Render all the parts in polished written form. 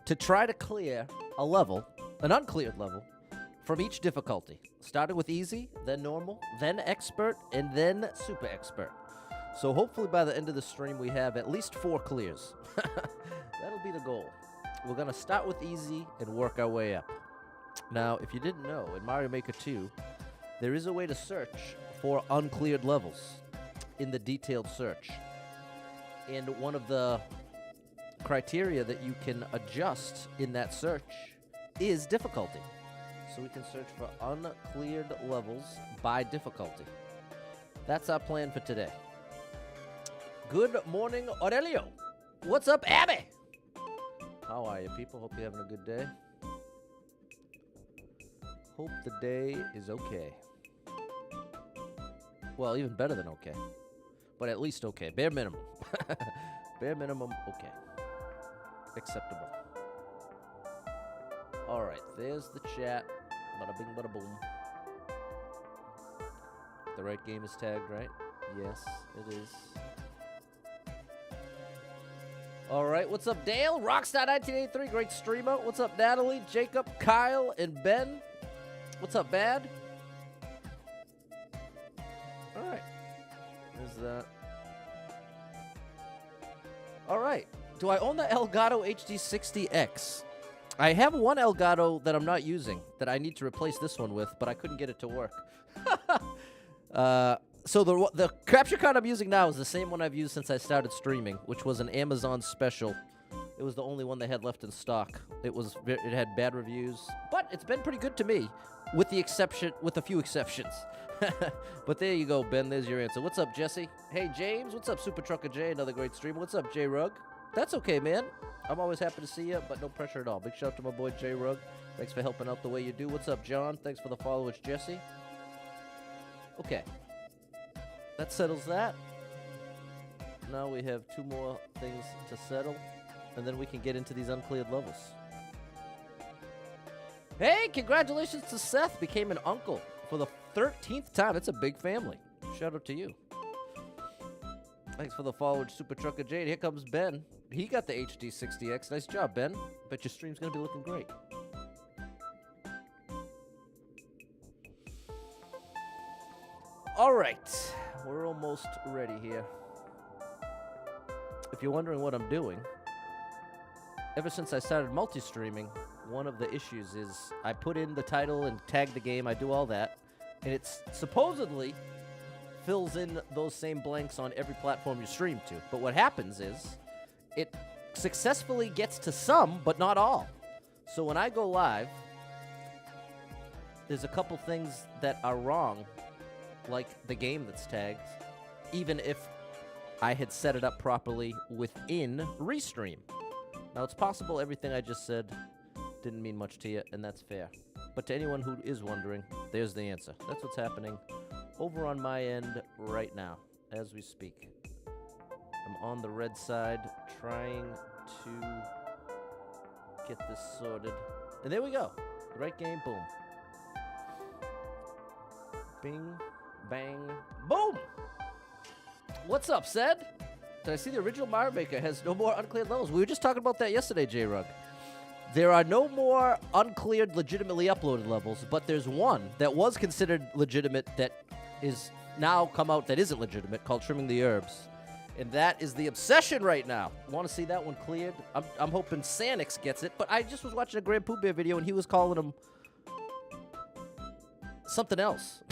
to try to clear a level, an uncleared level, from each difficulty. Started with easy, then normal, then expert, and then super expert. So hopefully by the end of the stream we have at least 4 clears. That'll be the goal. We're going to start with easy and work our way up. Now, if you didn't know, in Mario Maker 2, there is a way to search for uncleared levels in the detailed search. And one of the criteria that you can adjust in that search is difficulty. So we can search for uncleared levels by difficulty. That's our plan for today. Good morning, Aurelio. What's up, Abby? How are you, people? Hope you're having a good day. Hope the day is okay. Well, even better than okay. But at least okay. Bare minimum. Bare minimum, okay. Acceptable. Alright, there's the chat. Bada bing, bada boom. The right game is tagged, right? Yes, it is. Alright, what's up, Dale? Rockstar1983, great streamer. What's up, Natalie, Jacob, Kyle, and Ben? What's up, Bad? Alright. There's that. Alright. Do I own the Elgato HD60X? I have one Elgato that I'm not using that I need to replace this one with, but I couldn't get it to work. So the capture card I'm using now is the same one I've used since I started streaming, which was an Amazon special. It was the only one they had left in stock. It had bad reviews, but it's been pretty good to me, with a few exceptions. But there you go, Ben. There's your answer. What's up, Jesse? Hey, James. What's up, Super Trucker J? Another great stream. What's up, J Rug? That's okay, man. I'm always happy to see you, but no pressure at all. Big shout out to my boy J Rug. Thanks for helping out the way you do. What's up, John? Thanks for the follow. It's Jesse. Okay. That settles that. Now we have 2 more things to settle, and then we can get into these uncleared levels. Hey, congratulations to Seth. Became an uncle for the 13th time. It's a big family. Shout out to you. Thanks for the follow, Super Trucker Jade. Here comes Ben. He got the HD60X. Nice job, Ben. Bet your stream's going to be looking great. All right. We're almost ready here. If you're wondering what I'm doing, ever since I started multi-streaming, one of the issues is I put in the title and tag the game. I do all that. And it's supposedly fills in those same blanks on every platform you stream to. But what happens is it successfully gets to some, but not all. So when I go live, there's a couple things that are wrong, like the game that's tagged, even if I had set it up properly within Restream. Now, it's possible everything I just said didn't mean much to you, and that's fair. But to anyone who is wondering, there's the answer. That's what's happening over on my end right now, as we speak. I'm on the red side, trying to get this sorted. And there we go. The right game, boom. Bing, bang, boom! What's up, Sed? Did I see the original Mario Maker has no more uncleared levels? We were just talking about that yesterday, J-Rug. There are no more uncleared, legitimately uploaded levels, but there's one that was considered legitimate that is now come out that isn't legitimate, called Trimming the Herbs. And that is the obsession right now. Want to see that one cleared? I'm hoping Sanix gets it, but I just was watching a Grand Pooh Bear video, and he was calling him something else.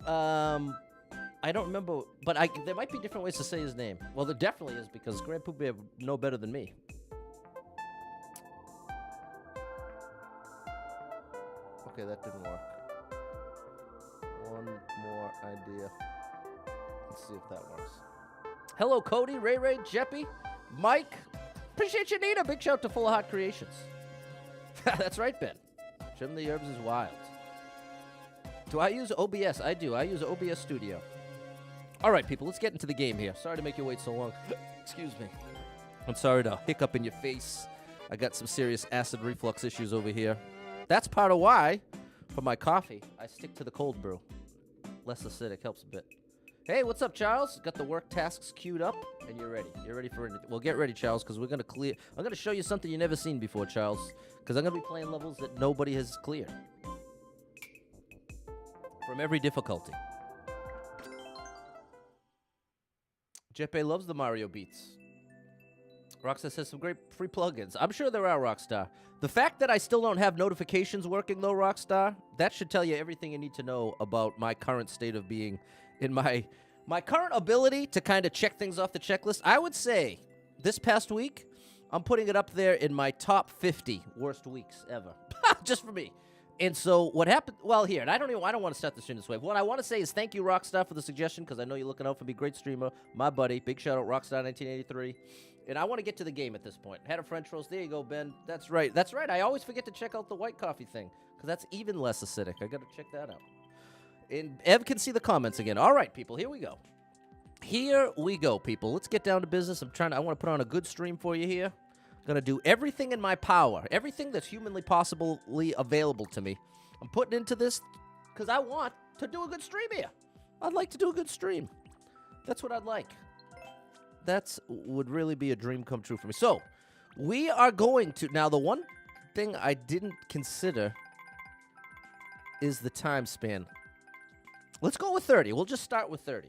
I don't remember, but there might be different ways to say his name. Well, there definitely is, because Grand Pooh Bear know better than me. Okay, that didn't work. One more idea. Let's see if that works. Hello, Cody, Ray, Jeppy, Mike. Appreciate you, Nina. Big shout to Full of Heart Creations. That's right, Ben. Trim the Herbs is wild. Do I use OBS? I do. I use OBS Studio. All right, people, let's get into the game here. Sorry to make you wait so long. Excuse me. I'm sorry to hiccup in your face. I got some serious acid reflux issues over here. That's part of why, for my coffee, I stick to the cold brew. Less acidic, helps a bit. Hey, what's up, Charles? Got the work tasks queued up, and you're ready. You're ready for it. Well, get ready, Charles, because we're going to clear. I'm going to show you something you've never seen before, Charles, because I'm going to be playing levels that nobody has cleared. From every difficulty. Jeppe loves the Mario beats. Rockstar says some great free plugins. I'm sure there are, Rockstar. The fact that I still don't have notifications working, though, Rockstar, that should tell you everything you need to know about my current state of being in my current ability to kind of check things off the checklist. I would say this past week, I'm putting it up there in my top 50 worst weeks ever. Just for me. And so what happened, well, here, and I don't want to start the stream this way. What I want to say is thank you, Rockstar, for the suggestion, because I know you're looking out for me. Great streamer, my buddy. Big shout out, Rockstar1983. And I want to get to the game at this point. Had a French roast. There you go, Ben. That's right. That's right. I always forget to check out the white coffee thing, because that's even less acidic. I got to check that out. And Ev can see the comments again. All right, people, here we go. Here we go, people. Let's get down to business. I want to put on a good stream for you here. Going to do everything in my power, everything that's humanly possibly available to me. I'm putting into this because I want to do a good stream here. I'd like to do a good stream. That's what I'd like. That would really be a dream come true for me. So, we are going to... Now, the one thing I didn't consider is the time span. Let's go with 30. We'll just start with 30.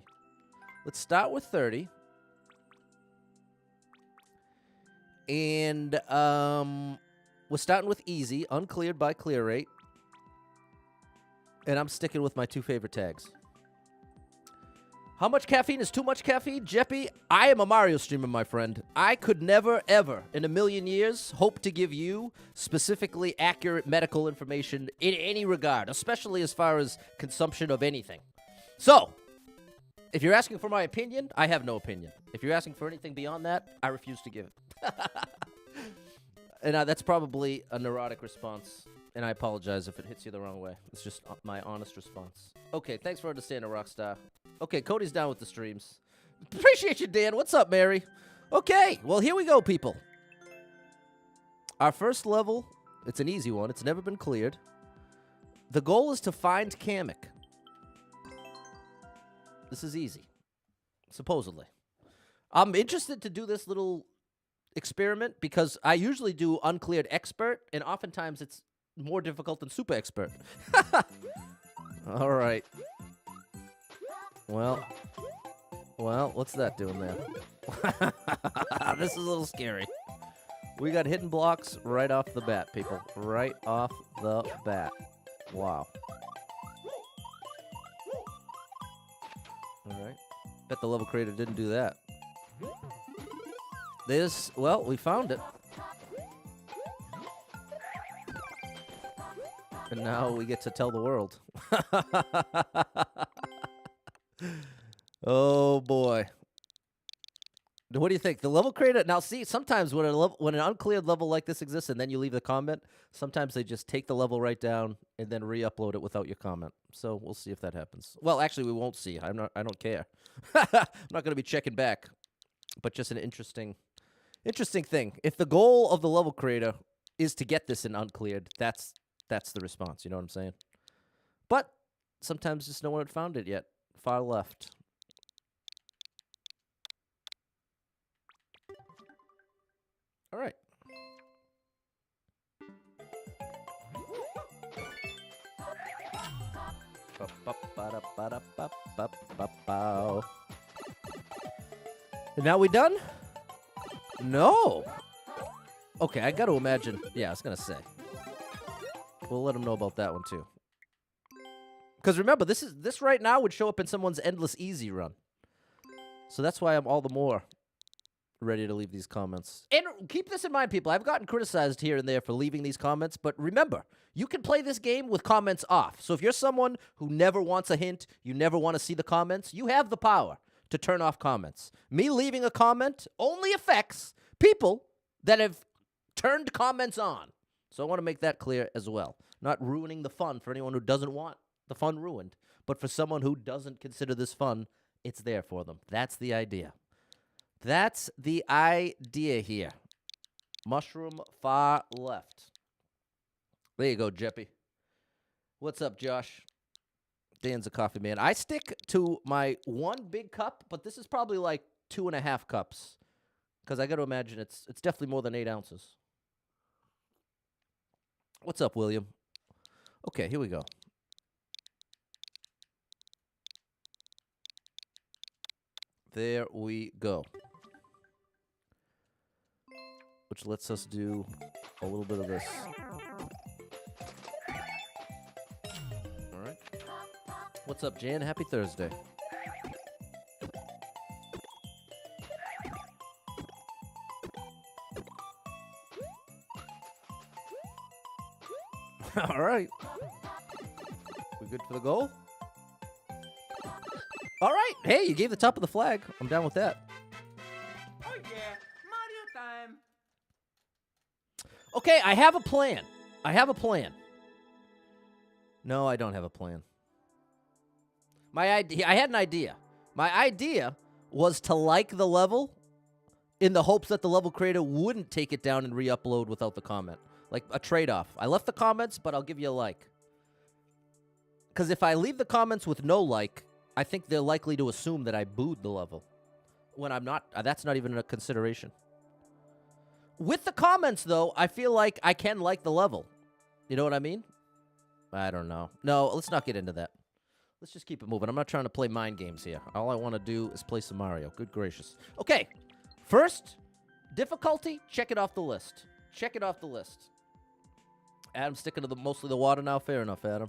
Let's start with 30. And we're starting with easy, uncleared by clear rate. And I'm sticking with my two favorite tags. How much caffeine is too much caffeine? Jeppy, I am a Mario streamer, my friend. I could never, ever, in a million years, hope to give you specifically accurate medical information in any regard, especially as far as consumption of anything. So, if you're asking for my opinion, I have no opinion. If you're asking for anything beyond that, I refuse to give it. And that's probably a neurotic response, and I apologize if it hits you the wrong way. It's just my honest response. Okay, thanks for understanding, Rockstar. Okay, Cody's down with the streams. Appreciate you, Dan. What's up, Mary? Okay, well, here we go, people. Our first level, it's an easy one. It's never been cleared. The goal is to find Kamek. This is easy, supposedly. I'm interested to do this little experiment because I usually do uncleared expert, and oftentimes it's more difficult than super expert. All right. Well, what's that doing there? This is a little scary. We got hidden blocks right off the bat, people. Right off the bat. Wow. All right. Bet the level creator didn't do that. Well, we found it. And now we get to tell the world. Oh, boy. What do you think? The level creator... Now, see, sometimes when an uncleared level like this exists and then you leave the comment, sometimes they just take the level right down and then re-upload it without your comment. So we'll see if that happens. Well, actually, we won't see. I don't care. I'm not going to be checking back. But just an interesting thing. If the goal of the level creator is to get this in uncleared, that's the response. You know what I'm saying? But sometimes just no one had found it yet. Far left. All right. And now we done? No. Okay, I got to imagine. Yeah, I was going to say. We'll let them know about that one, too. Because remember, this right now would show up in someone's endless easy run. So that's why I'm all the more ready to leave these comments. And keep this in mind, people. I've gotten criticized here and there for leaving these comments. But remember, you can play this game with comments off. So if you're someone who never wants a hint, you never want to see the comments, you have the power to turn off comments. Me leaving a comment only affects people that have turned comments on. So I want to make that clear as well. Not ruining the fun for anyone who doesn't want the fun ruined. But for someone who doesn't consider this fun, it's there for them. That's the idea. That's the idea here. Mushroom far left. There you go, Jeppy. What's up, Josh? Dan's a coffee man. I stick to my 1 big cup, but this is probably like 2.5 cups. Because I got to imagine it's definitely more than 8 ounces. What's up, William? Okay, here we go. There we go. Which lets us do a little bit of this. All right. What's up, Jan? Happy Thursday. All right. We good for the goal? All right. Hey, you gave the top of the flag. I'm down with that. Oh yeah, Mario time. Okay, I have a plan. No, I don't have a plan. I had an idea. My idea was to like the level in the hopes that the level creator wouldn't take it down and re-upload without the comment. Like a trade-off. I left the comments, but I'll give you a like. Because if I leave the comments with no like, I think they're likely to assume that I booed the level. When I'm not, that's not even a consideration. With the comments, though, I feel like I can like the level. You know what I mean? I don't know. No, let's not get into that. Let's just keep it moving. I'm not trying to play mind games here. All I want to do is play some Mario. Good gracious. Okay, first, difficulty, check it off the list. Check it off the list. Adam's sticking to mostly the water now. Fair enough, Adam.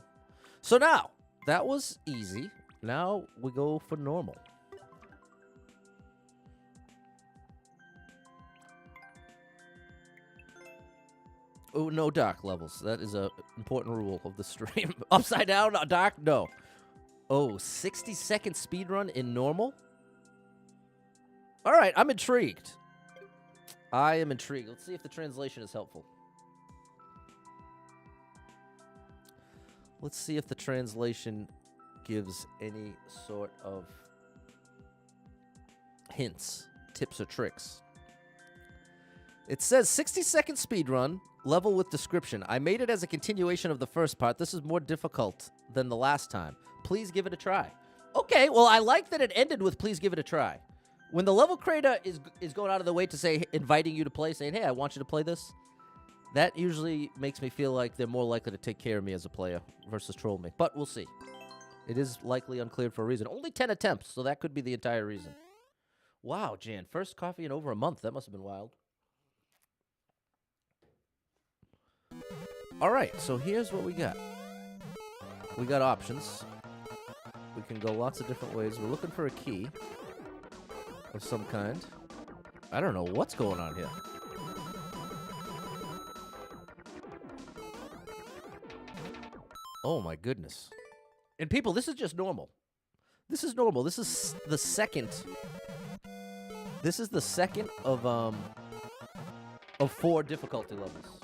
So now, that was easy. Now we go for normal. Oh, no dark levels. That is an important rule of the stream. Upside down, dark? No. Oh, 60-second speedrun in normal? All right, I'm intrigued. I am intrigued. Let's see if the translation is helpful. Let's see if the translation gives any sort of hints, tips, or tricks. It says 60-second speedrun, level with description. I made it as a continuation of the first part. This is more difficult than the last time. Please give it a try. Okay, well, I like that it ended with please give it a try. When the level creator is going out of the way to say, inviting you to play, saying, hey, I want you to play this, that usually makes me feel like they're more likely to take care of me as a player versus troll me. But we'll see. It is likely uncleared for a reason. Only 10 attempts, so that could be the entire reason. Wow, Jan, first coffee in over a month. That must have been wild. All right, so here's what we got. We got options. We can go lots of different ways. We're looking for a key of some kind. I don't know what's going on here. Oh my goodness. And people, this is just normal. This is normal. This is the second. This is the second of 4 difficulty levels.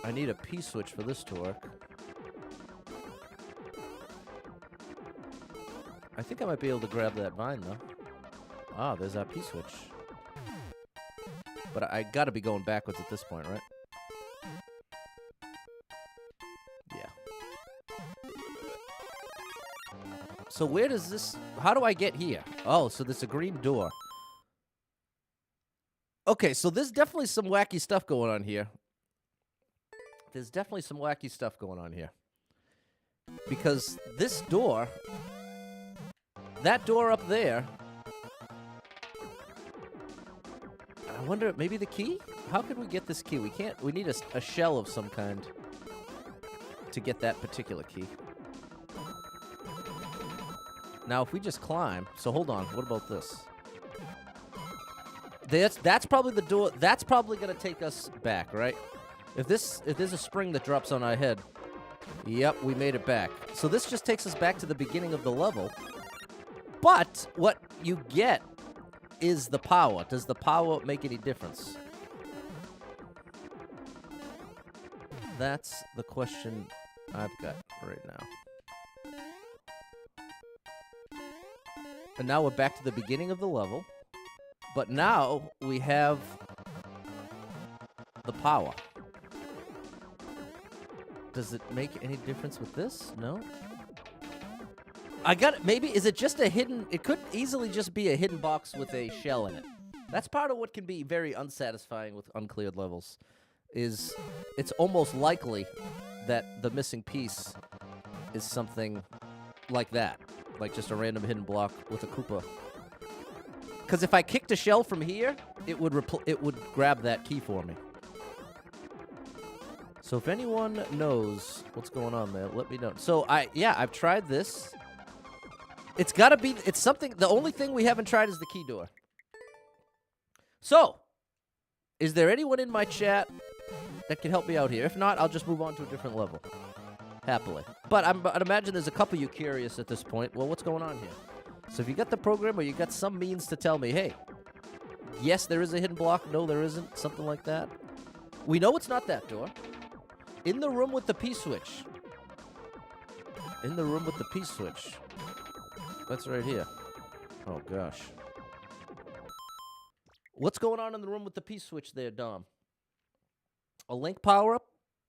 I need a P-switch for this to work. I think I might be able to grab that vine, though. Ah, there's our P-switch. But I gotta be going backwards at this point, right? Yeah. So where does this... How do I get here? Oh, so there's a green door. Okay, so there's definitely some wacky stuff going on here. There's definitely some wacky stuff going on here. Because this door... That door up there... I wonder, maybe the key? How could we get this key? We can't... We need a shell of some kind to get that particular key. Now, if we just climb... So, hold on. What about this? That's probably the door... That's probably going to take us back, right? If there's a spring that drops on our head... Yep, we made it back. So this just takes us back to the beginning of the level. But what you get is the power. Does the power make any difference? That's the question I've got right now. And now we're back to the beginning of the level. But now we have the power. Does it make any difference with this? No? I got it. Maybe, is it just a hidden... It could easily just be a hidden box with a shell in it. That's part of what can be very unsatisfying with uncleared levels, is it's almost likely that the missing piece is something like that. Like just a random hidden block with a Koopa. Because if I kicked a shell from here, it would grab that key for me. So if anyone knows what's going on there, let me know. So I've tried this. It's gotta be, it's something, the only thing we haven't tried is the key door. So, is there anyone in my chat that can help me out here? If not, I'll just move on to a different level. Happily. But I'd imagine there's a couple of you curious at this point. Well, what's going on here? So if you got the program or you got some means to tell me, hey, yes, there is a hidden block. No, there isn't. Something like that. We know it's not that door. In the room with the P-switch. In the room with the P-switch. That's right here. Oh, gosh. What's going on in the room with the P-switch there, Dom? A link power-up?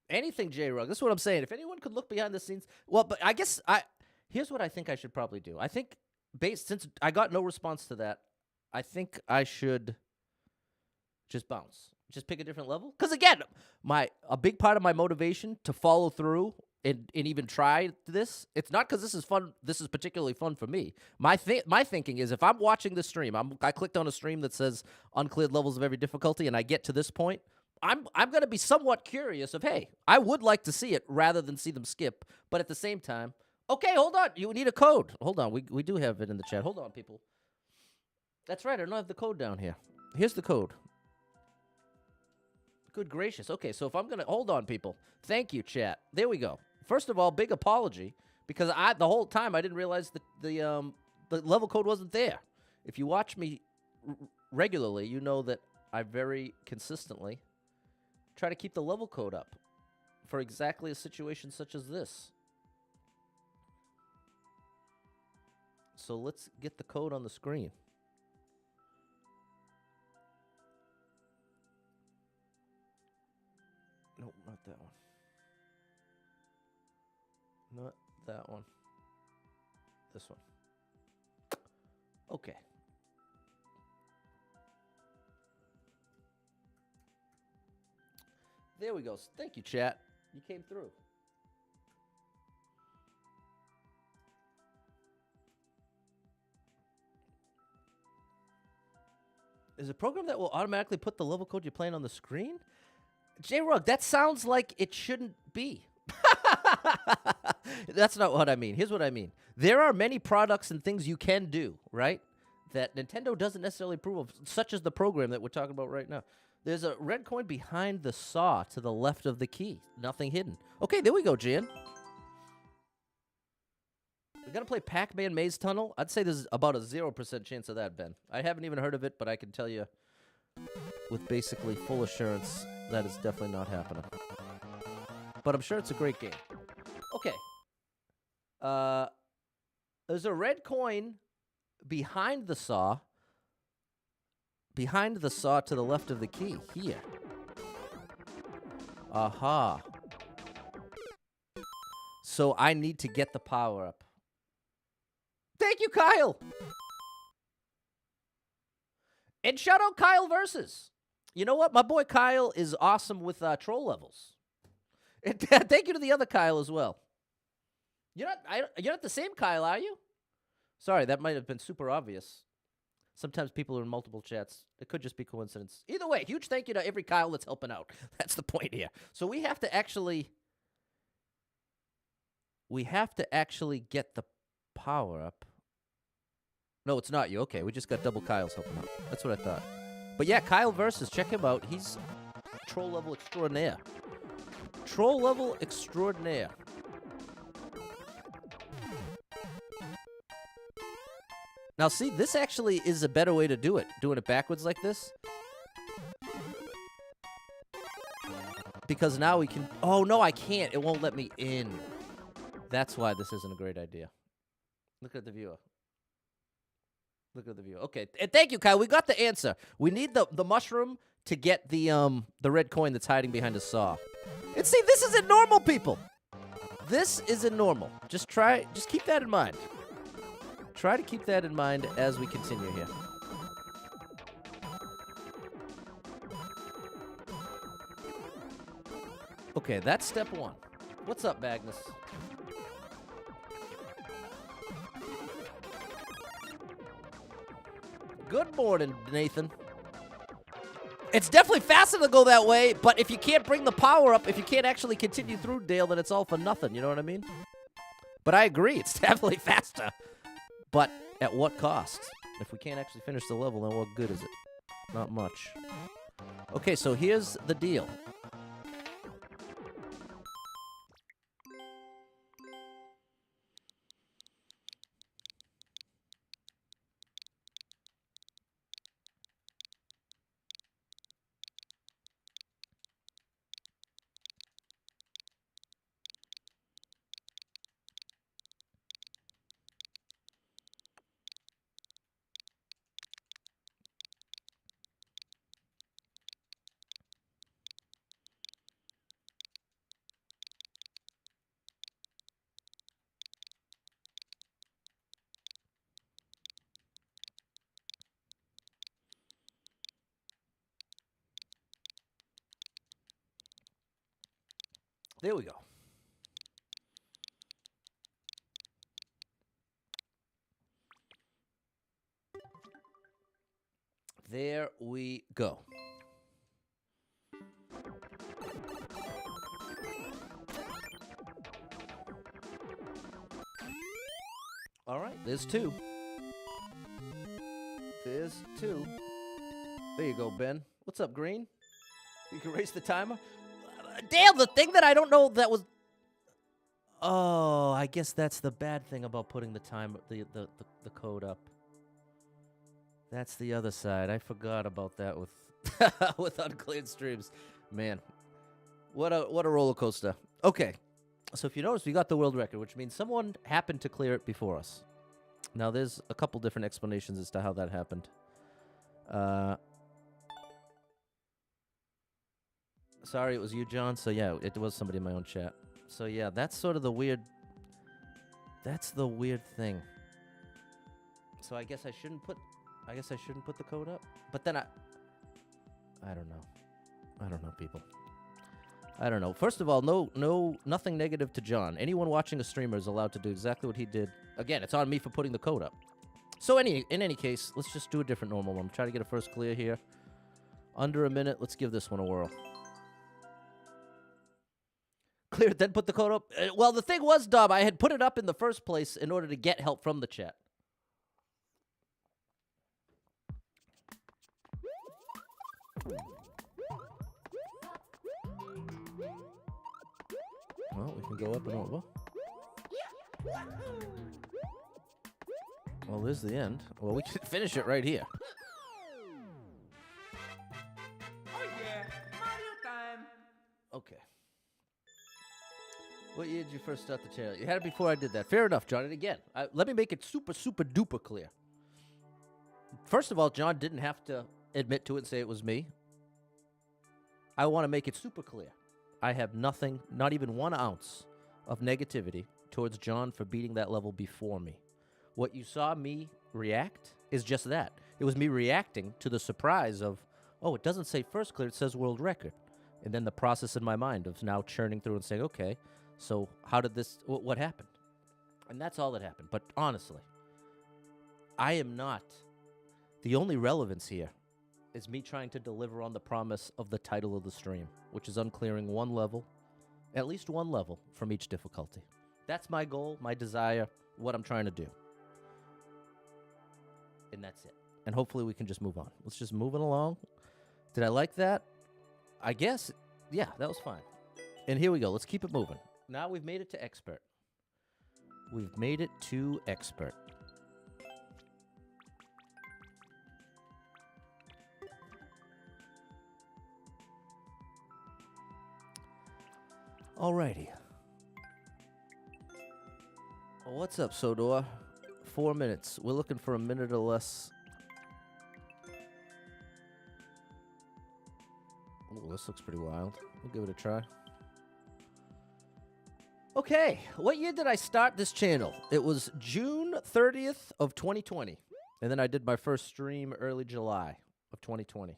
Anything, J-Rug. That's what I'm saying. If anyone could look behind the scenes... Well, but I guess here's what I think I should probably do. I think, since I got no response to that, I think I should just bounce. Just pick a different level. Because, again, a big part of my motivation to follow through and even try this, it's not because this is fun. This is particularly fun for me. My thinking is if I'm watching this stream, I clicked on a stream that says uncleared levels of every difficulty, and I get to this point, I'm going to be somewhat curious of, hey, I would like to see it rather than see them skip. But at the same time, okay, hold on. You need a code. Hold on. We do have it in the chat. Hold on, people. That's right. I don't have the code down here. Here's the code. Good gracious. Okay, so if I'm going to... Hold on, people. Thank you, chat. There we go. First of all, big apology, because the whole time I didn't realize the level code wasn't there. If you watch me regularly, you know that I very consistently try to keep the level code up for exactly a situation such as this. So let's get the code on the screen. Nope, not that one. Not that one. This one. Okay. There we go. Thank you, chat. You came through. Is a program that will automatically put the level code you're playing on the screen? J-Rug, that sounds like it shouldn't be. That's not what I mean. Here's what I mean. There are many products and things you can do, right, that Nintendo doesn't necessarily approve of, such as the program that we're talking about right now. There's a red coin behind the saw to the left of the key. Nothing hidden. Okay, there we go, Jan. We got to play Pac-Man Maze Tunnel. I'd say there's about a 0% chance of that, Ben. I haven't even heard of it, but I can tell you with basically full assurance that is definitely not happening. But I'm sure it's a great game. Okay. There's a red coin behind the saw. Behind the saw to the left of the key. Here. Aha. So I need to get the power up. Thank you, Kyle! And shout out Kyle Versus. You know what? My boy Kyle is awesome with troll levels. And thank you to the other Kyle as well. You're not the same Kyle, are you? Sorry, that might have been super obvious. Sometimes people are in multiple chats. It could just be coincidence. Either way, huge thank you to every Kyle that's helping out. That's the point here. So we have to actually get the power up. No, it's not you. Okay, we just got double Kyles helping out. That's what I thought. But yeah, Kyle Versus, check him out. He's troll level extraordinaire. Troll level extraordinaire. Now, see, this actually is a better way to do it. Doing it backwards like this. Because now we can... Oh, no, I can't. It won't let me in. That's why this isn't a great idea. Look at the viewer. Look at the viewer. Okay, and thank you, Kyle. We got the answer. We need the mushroom to get the red coin that's hiding behind a saw. And see, this isn't normal, people. This is a normal. Just keep that in mind. Try to keep that in mind as we continue here. Okay, that's step one. What's up, Magnus? Good morning, Nathan. It's definitely faster to go that way, but if you can't bring the power up, if you can't actually continue through Dale, then it's all for nothing, you know what I mean? But I agree, it's definitely faster. But at what cost? If we can't actually finish the level, then what good is it? Not much. Okay, so here's the deal. There we go. There we go. All right, there's two. There's two. There you go, Ben. What's up, Green? You can erase the timer. Damn, the thing that I don't know that was... Oh, I guess that's the bad thing about putting the time, the code up. That's the other side. I forgot about that with with uncleared streams. Man, what a roller coaster. Okay, so if you notice, we got the world record, which means someone happened to clear it before us. Now, there's a couple different explanations as to how that happened. Sorry, it was you, John. So yeah, it was somebody in my own chat. So yeah, that's sort of the weird. That's the weird thing. So I guess I shouldn't put the code up. But then I don't know. I don't know, people. I don't know. First of all, nothing negative to John. Anyone watching a streamer is allowed to do exactly what he did. Again, it's on me for putting the code up. So in any case, let's just do a different normal one. Try to get a first clear here. Under a minute. Let's give this one a whirl. Clear it, then put the code up. Well, the thing was, Dub, I had put it up in the first place in order to get help from the chat. Well, we can go up and over. Well, there's the end. Well, we can finish it right here. Oh yeah, Mario time. Okay. What year did you first start the channel? You had it before I did that. Fair enough, John. And again, let me make it super, super duper clear. First of all, John didn't have to admit to it and say it was me. I want to make it super clear. I have nothing, not even 1 ounce of negativity towards John for beating that level before me. What you saw me react is just that. It was me reacting to the surprise of, oh, it doesn't say first clear, it says world record. And then the process in my mind of now churning through and saying, okay, so how did this, what happened? And that's all that happened. But honestly, I am not, the only relevance here is me trying to deliver on the promise of the title of the stream, which is unclearing one level, at least one level from each difficulty. That's my goal, my desire, what I'm trying to do. And that's it. And hopefully we can just move on. Let's just move it along. Did I like that? I guess, yeah, that was fine. And here we go. Let's keep it moving. Now we've made it to expert. We've made it to expert. Alrighty. Well, what's up, Sodor? 4 minutes. We're looking for a minute or less. Oh, this looks pretty wild. We'll give it a try. Okay, what year did I start this channel? It was June 30th of 2020. And then I did my first stream early July of 2020.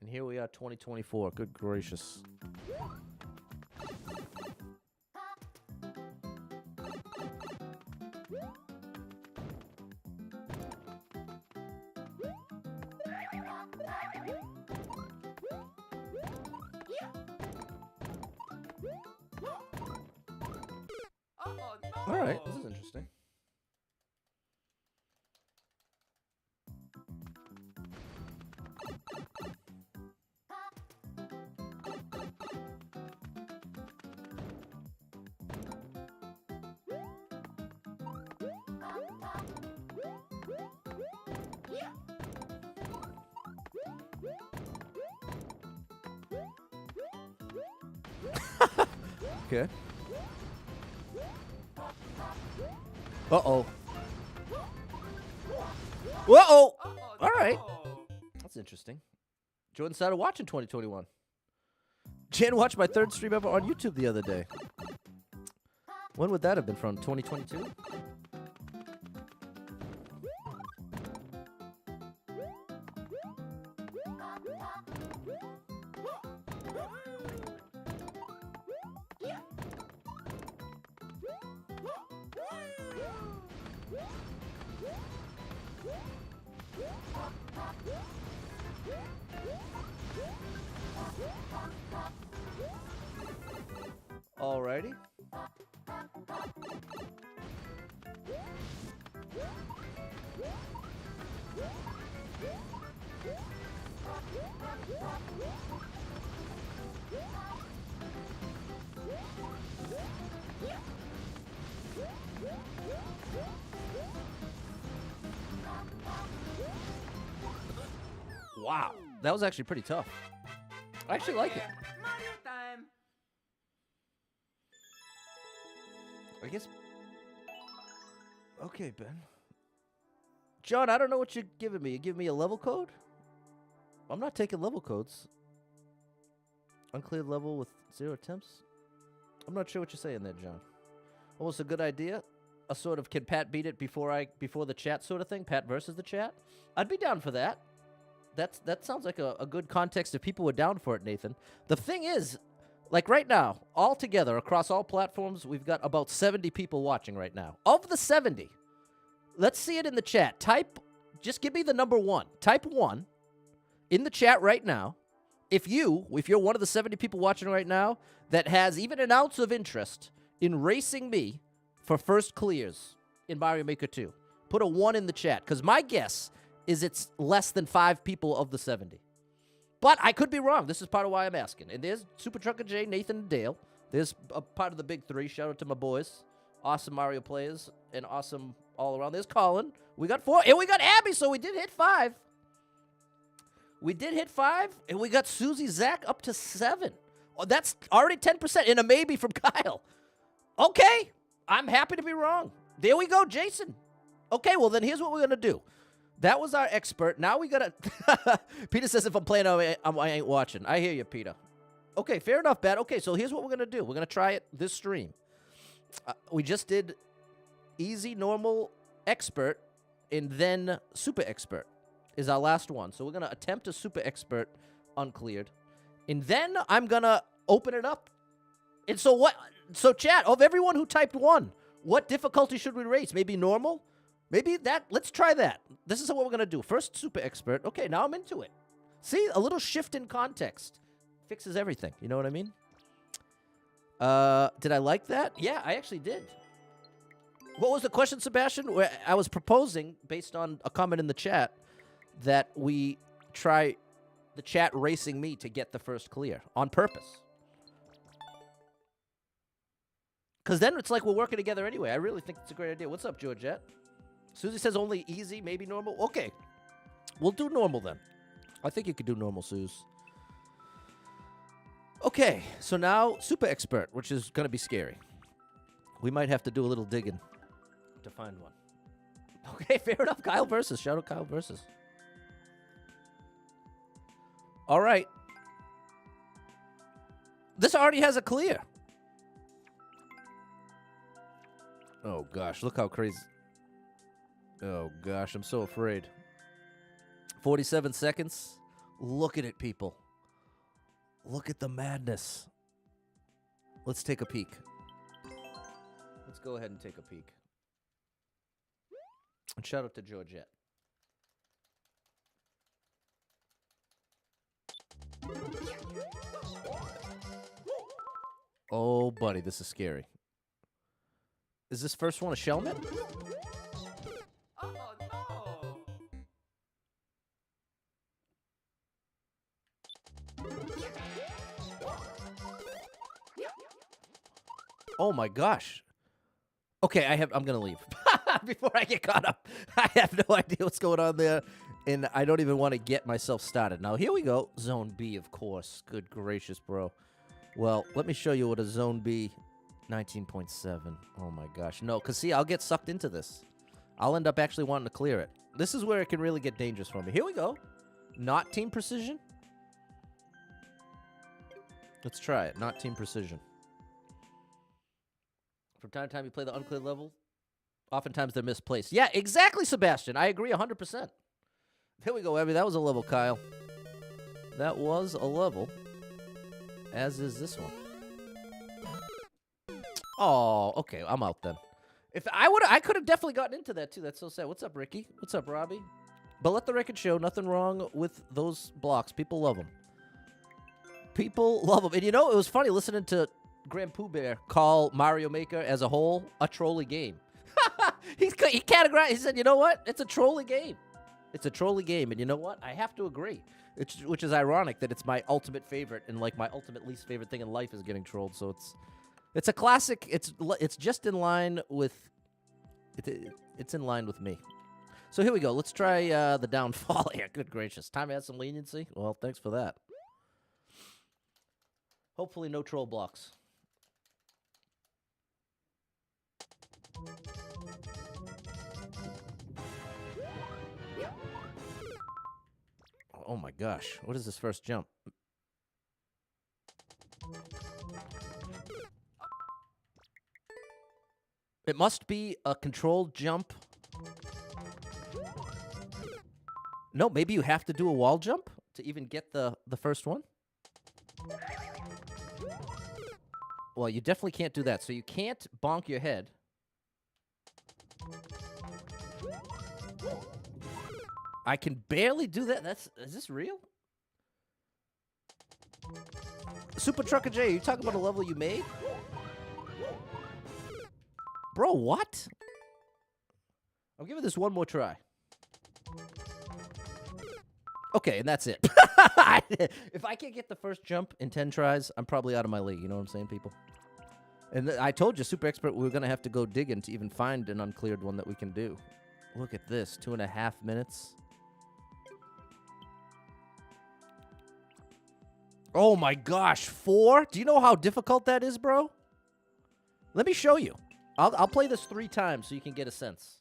And here we are, 2024. Good gracious. Oh, no. All right, this is interesting. Okay. Uh-oh. Whoa! Oh, All right. no. That's interesting. Jordan started watching 2021. Jan watched my third stream ever on YouTube the other day. When would that have been from? 2022? Alrighty. Wow, that was actually pretty tough. I actually like it. Mario time. I guess. Okay, Ben. John, I don't know what you're giving me. You give me a level code? I'm not taking level codes. Uncleared level with 0 attempts? I'm not sure what you're saying there, John. Almost a good idea. A sort of can Pat beat it before the chat sort of thing? Pat versus the chat? I'd be down for that. That sounds like a good context if people were down for it, Nathan. The thing is, like right now, all together across all platforms, we've got about 70 people watching right now. Of the 70, let's see it in the chat. Just give me the number 1. Type 1 in the chat right now. If you're one of the 70 people watching right now that has even an ounce of interest in racing me for first clears in Mario Maker 2, put a 1 in the chat. Because my guess is it's less than 5 people of the 70. But I could be wrong. This is part of why I'm asking. And there's Super Trucker J, Nathan, and Dale. There's a part of the big 3. Shout out to my boys. Awesome Mario players and awesome all around. There's Colin. We got 4. And we got Abby, so we did hit 5. We did hit 5, and we got Susie Zach up to 7. Oh, that's already 10% and a maybe from Kyle. Okay. I'm happy to be wrong. There we go, Jason. Okay, well, then here's what we're going to do. That was our expert. Now we got to... Peter says if I'm playing, I ain't watching. I hear you, Peter. Okay, fair enough, Bat. Okay, so here's what we're going to do. We're going to try it this stream. We just did easy, normal, expert, and then super expert is our last one. So we're going to attempt a super expert uncleared. And then I'm going to open it up. And so what... So, chat, of everyone who typed 1, what difficulty should we raise? Maybe normal? Maybe that. Let's try that. This is what we're going to do. First, super expert. Okay, now I'm into it. See, a little shift in context fixes everything. You know what I mean? Did I like that? Yeah, I actually did. What was the question, Sebastian? Where I was proposing, based on a comment in the chat, that we try the chat racing me to get the first clear on purpose. Because then it's like we're working together anyway. I really think it's a great idea. What's up, Georgette? Susie says only easy, maybe normal. Okay. We'll do normal then. I think you could do normal, Suze. Okay. So now, super expert, which is going to be scary. We might have to do a little digging to find one. Okay, fair enough. Kyle versus. Shout out Kyle versus. All right. This already has a clear. Oh, gosh. Look how crazy. Oh, gosh. I'm so afraid. 47 seconds. Look at it, people. Look at the madness. Let's take a peek. Let's go ahead and take a peek. And shout out to Georgette. Oh, buddy, this is scary. Is this first one a Shelmet? Oh no! Oh my gosh. Okay, I'm gonna leave before I get caught up. I have no idea what's going on there, and I don't even want to get myself started. Now here we go. Zone B, of course. Good gracious, bro. Well, let me show you what a Zone B 19.7. Oh my gosh. No, because see, I'll get sucked into this. I'll end up actually wanting to clear it. This is where it can really get dangerous for me. Here we go. Not team precision. Let's try it. Not team precision. From time to time, you play the uncleared level. Oftentimes, they're misplaced. Yeah, exactly, Sebastian. I agree 100%. Here we go, Abby. That was a level, Kyle. That was a level. As is this one. Oh, okay. I'm out then. If I could have definitely gotten into that too. That's so sad. What's up, Ricky? What's up, Robbie? But let the record show, nothing wrong with those blocks. People love them. People love them. And you know, it was funny listening to Grand Pooh Bear call Mario Maker as a whole a trolly game. He categorized. He said, you know what? It's a trolly game. It's a trolly game. And you know what? I have to agree. Which is ironic that it's my ultimate favorite and like my ultimate least favorite thing in life is getting trolled. So it's a classic. It's just in line with it's in line with me. So here we go. Let's try the downfall here. Good gracious. Time to add some leniency. Well, thanks for that. Hopefully no troll blocks. Oh my gosh. What is this first jump? It must be a controlled jump. No, maybe you have to do a wall jump to even get the first one. Well, you definitely can't do that. So you can't bonk your head. I can barely do that. Is this real? Super Trucker J, you talking about a level you made? Bro, what? I'll give it this one more try. Okay, and that's it. If I can't get the first jump in 10 tries, I'm probably out of my league. You know what I'm saying, people? And I told you, Super Expert, we were going to have to go digging to even find an uncleared one that we can do. Look at this, 2.5 minutes. Oh my gosh, 4? Do you know how difficult that is, bro? Let me show you. I'll play this 3 times so you can get a sense.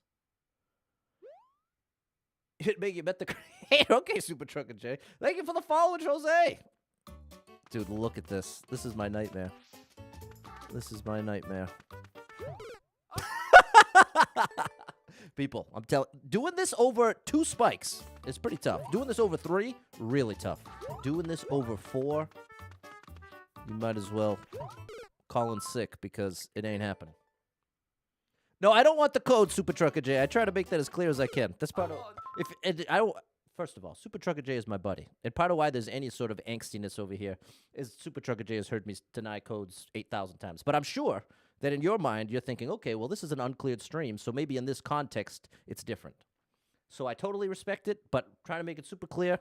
It make you bet the creator. Okay, Super Trucker J. Thank you for the follow, Jose. Dude, look at this. This is my nightmare. This is my nightmare. People, I'm telling, doing this over 2 spikes is pretty tough. Doing this over 3, really tough. Doing this over 4, you might as well call in sick because it ain't happening. No, I don't want the code, Super Trucker J. I try to make that as clear as I can. That's part of first of all, Super Trucker J is my buddy, and part of why there's any sort of angstiness over here is Super Trucker J has heard me deny codes 8,000 times. But I'm sure that in your mind you're thinking, okay, well this is an uncleared stream, so maybe in this context it's different. So I totally respect it, but trying to make it super clear.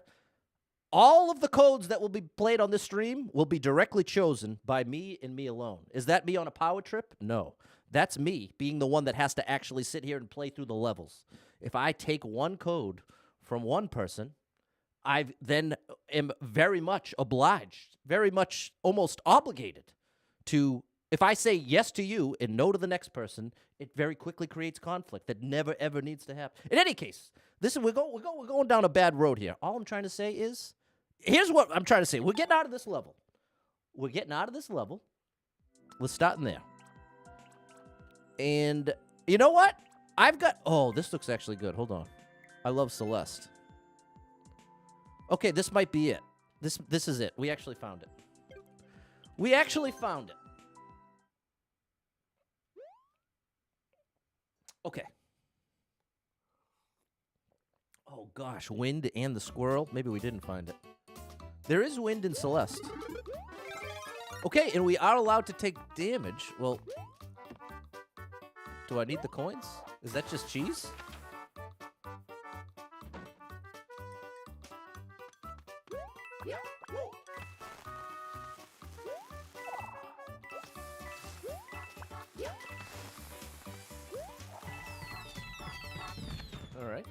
All of the codes that will be played on this stream will be directly chosen by me and me alone. Is that me on a power trip? No. That's me being the one that has to actually sit here and play through the levels. If I take one code from one person, I then am very much obliged, very much almost obligated to, if I say yes to you and no to the next person, it very quickly creates conflict that never, ever needs to happen. In any case, listen, we're going down a bad road here. All I'm trying to say is, here's what I'm trying to say. We're getting out of this level. Let's start in there. And You know what? I've got... Oh, this looks actually good. Hold on. I love Celeste. Okay, this might be it. This is it. We actually found it. We actually found it. Okay. Oh, gosh. Wind and the squirrel. Maybe we didn't find it. There is wind in Celeste. Okay, and we are allowed to take damage. Well, do I need the coins? Is that just cheese? All right.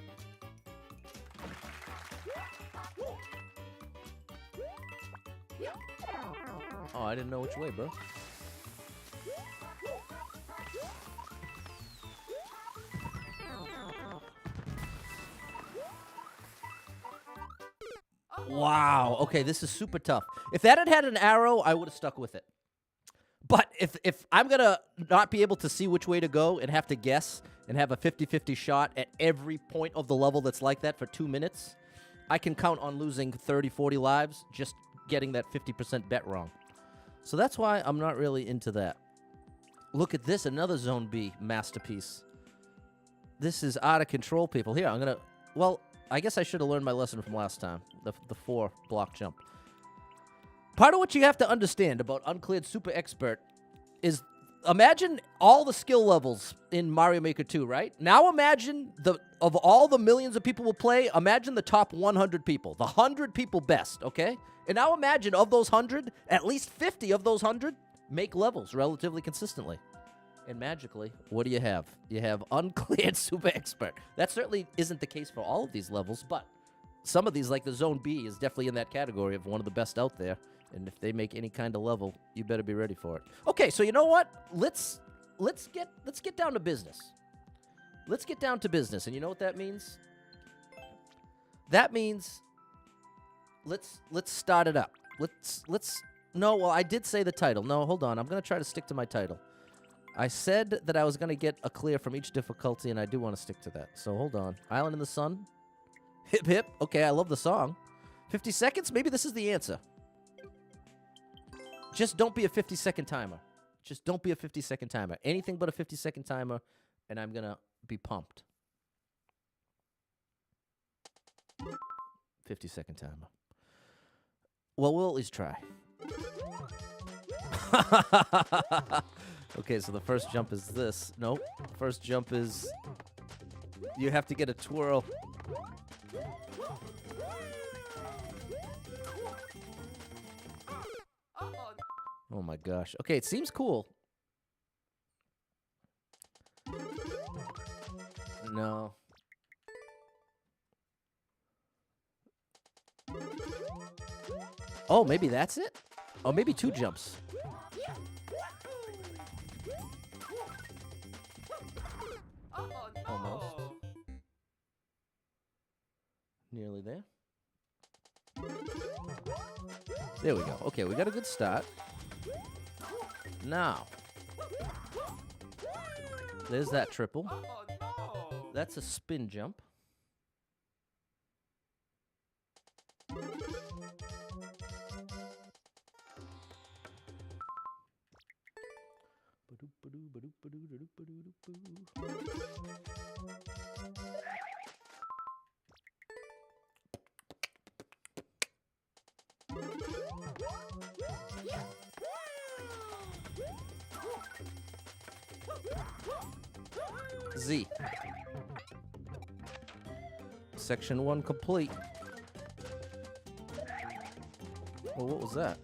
Oh, I didn't know which way, bro. Wow. Okay, this is super tough. If that had had an arrow, I would have stuck with it. But if I'm going to not be able to see which way to go and have to guess and have a 50-50 shot at every point of the level that's like that for 2 minutes, I can count on losing 30, 40 lives just getting that 50% bet wrong. So that's why I'm not really into that. Look at this, another Zone B masterpiece. This is out of control, people. Here, I'm going to... Well, I guess I should have learned my lesson from last time, the 4-block jump. Part of what you have to understand about Uncleared Super Expert is imagine all the skill levels in Mario Maker 2, right? Now imagine, of all the millions of people who play, imagine the top 100 people, the 100 people best, okay? And now imagine of those 100, at least 50 of those 100 make levels relatively consistently. And magically, what do you have? You have Uncleared Super Expert. That certainly isn't the case for all of these levels, but some of these, like the Zone B, is definitely in that category of one of the best out there. And if they make any kind of level, you better be ready for it. Okay, so you know what? Let's get down to business. Let's get down to business. And you know what that means? That means let's start it up. No, well, I did say the title. No, hold on. I'm going to try to stick to my title. I said that I was going to get a clear from each difficulty, and I do want to stick to that. So hold on. Island in the Sun. Hip, hip. Okay, I love the song. 50 seconds? Maybe this is the answer. Just don't be a 50-second timer. Just don't be a 50-second timer. Anything but a 50-second timer, and I'm going to be pumped. 50-second timer. Well, we'll at least try. Okay, so the first jump is this. Nope. First jump is... You have to get a twirl. Oh my gosh. Okay, it seems cool. No. Oh, maybe that's it? Oh, maybe 2 jumps. Almost. Nearly there. There we go. Okay, we got a good start. Now. There's that triple. That's a spin jump. Z. Section 1 complete. Well, what was that?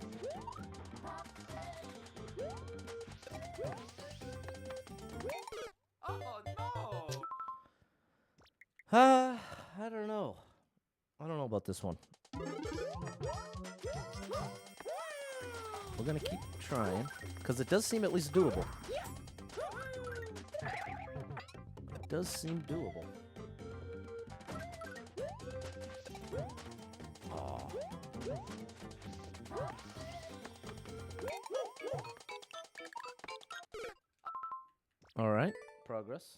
I don't know. I don't know about this one. We're gonna keep trying, because it does seem at least doable. It does seem doable. Oh. All right. progress.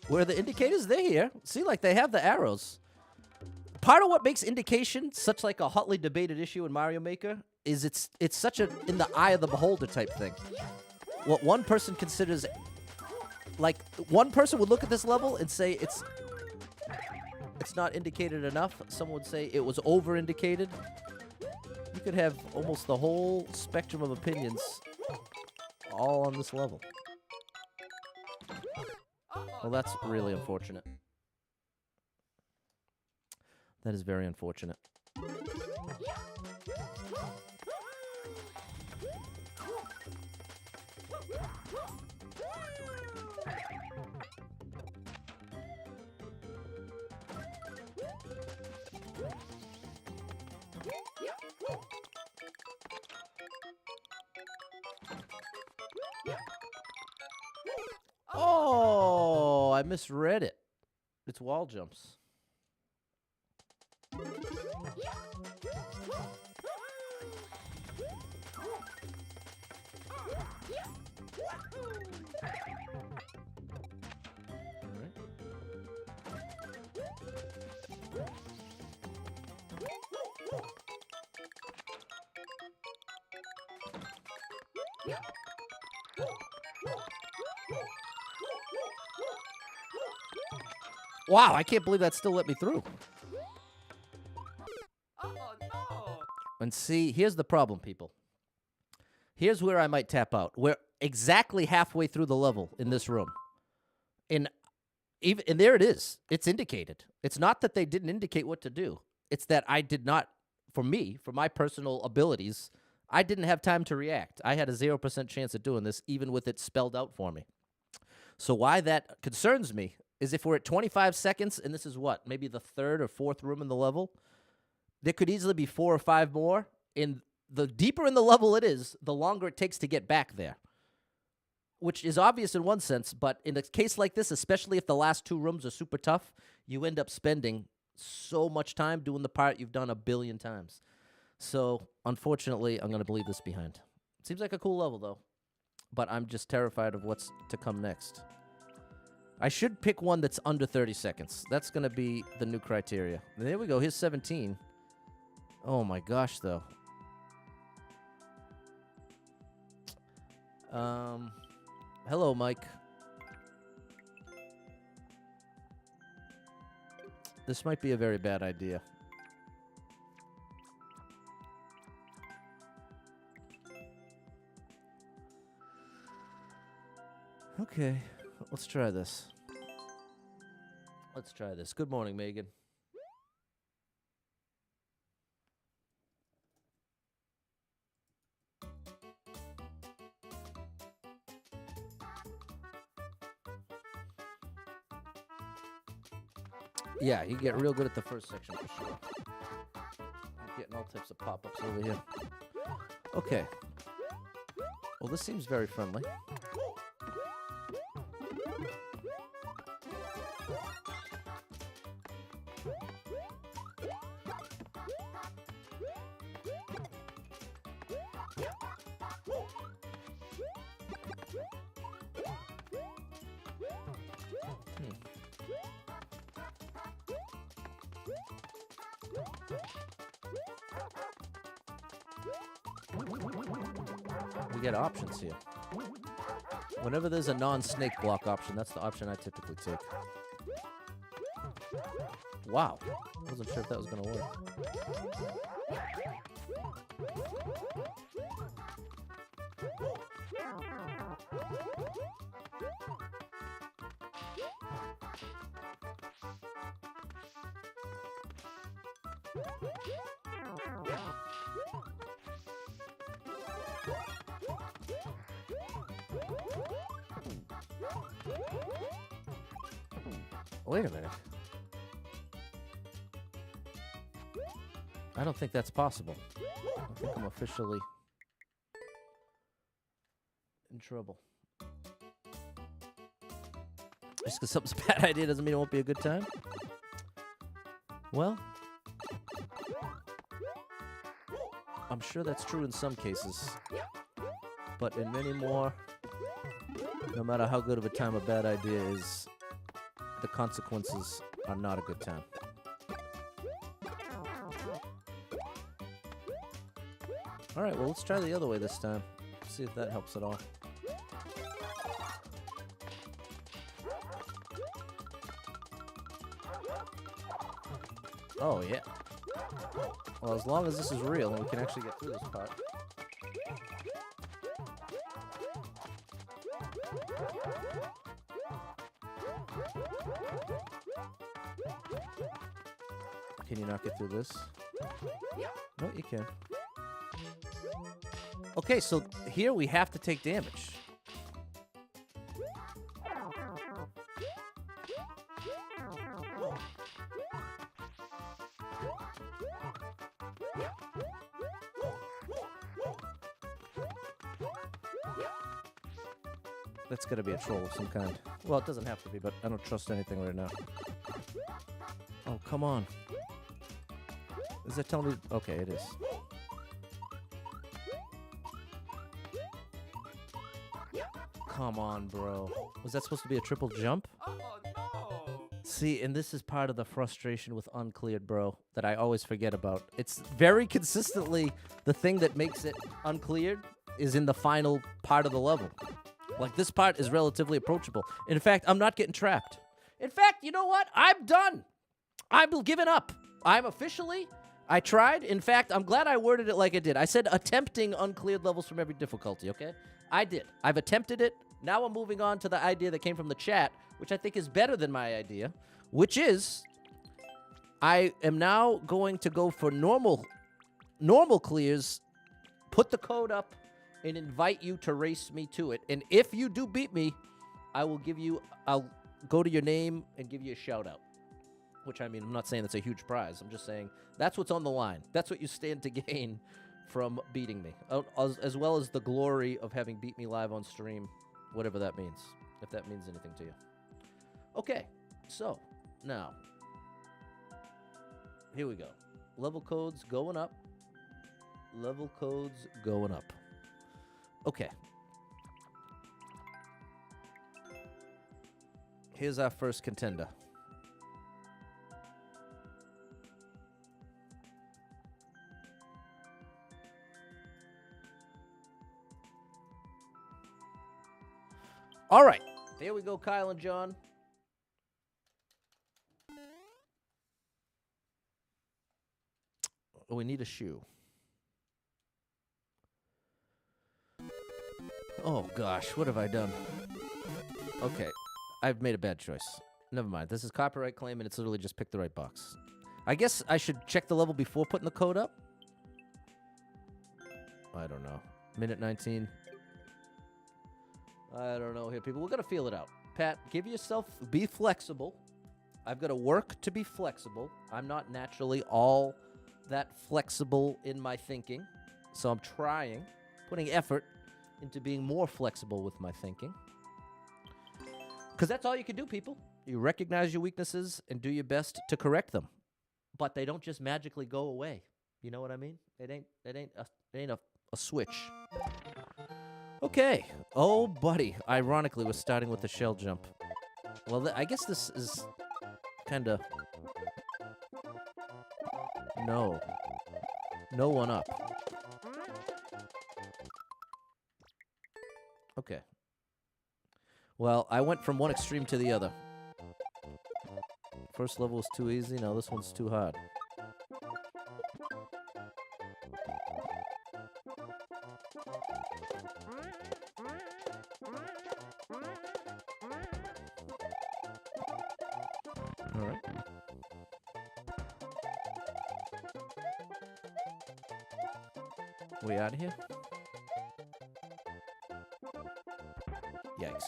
Where are the indicators? They're here. See, like, they have the arrows. Part of what makes indication such like a hotly debated issue in Mario Maker is it's such a in the eye of the beholder type thing. What one person considers, like, one person would look at this level and say it's not indicated enough. Someone would say it was over indicated. You could have almost the whole spectrum of opinions all on this level. Well, that's really unfortunate. That is very unfortunate. Oh, I misread it. It's wall jumps. Wow, I can't believe that still let me through. Oh no! And see, here's the problem, people. Here's where I might tap out. We're exactly halfway through the level in this room. And there it is. It's indicated. It's not that they didn't indicate what to do. It's that I did not, for my personal abilities, I didn't have time to react. I had a 0% chance of doing this, even with it spelled out for me. So why that concerns me is if we're at 25 seconds, and this is what, maybe the third or fourth room in the level, there could easily be 4 or 5 more. And the deeper in the level it is, the longer it takes to get back there, which is obvious in one sense. But in a case like this, especially if the last 2 rooms are super tough, you end up spending so much time doing the part you've done a billion times. So, unfortunately, I'm going to leave this behind. Seems like a cool level, though. But I'm just terrified of what's to come next. I should pick one that's under 30 seconds. That's going to be the new criteria. There we go. Here's 17. Oh, my gosh, though. Hello, Mike. This might be a very bad idea. Okay, let's try this. Let's try this. Good morning, Megan. Yeah, you get real good at the first section for sure. I'm getting all types of pop-ups over here. Okay. Well, this seems very friendly. We get options here. Whenever there's a non-snake block option, that's the option I typically take. Wow. Wasn't sure if that was going to work. Wait a minute. I don't think that's possible. I think I'm officially in trouble. Just because something's a bad idea doesn't mean it won't be a good time. Well, I'm sure that's true in some cases. But in many more, no matter how good of a time a bad idea is, the consequences are not a good time. Alright, well, let's try the other way this time. See if that helps at all. Oh, yeah. Well, as long as this is real, then we can actually get through this part. Can you not get through this? No, you can. Okay, so here we have to take damage. That's gotta be a troll of some kind. Well, it doesn't have to be, but I don't trust anything right now. Oh, come on. Is that telling me? Okay, it is. Come on, bro. Was that supposed to be a triple jump? Oh no! See, and this is part of the frustration with Uncleared, bro, that I always forget about. It's very consistently the thing that makes it Uncleared is in the final part of the level. Like, this part is relatively approachable. In fact, I'm not getting trapped. In fact, you know what? I'm done. I'm giving up. I'm officially... I tried. In fact, I'm glad I worded it like I did. I said attempting uncleared levels from every difficulty, okay? I did. I've attempted it. Now I'm moving on to the idea that came from the chat, which I think is better than my idea, which is I am now going to go for normal clears, put the code up, and invite you to race me to it. And if you do beat me, I'll go to your name and give you a shout out. Which, I mean, I'm not saying that's a huge prize. I'm just saying that's what's on the line. That's what you stand to gain from beating me. As well as the glory of having beat me live on stream, whatever that means, if that means anything to you. Okay, so now, here we go. Level codes going up. Level codes going up. Okay. Here's our first contender. All right, here we go, Kyle and John. Oh, we need a shoe. Oh, gosh, what have I done? Okay, I've made a bad choice. Never mind. This is copyright claim, and it's literally just pick the right box. I guess I should check the level before putting the code up? I don't know. Minute 19. I don't know here, people. We're going to feel it out. Pat, give yourself... Be flexible. I've got to work to be flexible. I'm not naturally all that flexible in my thinking. So I'm trying, putting effort into being more flexible with my thinking. Because that's all you can do, people. You recognize your weaknesses and do your best to correct them. But they don't just magically go away. You know what I mean? It ain't a switch. Okay. Oh, buddy. Ironically, we're starting with the shell jump. Well, I guess this is kind of... No. No one up. Okay. Well, I went from one extreme to the other. First level was too easy. No, this one's too hard. All right. We out of here? Yikes.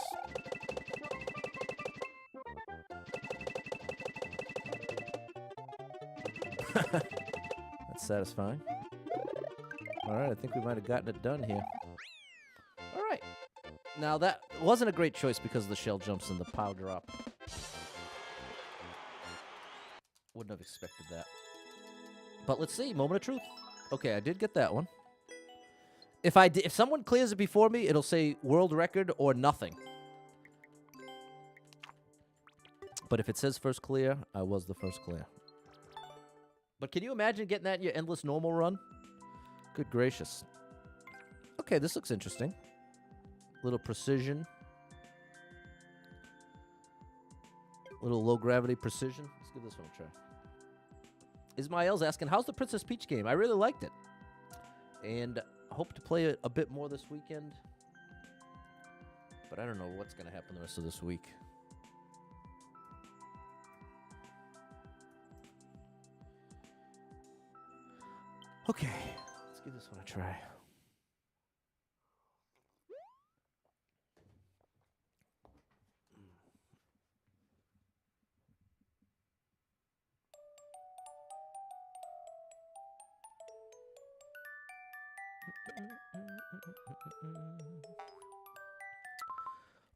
That's satisfying. Alright, I think we might have gotten it done here. Alright. Now, that wasn't a great choice because of the shell jumps and the pow drop. Wouldn't have expected that. But let's see. Moment of truth. Okay, I did get that one. if someone clears it before me, it'll say world record or nothing. But if it says first clear, I was the first clear. But can you imagine getting that in your endless normal run? Good gracious. Okay, this looks interesting. Little precision. Little low gravity precision. Let's give this one a try. Ismael's asking, how's the Princess Peach game? I really liked it. And hope to play it a bit more this weekend. But I don't know what's going to happen the rest of this week. Okay, let's give this one a try.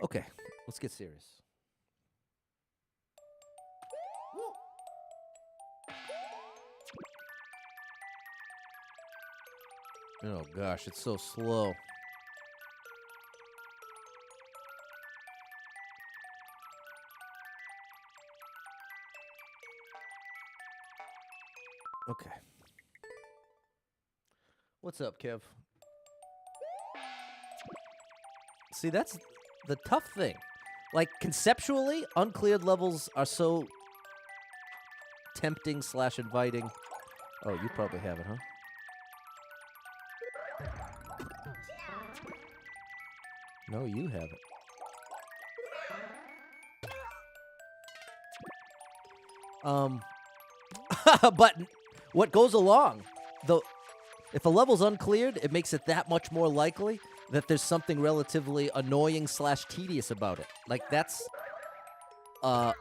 Okay, let's get serious. Oh gosh, it's so slow. Okay. What's up, Kev? See, that's the tough thing. Like, conceptually, uncleared levels are so tempting / inviting. Oh, you probably have it, huh? No, you haven't. But what goes along, if a level's uncleared, it makes it that much more likely that there's something relatively annoying / tedious about it. Like, that's a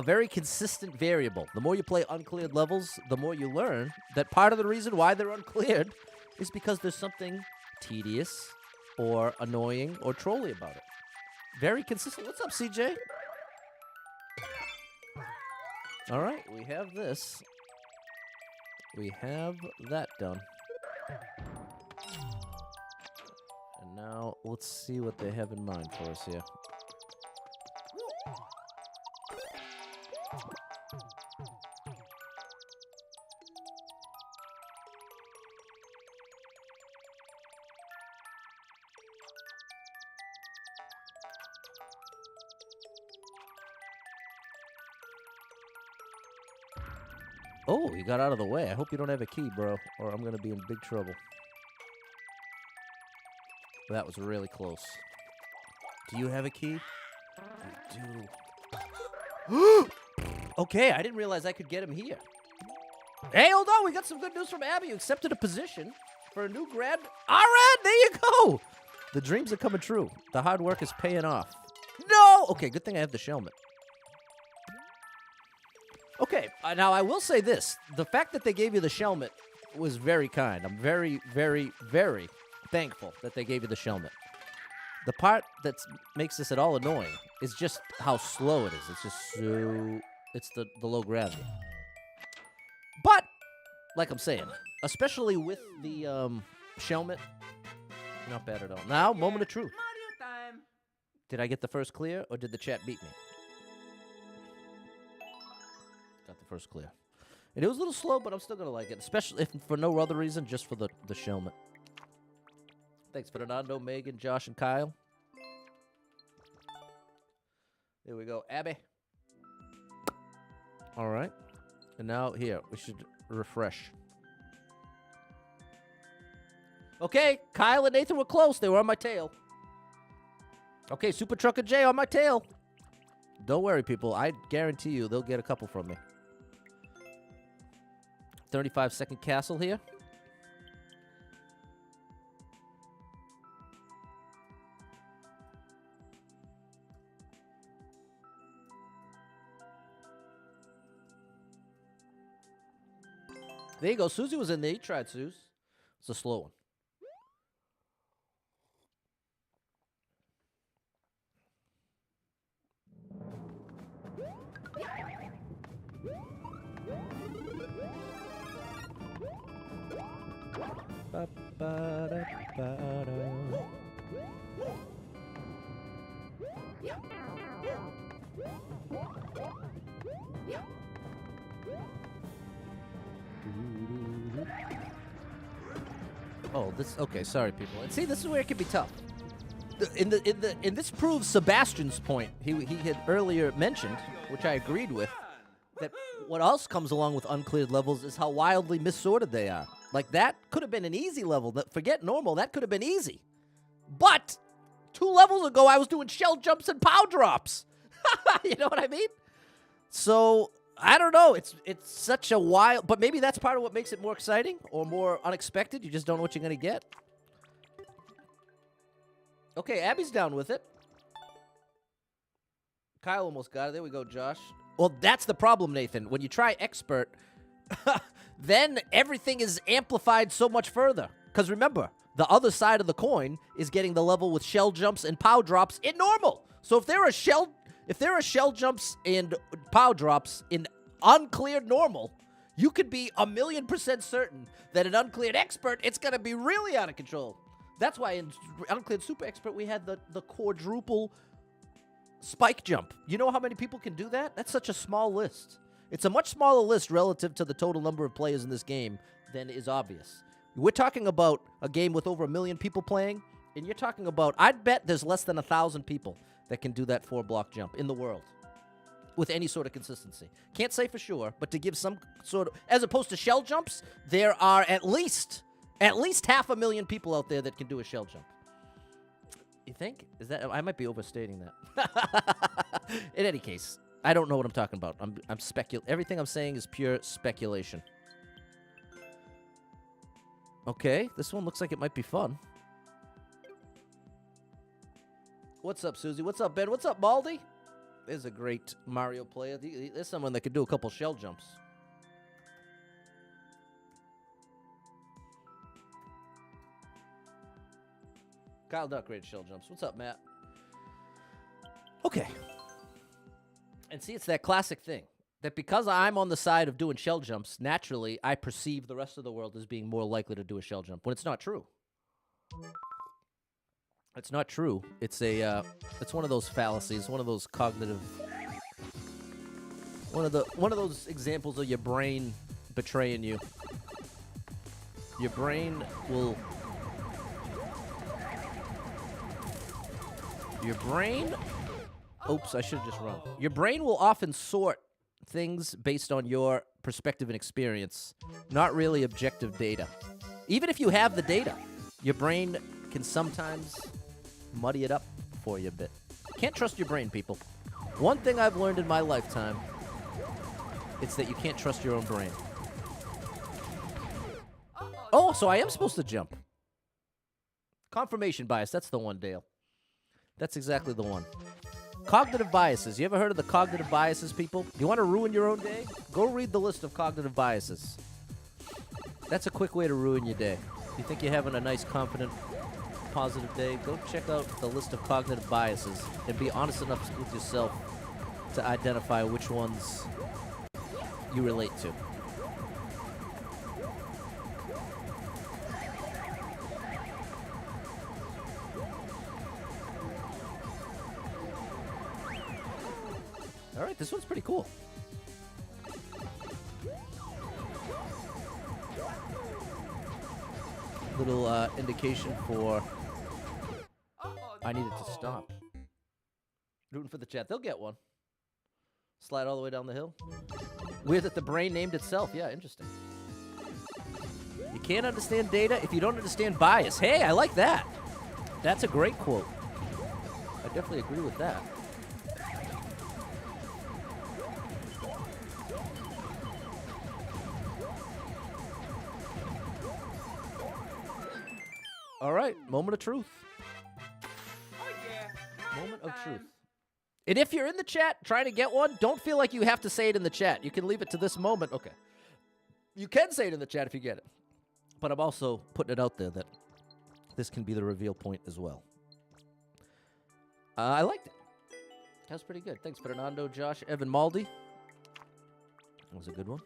very consistent variable. The more you play uncleared levels, the more you learn that part of the reason why they're uncleared is because there's something tedious or annoying or trolly about it. Very consistent. What's up, CJ? All right, we have this. We have that done. And now let's see what they have in mind for us here. Oh, you got out of the way. I hope you don't have a key, bro, or I'm going to be in big trouble. That was really close. Do you have a key? You do. Okay, I didn't realize I could get him here. Hey, hold on. We got some good news from Abby. You accepted a position for a new grad. All right, there you go. The dreams are coming true. The hard work is paying off. No! Okay, good thing I have the Shelmet. Okay, now I will say this. The fact that they gave you the Shelmet was very kind. I'm very, very, very thankful that they gave you the Shelmet. The part that makes this at all annoying is just how slow it is. It's just so... It's the low gravity. But, like I'm saying, especially with the Shelmet, not bad at all. Now, moment of truth. Mario time. Did I get the first clear, or did the chat beat me? Got the first clear. And it was a little slow, but I'm still going to like it, especially if for no other reason, just for the Shelmet. Thanks, Fernando, Megan, Josh, and Kyle. There we go. Abby. All right. And now, here, we should refresh. Okay, Kyle and Nathan were close. They were on my tail. Okay, Super Trucker J on my tail. Don't worry, people. I guarantee you they'll get a couple from me. 35-second castle here. There you go. Susie was in there. You tried, Suze. It's a slow one. Oh, this. Okay, sorry, people. And see, this is where it can be tough. And this proves Sebastian's point. He had earlier mentioned, which I agreed with, that what else comes along with uncleared levels is how wildly missorted they are. Like, that could have been an easy level. Forget normal. That could have been easy. But 2 levels ago, I was doing shell jumps and pow drops. You know what I mean? So, I don't know. It's such a wild... But maybe that's part of what makes it more exciting or more unexpected. You just don't know what you're going to get. Okay, Abby's down with it. Kyle almost got it. There we go, Josh. Well, that's the problem, Nathan. When you try expert, then everything is amplified so much further. Because remember, the other side of the coin is getting the level with shell jumps and pow drops in normal. So if there are shell jumps and pow drops in uncleared normal, you could be 1,000,000% certain that in uncleared expert, it's going to be really out of control. That's why in Uncleared Super Expert, we had the quadruple spike jump. You know how many people can do that? That's such a small list. It's a much smaller list relative to the total number of players in this game than is obvious. We're talking about a game with over 1 million people playing, and you're talking about, I'd bet there's less than 1,000 people that can do that 4-block jump in the world with any sort of consistency. Can't say for sure, but to give some sort of, as opposed to shell jumps, there are at least 500,000 people out there that can do a shell jump. You think? Is that? I might be overstating that. In any case, I don't know what I'm talking about. I'm everything I'm saying is pure speculation. Okay, this one looks like it might be fun. What's up, Susie? What's up, Ben? What's up, Baldy? There's a great Mario player. There's someone that could do a couple shell jumps. Kyle Duck, great shell jumps. What's up, Matt? Okay. And see, it's that classic thing. That because I'm on the side of doing shell jumps, naturally, I perceive the rest of the world as being more likely to do a shell jump, when it's not true. It's not true. It's one of those fallacies, one of those cognitive... One of those examples of your brain betraying you. Your brain will... Your brain... Oops, I should have just run. Your brain will often sort things based on your perspective and experience, not really objective data. Even if you have the data, your brain can sometimes muddy it up for you a bit. Can't trust your brain, people. One thing I've learned in my lifetime, it's that you can't trust your own brain. Oh, so I am supposed to jump. Confirmation bias, that's the one, Dale. That's exactly the one. Cognitive biases. You ever heard of the cognitive biases, people? You want to ruin your own day? Go read the list of cognitive biases. That's a quick way to ruin your day. If you think you're having a nice, confident, positive day, go check out the list of cognitive biases and be honest enough with yourself to identify which ones you relate to. All right, this one's pretty cool. Little indication for I needed to stop. Rooting for the chat. They'll get one. Slide all the way down the hill. Weird that the brain named itself. Yeah, interesting. You can't understand data if you don't understand bias. Hey, I like that. That's a great quote. I definitely agree with that. All right, moment of truth. Oh, yeah. Moment of truth. And if you're in the chat trying to get one, don't feel like you have to say it in the chat. You can leave it to this moment. Okay. You can say it in the chat if you get it. But I'm also putting it out there that this can be the reveal point as well. I liked it. That was pretty good. Thanks, Fernando, Josh, Evan, Maldi. That was a good one.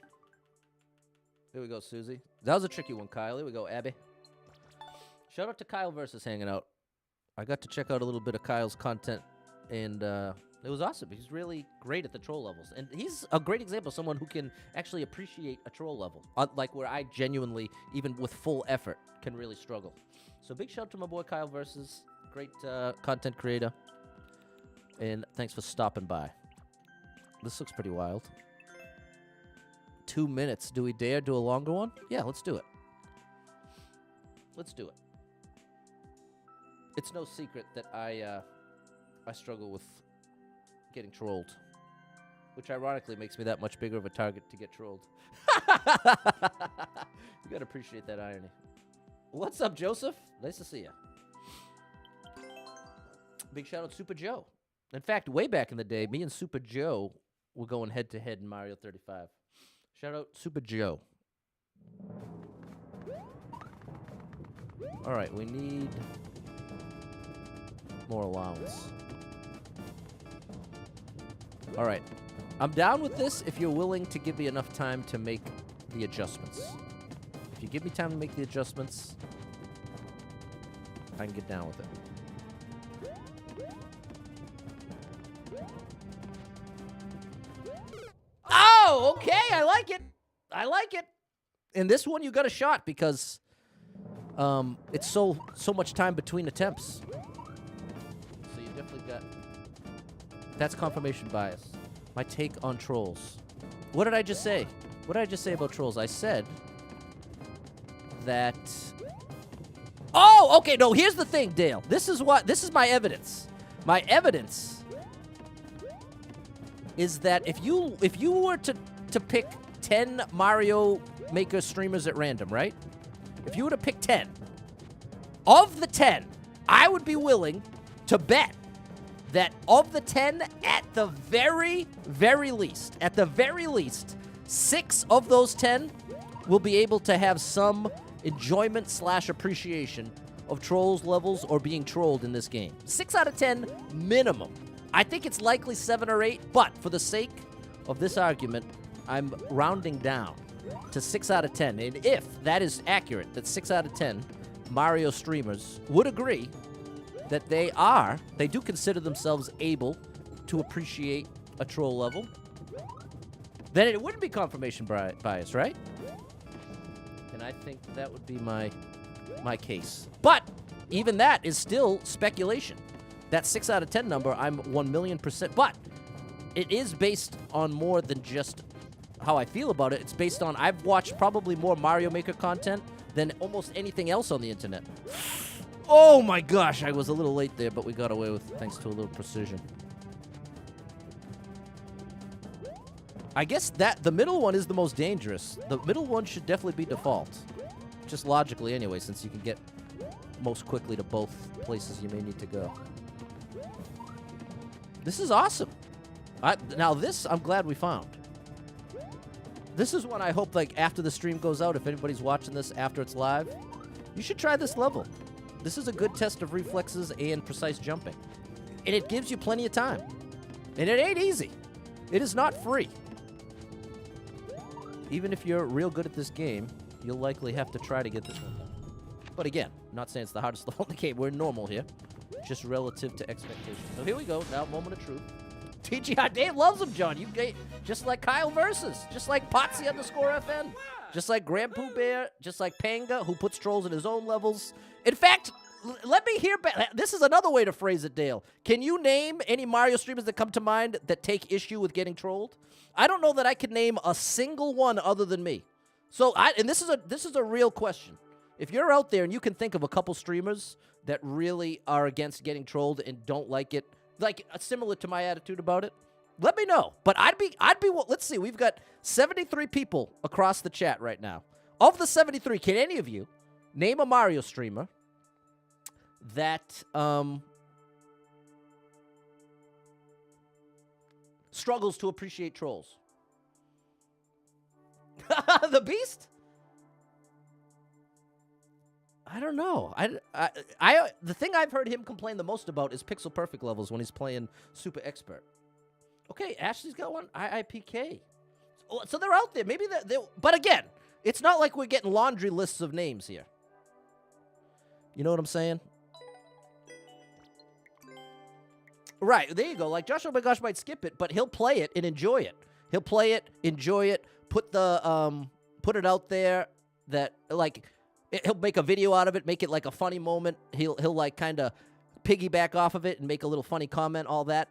Here we go, Susie. That was a tricky one, Kyle. Here we go, Abby. Shout out to Kyle versus hanging out. I got to check out a little bit of Kyle's content, and it was awesome. He's really great at the troll levels, and he's a great example of someone who can actually appreciate a troll level, like where I genuinely, even with full effort, can really struggle. So big shout out to my boy Kyle versus, great content creator, and thanks for stopping by. This looks pretty wild. 2 minutes. Do we dare do a longer one? Yeah, let's do it. Let's do it. It's no secret that I struggle with getting trolled, which ironically makes me that much bigger of a target to get trolled. You gotta appreciate that irony. What's up, Joseph? Nice to see you. Big shout out Super Joe. In fact, way back in the day, me and Super Joe were going head to head in Mario 35. Shout out Super Joe. All right, we need more allowance. All right, I'm down with this if you're willing to give me enough time to make the adjustments. If you give me time to make the adjustments, I can get down with it. Oh, okay, I like it. I like it. In this one, you got a shot because it's so much time between attempts. So you definitely got... That's confirmation bias. My take on trolls. What did I just say? What did I just say about trolls? I said that... Oh, okay, no, here's the thing, Dale. This is my evidence. My evidence is that if you were to pick 10 Mario Maker streamers at random, right? If you were to pick 10, of the 10, I would be willing to bet that of the 10, at the very, very least, 6 of those 10 will be able to have some enjoyment / appreciation of trolls levels or being trolled in this game. 6 out of 10 minimum. I think it's likely 7 or 8, but for the sake of this argument, I'm rounding down to 6 out of 10. And if that is accurate, that 6 out of 10 Mario streamers would agree that they do consider themselves able to appreciate a troll level, then it wouldn't be confirmation bias, right? And I think that would be my case. But even that is still speculation. That 6 out of 10 number, I'm 1,000,000%. But it is based on more than just how I feel about it. It's based on I've watched probably more Mario Maker content than almost anything else on the internet. Oh my gosh, I was a little late there, but we got away with it thanks to a little precision. I guess that the middle one is the most dangerous. The middle one should definitely be default. Just logically anyway, since you can get most quickly to both places you may need to go. This is awesome. Now this, I'm glad we found. This is one I hope, like, after the stream goes out, if anybody's watching this after it's live, you should try this level. This is a good test of reflexes and precise jumping. And it gives you plenty of time. And it ain't easy. It is not free. Even if you're real good at this game, you'll likely have to try to get this one done. But again, I'm not saying it's the hardest level in the game. We're normal here. Just relative to expectations. So here we go. Now, moment of truth. TGI Dave loves him, John. You just like Kyle versus, just like Potsy_FN, just like Grand Pooh Bear, just like Panga, who puts trolls in his own levels. In fact, let me hear. This is another way to phrase it, Dale. Can you name any Mario streamers that come to mind that take issue with getting trolled? I don't know that I could name a single one other than me. So, and this is a real question. If you're out there and you can think of a couple streamers that really are against getting trolled and don't like it, like similar to my attitude about it, let me know. But I'd be. Let's see. We've got 73 people across the chat right now. Of the 73, can any of you name a Mario streamer that struggles to appreciate trolls? The Beast? I don't know. The thing I've heard him complain the most about is pixel perfect levels when he's playing Super Expert. Okay, Ashley's got one. IIPK. So they're out there. Maybe they. But again, it's not like we're getting laundry lists of names here. You know what I'm saying? Right, there you go. Like, Josh Oh My Gosh might skip it, but he'll play it and enjoy it. He'll play it, enjoy it, put it out there that, like, he'll make a video out of it, make it like a funny moment. He'll like kind of piggyback off of it and make a little funny comment, all that.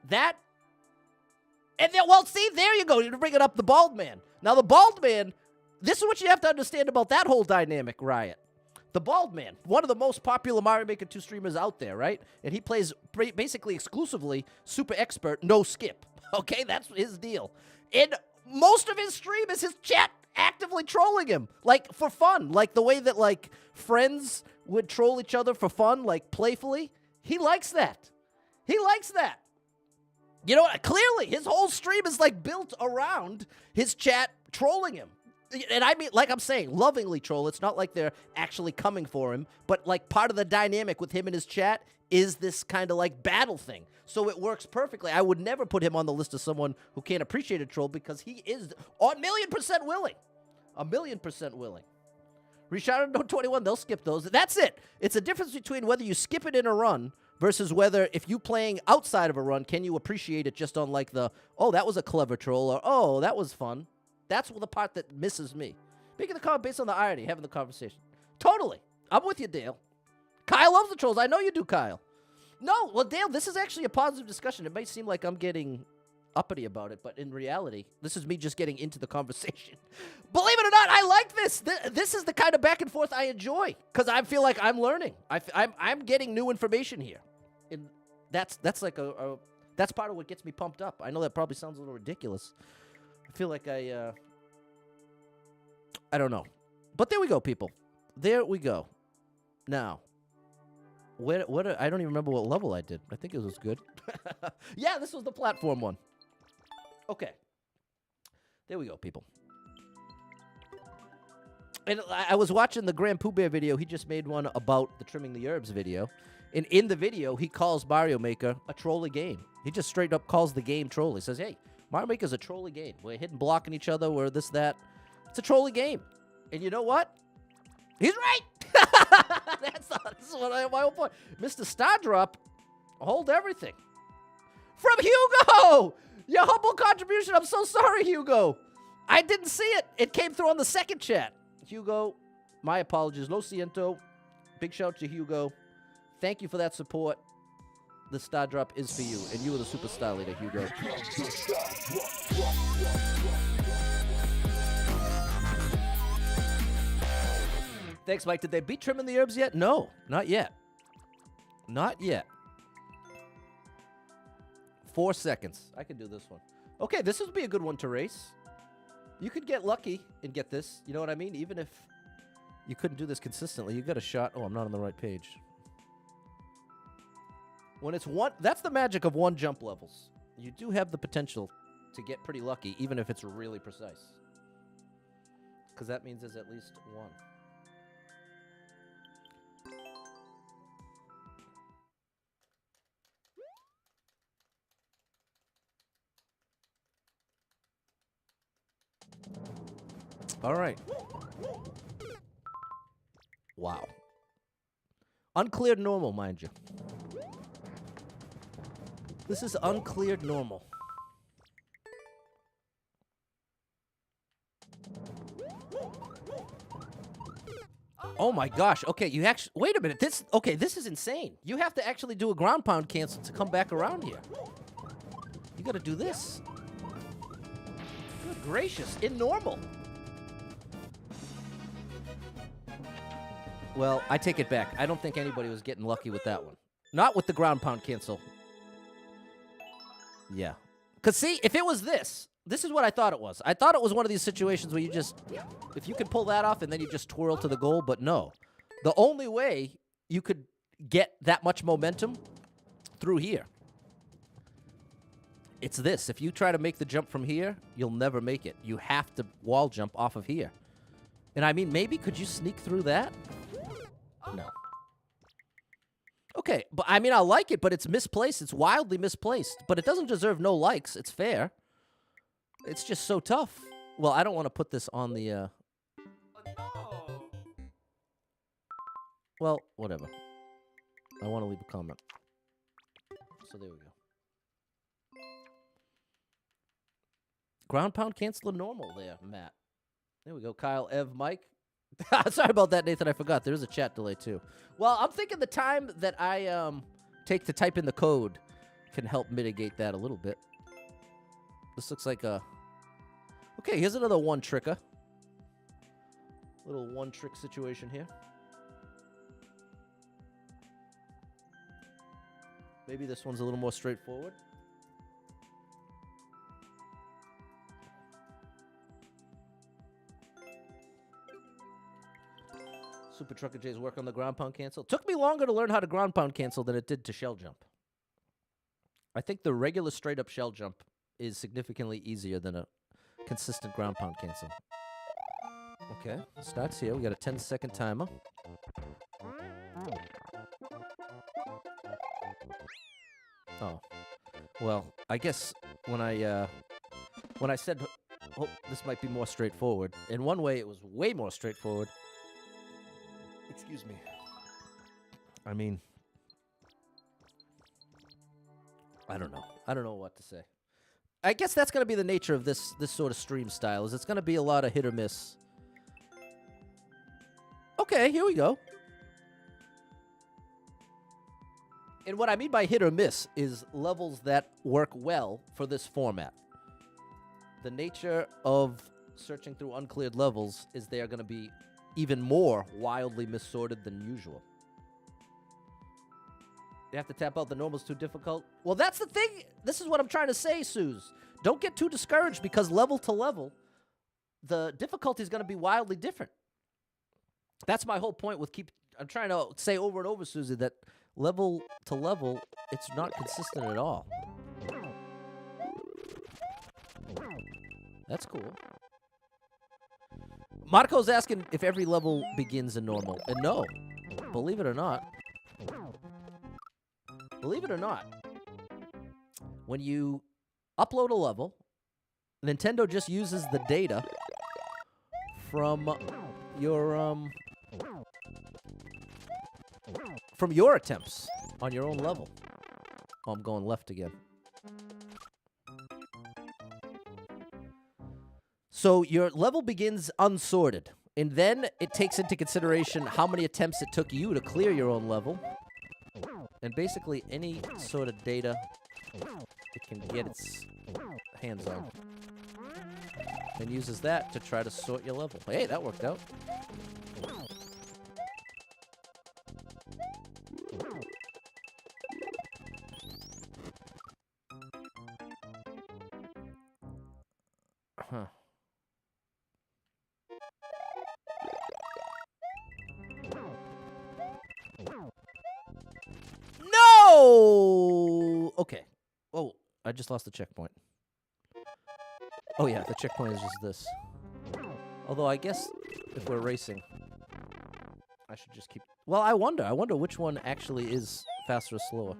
And then, well, see, there you go. You're bringing up the bald man. Now, the bald man, this is what you have to understand about that whole dynamic, Riot. The bald man, one of the most popular Mario Maker 2 streamers out there, right? And he plays basically exclusively Super Expert, no skip. Okay, that's his deal. And most of his stream is his chat actively trolling him, like, for fun. Like, the way that, like, friends would troll each other for fun, like, playfully. He likes that. He likes that. You know what? Clearly, his whole stream is, like, built around his chat trolling him. And I mean, like I'm saying, lovingly troll. It's not like they're actually coming for him, but, like, part of the dynamic with him and his chat is this kind of, like, battle thing. So it works perfectly. I would never put him on the list of someone who can't appreciate a troll because he is 1,000,000% willing. 1,000,000% willing. Richard No 21, they'll skip those. That's it. It's a difference between whether you skip it in a run versus whether, if you playing outside of a run, can you appreciate it just on, like, the, oh, that was a clever troll, or, oh, that was fun. That's the part that misses me. Making the comment based on the irony, having the conversation. Totally. I'm with you, Dale. Kyle loves the trolls. I know you do, Kyle. No, well, Dale, this is actually a positive discussion. It might seem like I'm getting uppity about it, but in reality, this is me just getting into the conversation. Believe it or not, I like this. This is the kind of back and forth I enjoy because I feel like I'm learning. I'm getting new information here, and that's like that's part of what gets me pumped up. I know that probably sounds a little ridiculous. I feel like I don't know. But there we go, people. There we go. Now, I don't even remember what level I did. I think it was good. Yeah, this was the platform one. Okay. There we go, people. And I was watching the Grand Pooh Bear video. He just made one about the Trimming the Herbs video. And in the video, he calls Mario Maker a trolly game. He just straight up calls the game trolly. He says, hey, Mario Maker's a trolly game. We're hitting blocking each other. We're this, that. It's a trolly game. And you know what? He's right. This is what my whole point. Mr. Stardrop, hold everything. From Hugo! Your humble contribution. I'm so sorry, Hugo. I didn't see it. It came through on the second chat. Hugo, my apologies. Lo siento. Big shout to Hugo. Thank you for that support. The star drop is for you, and you are the superstar leader, Hugo. Thanks, Mike. Did they beat Trimming the Herbs yet? No, not yet. Not yet. 4 seconds. I can do this one. Okay, this would be a good one to race. You could get lucky and get this. You know what I mean? Even if you couldn't do this consistently, you got a shot. Oh, I'm not on the right page. When it's one, that's the magic of one jump levels. You do have the potential to get pretty lucky, even if it's really precise. Because that means there's at least one. All right. Wow. Uncleared normal, mind you. This is uncleared normal. Oh my gosh. Okay, you actually wait a minute. This is insane. You have to actually do a ground pound cancel to come back around here. You got to do this. Good gracious, in normal. Well, I take it back. I don't think anybody was getting lucky with that one. Not with the ground pound cancel. Yeah. Because, see, if it was this is what I thought it was. I thought it was one of these situations where you just, if you can pull that off and then you just twirl to the goal, but no. The only way you could get that much momentum through here. It's this. If you try to make the jump from here, you'll never make it. You have to wall jump off of here. And I mean, maybe could you sneak through that? No. Okay, but I mean, I like it, but it's misplaced. It's wildly misplaced. But it doesn't deserve no likes. It's fair. It's just so tough. Well, I don't want to put this on the, Well, whatever. I want to leave a comment. So there we go. Ground pound cancel or normal there, Matt. There we go. Kyle, Ev, Mike. Sorry about that, Nathan. I forgot. There is a chat delay, too. Well, I'm thinking the time that I take to type in the code can help mitigate that a little bit. This looks like a... Okay, here's another one-tricker. Little one-trick situation here. Maybe this one's a little more straightforward. Super Trucker J's work on the ground pound cancel. Took me longer to learn how to ground pound cancel than it did to shell jump. I think the regular straight up shell jump is significantly easier than a consistent ground pound cancel. Okay, starts here. We got a 10-second timer. Oh, well, I guess when I said, oh, this might be more straightforward, in one way it was way more straightforward. Excuse me. I mean, I don't know. I don't know what to say. I guess that's going to be the nature of this sort of stream style, is it's going to be a lot of hit or miss. Okay, here we go. And what I mean by hit or miss is levels that work well for this format. The nature of searching through uncleared levels is they are going to be even more wildly missorted than usual. You have to tap out the normal's too difficult. Well, that's the thing. This is what I'm trying to say, Suze. Don't get too discouraged because level to level, the difficulty is going to be wildly different. That's my whole point with I'm trying to say over and over, Susie, that level to level, it's not consistent at all. That's cool. Marco's asking if every level begins in normal. And no, believe it or not, when you upload a level, Nintendo just uses the data from your attempts on your own level. Oh, I'm going left again. So your level begins unsorted, and then it takes into consideration how many attempts it took you to clear your own level, and basically any sort of data it can get its hands on, and uses that to try to sort your level. Hey, that worked out. Huh. No! Okay. Oh, I just lost the checkpoint. Oh yeah, the checkpoint is just this. Although I guess if we're racing, I should just keep... Well, I wonder which one actually is faster or slower.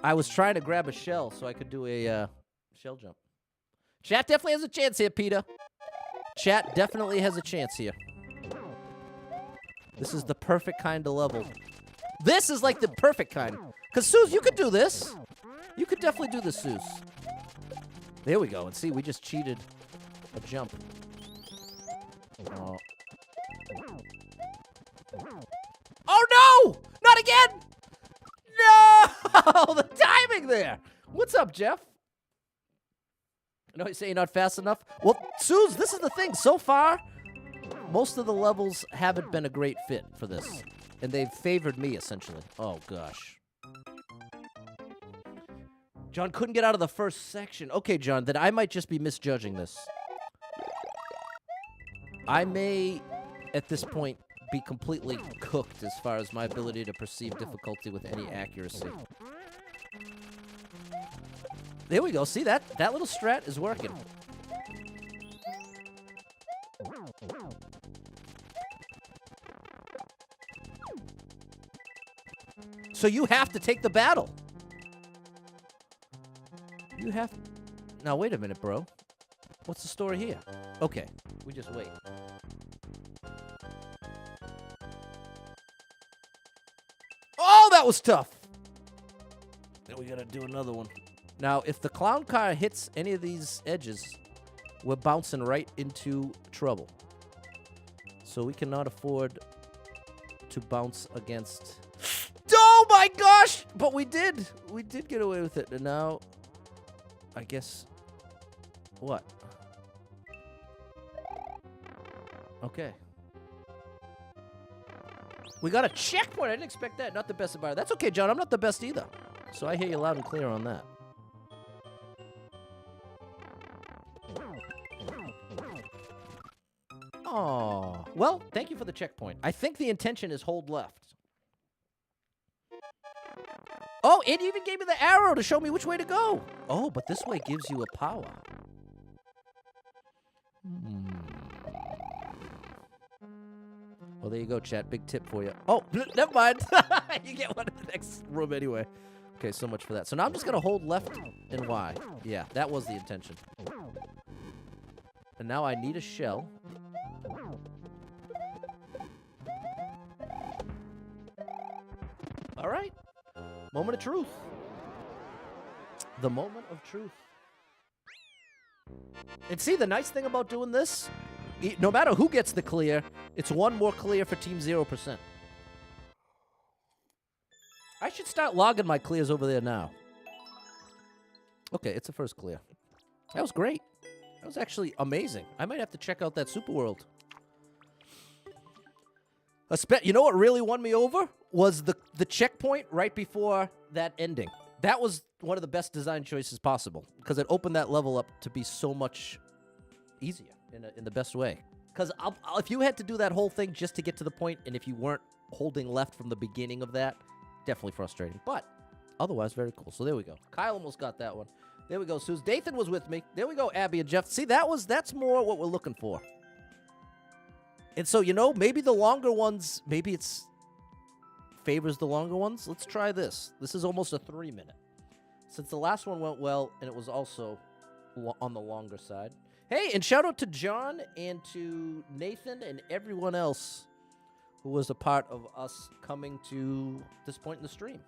I was trying to grab a shell so I could do a shell jump. Chat definitely has a chance here, Peter. Chat definitely has a chance here. This is the perfect kind of level. This is like the perfect kind. Because, Suze, you could do this. You could definitely do this, Suze. There we go. And see, we just cheated a jump. Oh. Oh, no! Not again! No! The timing there! What's up, Jeff? I know you say you're not fast enough. Well, Suze, this is the thing. So far, most of the levels haven't been a great fit for this. And they've favored me, essentially. Oh, gosh. John couldn't get out of the first section. Okay, John, then I might just be misjudging this. I may, at this point, be completely cooked as far as my ability to perceive difficulty with any accuracy. There we go. See, that little strat is working. So you have to take the battle. You have... Now, wait a minute, bro. What's the story here? Okay, we just wait. Oh, that was tough. Then we gotta do another one. Now, if the clown car hits any of these edges, we're bouncing right into trouble. So we cannot afford to bounce against... Oh my gosh! But we did. We did get away with it. And now, I guess... What? Okay. We got a checkpoint. I didn't expect that. Not the best about it. That's okay, John. I'm not the best either. So I hear you loud and clear on that. Oh, well, thank you for the checkpoint. I think the intention is hold left. Oh, it even gave me the arrow to show me which way to go. Oh, but this way gives you a power. Well, there you go, chat. Big tip for you. Oh, never mind. You get one in the next room anyway. Okay, so much for that. So now I'm just going to hold left and Y. Yeah, that was the intention. And now I need a shell. All right. Moment of truth. The moment of truth. And see, the nice thing about doing this, no matter who gets the clear, it's one more clear for Team 0%. I should start logging my clears over there now. Okay, it's the first clear. That was great. That was actually amazing. I might have to check out that Super World. You know what really won me over? Was the checkpoint right before that ending. That was one of the best design choices possible, because it opened that level up to be so much easier in the best way. Because if you had to do that whole thing just to get to the point, and if you weren't holding left from the beginning of that, definitely frustrating. But otherwise, very cool. So there we go. Kyle almost got that one. There we go, Suze. Dathan was with me. There we go, Abby and Jeff. See, that's more what we're looking for. And so, you know, maybe the longer ones, maybe it's favors the longer ones. Let's try this. This is almost a 3-minute. Since the last one went well, and it was also on the longer side. Hey, and shout out to John and to Nathan and everyone else who was a part of us coming to this point in the stream.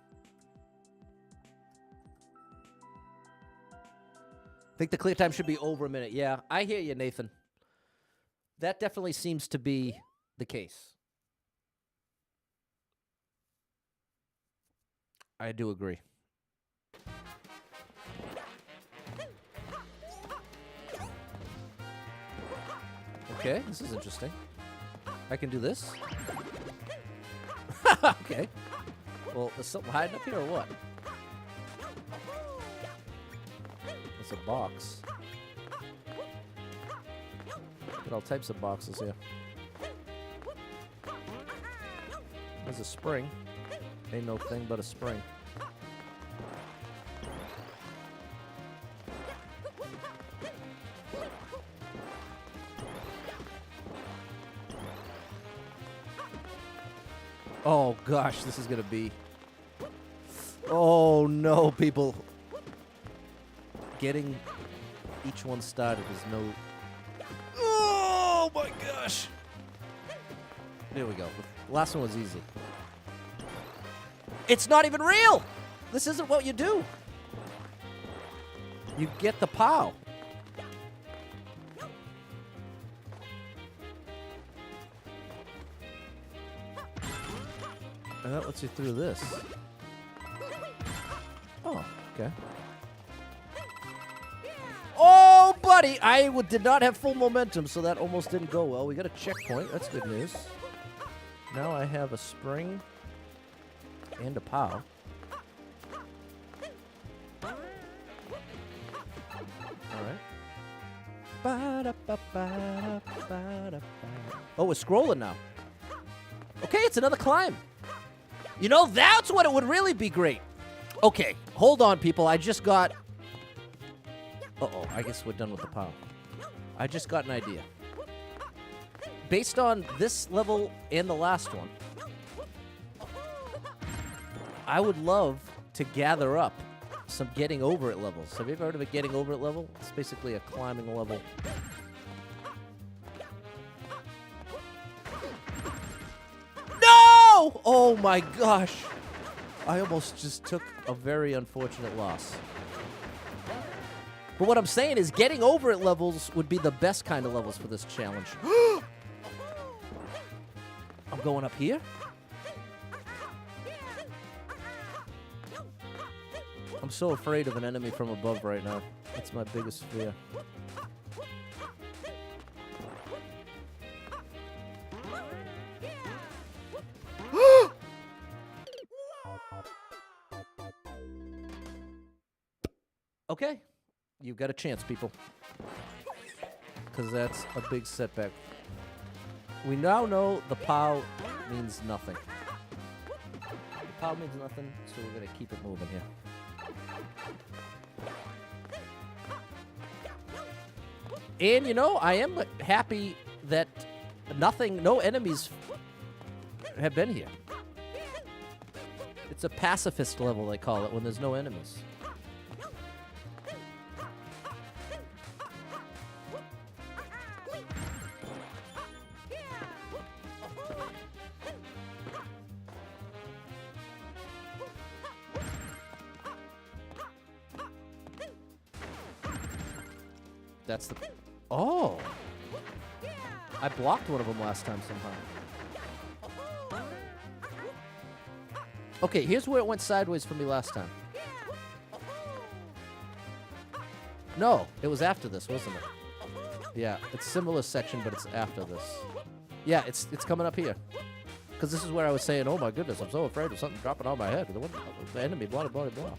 I think the clear time should be over a minute. Yeah, I hear you, Nathan. That definitely seems to be the case. I do agree. Okay, this is interesting. I can do this. Okay. Well, there's something hiding up here or what? It's a box. Got all types of boxes here. There's a spring. Ain't no thing but a spring. Oh gosh, this is gonna be... Oh no, people. Getting each one started is no... Oh my gosh! There we go. The last one was easy. It's not even real! This isn't what you do. You get the POW. And that lets you through this. Oh, okay. Oh, buddy! I did not have full momentum, so that almost didn't go well. We got a checkpoint. That's good news. Now I have a spring and a POW. Alright. Oh, we're scrolling now. Okay, it's another climb. You know, that's what it would really be great. Okay, hold on, people. I just got... Uh-oh, I guess we're done with the POW. I just got an idea. Based on this level and the last one, I would love to gather up some getting over it levels. Have you ever heard of a getting over it level? It's basically a climbing level. No! Oh my gosh. I almost just took a very unfortunate loss. But what I'm saying is getting over it levels would be the best kind of levels for this challenge. I'm going up here. I'm so afraid of an enemy from above right now. That's my biggest fear. Okay. You've got a chance, people. Because that's a big setback. We now know the POW means nothing. The POW means nothing, so we're going to keep it moving here. And, you know, I am happy that no enemies have been here. It's a pacifist level, they call it, when there's no enemies. That's the... Oh! I blocked one of them last time somehow. Okay, here's where it went sideways for me last time. No, it was after this, wasn't it? Yeah, it's a similar section, but it's after this. Yeah, it's coming up here. Because this is where I was saying, oh my goodness, I'm so afraid of something dropping on my head. The enemy, blah, blah, blah, blah.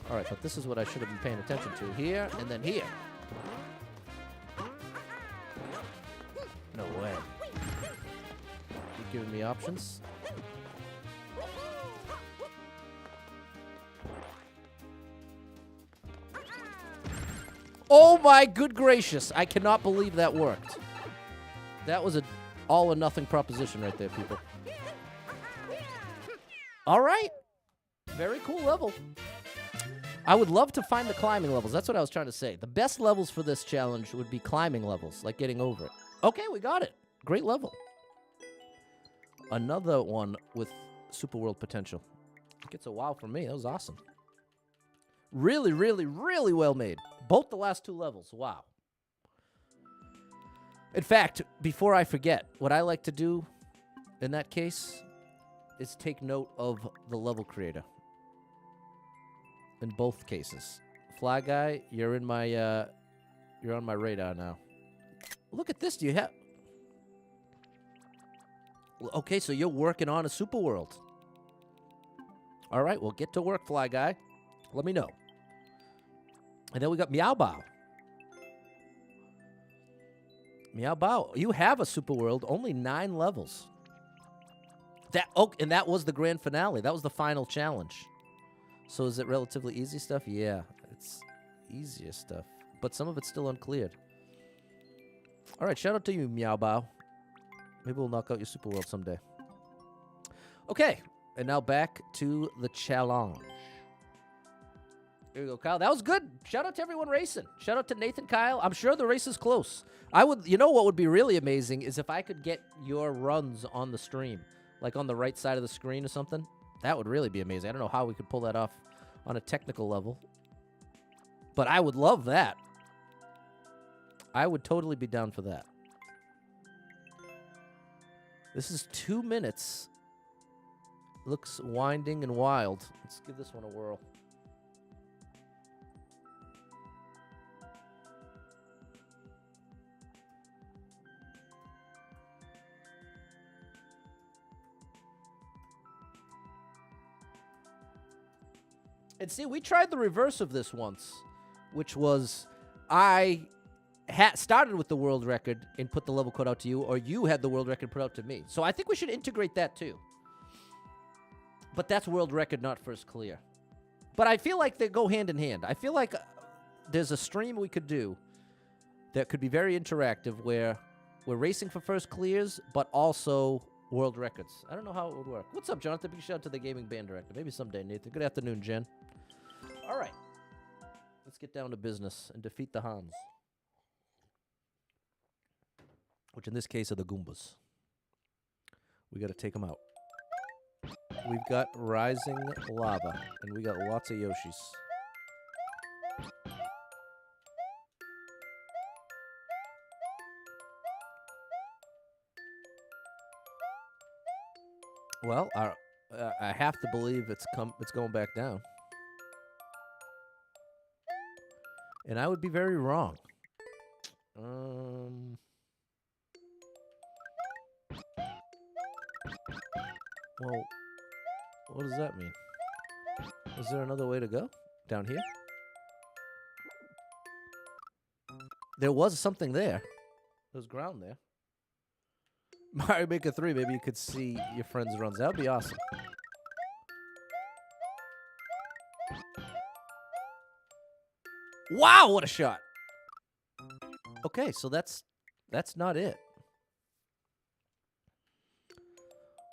All right, but this is what I should have been paying attention to. Here, and then here. No way. You're giving me options? Oh my good gracious. I cannot believe that worked. That was an all or nothing proposition right there, people. All right. Very cool level. I would love to find the climbing levels. That's what I was trying to say. The best levels for this challenge would be climbing levels, like getting over it. Okay, we got it. Great level. Another one with super world potential. It gets a wow from me. That was awesome. Really, really, really well made. Both the last two levels. Wow. In fact, before I forget, what I like to do in that case is take note of the level creator. In both cases. Fly Guy, you're in my you're on my radar now. Look at this. Do you have... Okay, so you're working on a super world. All right, well, get to work, Fly Guy. Let me know. And then we got Meow Bao. Meow Bao, you have a super world, only 9 levels. And that was the grand finale. That was the final challenge. So is it relatively easy stuff? Yeah, it's easier stuff. But some of it's still uncleared. All right, shout out to you, Meow Bao. Maybe we'll knock out your super world someday. Okay, and now back to the challenge. Here we go, Kyle. That was good. Shout out to everyone racing. Shout out to Nathan, Kyle. I'm sure the race is close. You know what would be really amazing is if I could get your runs on the stream, like on the right side of the screen or something. That would really be amazing. I don't know how we could pull that off on a technical level, but I would love that. I would totally be down for that. This is 2 minutes. Looks winding and wild. Let's give this one a whirl. And see, we tried the reverse of this once, which was I started with the world record and put the level code out to you, or you had the world record put out to me. So I think we should integrate that too. But that's world record, not first clear. But I feel like they go hand in hand. I feel like there's a stream we could do that could be very interactive where we're racing for first clears, but also world records. I don't know how it would work. What's up, Jonathan? Big shout out to the gaming band director. Maybe someday, Nathan. Good afternoon, Jen. All right. Let's get down to business and defeat the Hans. Which in this case are the Goombas. We got to take them out. We've got rising lava, and we got lots of Yoshis. Well, I have to believe it's going back down, and I would be very wrong. Well, what does that mean? Is there another way to go? Down here? There was something there. There was ground there. Mario Maker 3, maybe you could see your friend's runs. That would be awesome. Wow, what a shot. Okay, so that's not it.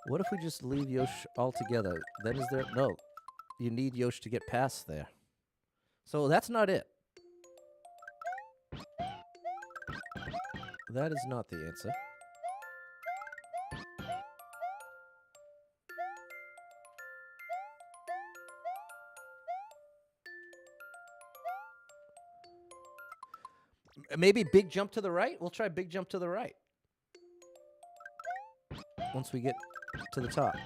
What if we just leave Yosh altogether? Then is there... No, you need Yosh to get past there. So that's not it. That is not the answer. Maybe big jump to the right? We'll try big jump to the right. Once we get to the top.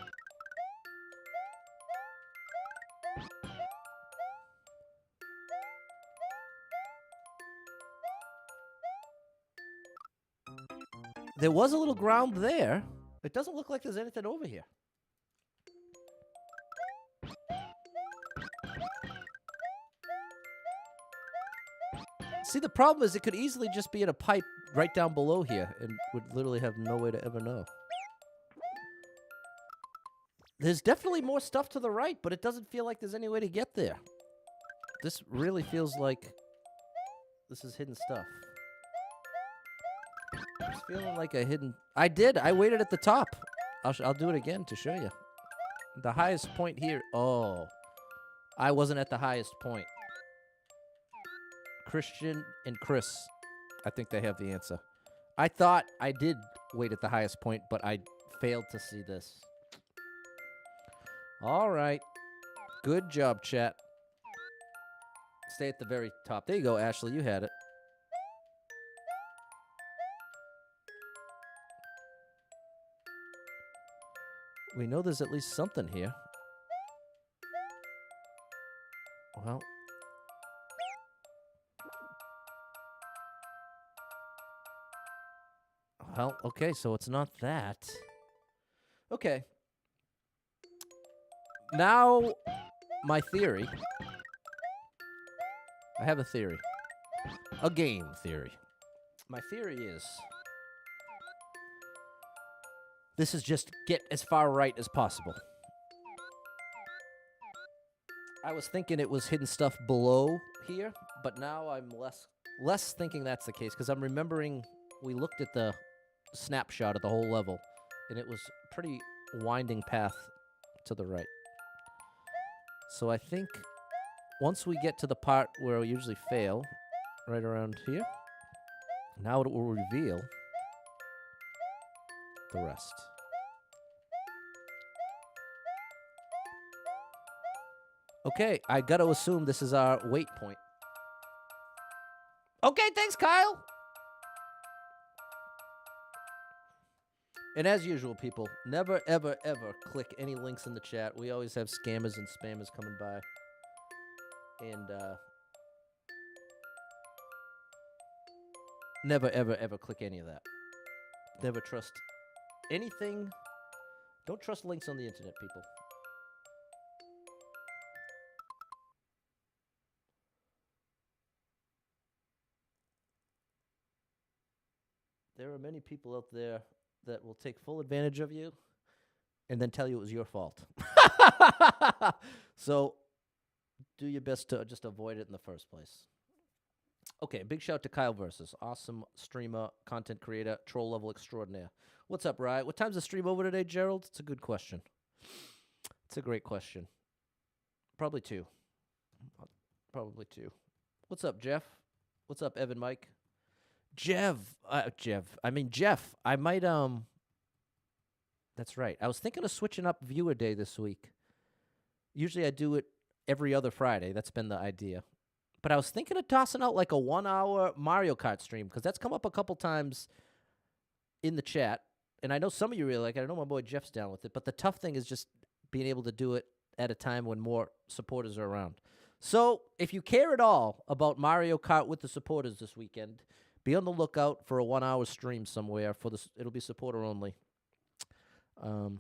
There was a little ground there. It doesn't look like there's anything over here. See, the problem is it could easily just be in a pipe right down below here and would literally have no way to ever know. There's definitely more stuff to the right, but it doesn't feel like there's any way to get there. This really feels like this is hidden stuff. It's feeling like a hidden... I waited at the top. I'll do it again to show you. The highest point here... Oh. I wasn't at the highest point. Christian and Chris, I think they have the answer. I thought I did wait at the highest point, but I failed to see this. All right. Good job, chat. Stay at the very top. There you go, Ashley. You had it. We know there's at least something here. Well, okay, so it's not that. Okay. Now, my theory. I have a theory. A game theory. My theory is... This is just get as far right as possible. I was thinking it was hidden stuff below here, but now I'm less thinking that's the case, because I'm remembering we looked at the snapshot of the whole level, and it was a pretty winding path to the right. So I think once we get to the part where we usually fail, right around here, now it will reveal the rest. Okay, I gotta assume this is our wait point. Okay, thanks, Kyle! And as usual, people, never, ever, ever click any links in the chat. We always have scammers and spammers coming by. And never, ever, ever click any of that. Never trust anything. Don't trust links on the internet, people. There are many people out there that will take full advantage of you and then tell you it was your fault. So do your best to just avoid it in the first place. Okay, big shout to Kyle Versus. Awesome streamer, content creator, troll level extraordinaire. What's up, Riot? What time's the stream over today, Gerald? It's a good question. It's a great question. Probably 2. Probably 2. What's up, Jeff? What's up, Evan Mike? Jeff. I might, that's right. I was thinking of switching up viewer day this week. Usually I do it every other Friday. That's been the idea. But I was thinking of tossing out like a 1-hour Mario Kart stream because that's come up a couple times in the chat. And I know some of you really like it. I know my boy Jeff's down with it. But the tough thing is just being able to do it at a time when more supporters are around. So if you care at all about Mario Kart with the supporters this weekend, be on the lookout for a 1-hour stream somewhere. It'll be supporter only. I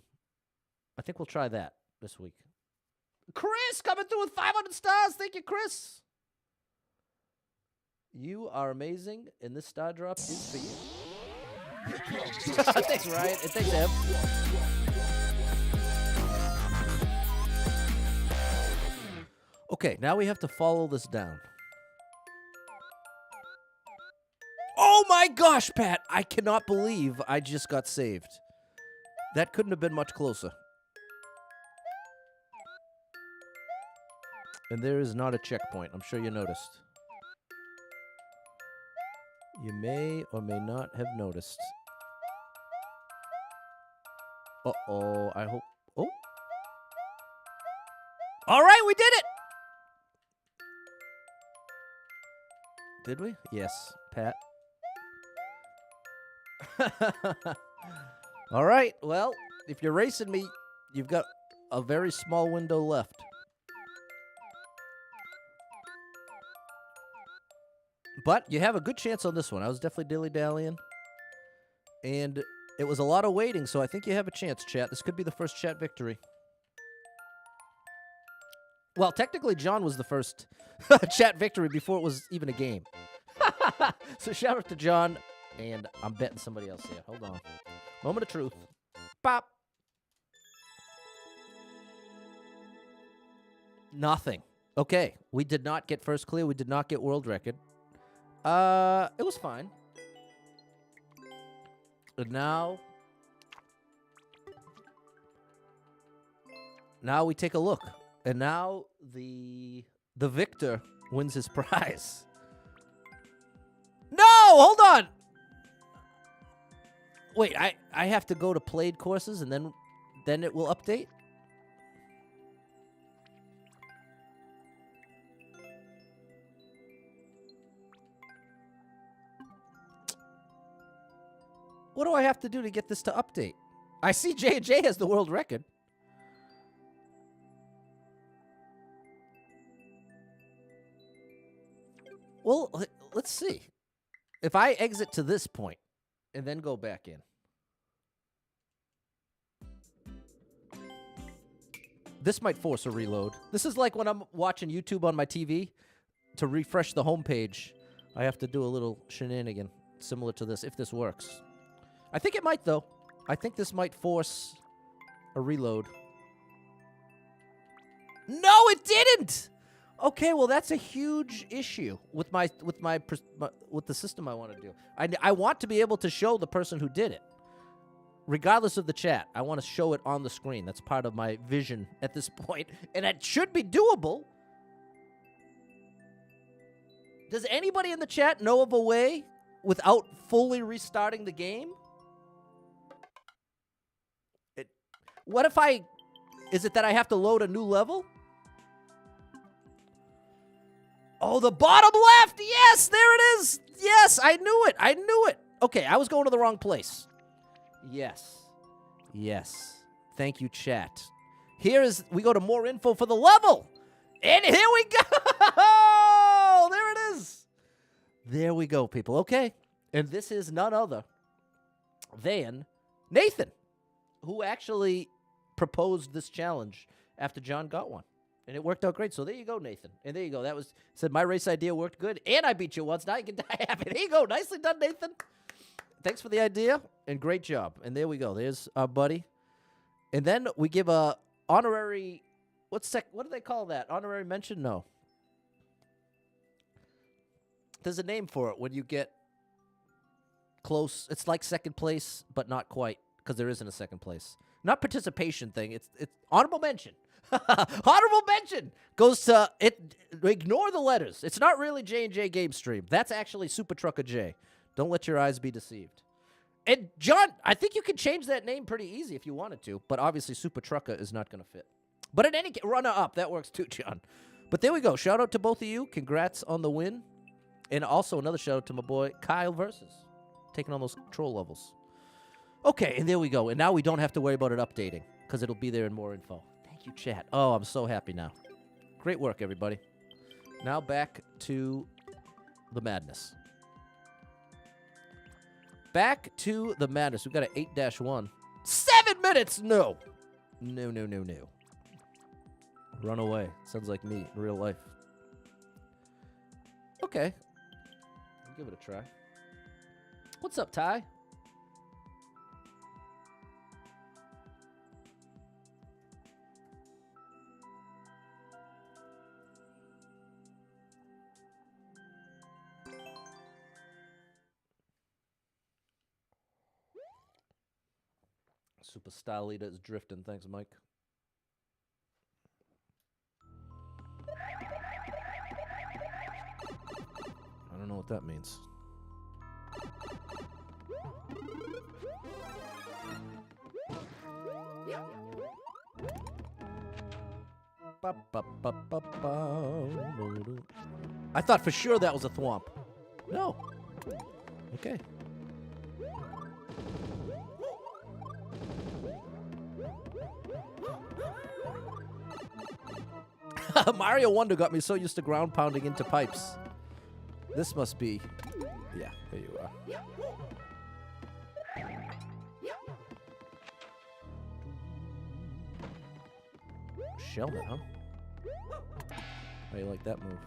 think we'll try that this week. Chris coming through with 500 stars. Thank you, Chris. You are amazing, and this star drop is for you. Thanks, Ryan, and thanks, Ev. Okay, now we have to follow this down. Oh my gosh, Pat! I cannot believe I just got saved. That couldn't have been much closer. And there is not a checkpoint. I'm sure you noticed. You may or may not have noticed. Uh-oh, I hope... Oh! All right, we did it! Did we? Yes, Pat. All right, well, if you're racing me, you've got a very small window left. But you have a good chance on this one. I was definitely dilly-dallying. And it was a lot of waiting, so I think you have a chance, chat. This could be the first chat victory. Well, technically, John was the first chat victory before it was even a game. So shout out to John, and I'm betting somebody else here. Hold on. Moment of truth. Pop. Nothing. Okay, we did not get first clear. We did not get world record. It was fine. And now we take a look. And now the victor wins his prize. No, hold on. Wait, I have to go to played courses and then it will update? What do I have to do to get this to update? I see J&J has the world record. Well, let's see. If I exit to this point and then go back in. This might force a reload. This is like when I'm watching YouTube on my TV. To refresh the homepage, I have to do a little shenanigan similar to this, if this works. I think it might, though. I think this might force a reload. No, it didn't! Okay, well, that's a huge issue with the system I want to do. I want to be able to show the person who did it. Regardless of the chat, I want to show it on the screen. That's part of my vision at this point. And it should be doable. Does anybody in the chat know of a way without fully restarting the game? What if is it that I have to load a new level? Oh, the bottom left! Yes, there it is! Yes, I knew it! I knew it! Okay, I was going to the wrong place. Yes. Yes. Thank you, chat. We go to more info for the level! And here we go! There it is! There we go, people. Okay. And this is none other than Nathan, who actually proposed this challenge after John got one. And it worked out great. So there you go, Nathan. And there you go. Said my race idea worked good. And I beat you once. Now you can die happy. There you go. Nicely done, Nathan. Thanks for the idea. And great job. And there we go. There's our buddy. And then we give a honorary, what do they call that? Honorary mention? No. There's a name for it when you get close. It's like second place, but not quite, because there isn't a second place. Not participation thing. It's honorable mention. Honorable mention goes to it. Ignore the letters. It's not really J&J Game Stream. That's actually Super Trucker J. Don't let your eyes be deceived. And John, I think you can change that name pretty easy if you wanted to, but obviously Super Trucker is not going to fit. But in any case, runner up, that works too, John. But there we go. Shout out to both of you. Congrats on the win. And also another shout out to my boy Kyle Versus, taking on those troll levels. Okay, and there we go. And now we don't have to worry about it updating, because it'll be there in more info. Thank you, chat. Oh, I'm so happy now. Great work, everybody. Now back to the madness. Back to the madness. We've got an 8-1. 7 minutes! No. No, no, no, no. Run away. Sounds like me in real life. Okay. I'll give it a try. What's up, Ty? Super style leader is drifting. Thanks, Mike. I don't know what that means. I thought for sure that was a thwomp. No. Okay. Mario Wonder got me so used to ground pounding into pipes. This must be... Yeah, there you are. Shellman, huh? How you like that move?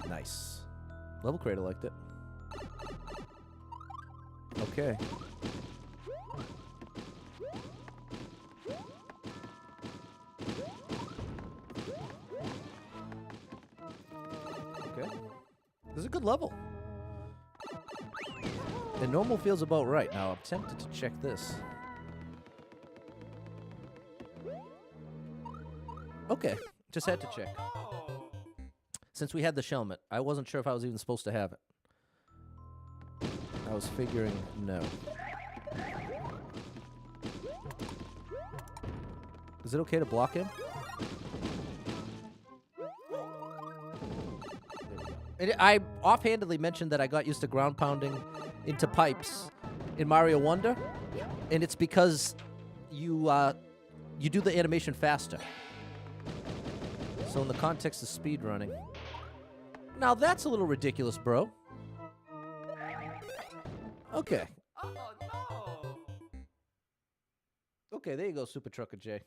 Nice. Level Creator liked it. Okay. This is a good level. And normal feels about right. Now, I'm tempted to check this. Okay, just had to check. Since we had the Shelmet, I wasn't sure if I was even supposed to have it. I was figuring no. Is it okay to block him? And I offhandedly mentioned that I got used to ground pounding into pipes in Mario Wonder, and it's because you do the animation faster. So in the context of speedrunning. Now that's a little ridiculous, bro. Okay. Oh, no. Okay, there you go, Super Trucker J.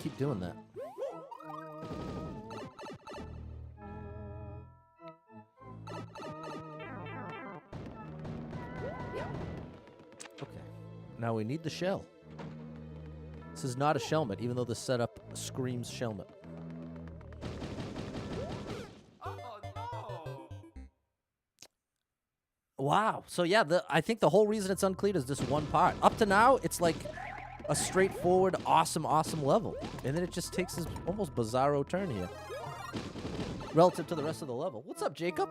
Keep doing that. Okay. Now we need the shell. This is not a Shelmet, even though the setup screams Shelmet. Oh, no. Wow. So yeah, I think the whole reason it's uncleared is this one part. Up to now, it's like a straightforward, awesome level. And then it just takes this almost bizarro turn here. Relative to the rest of the level. What's up, Jacob?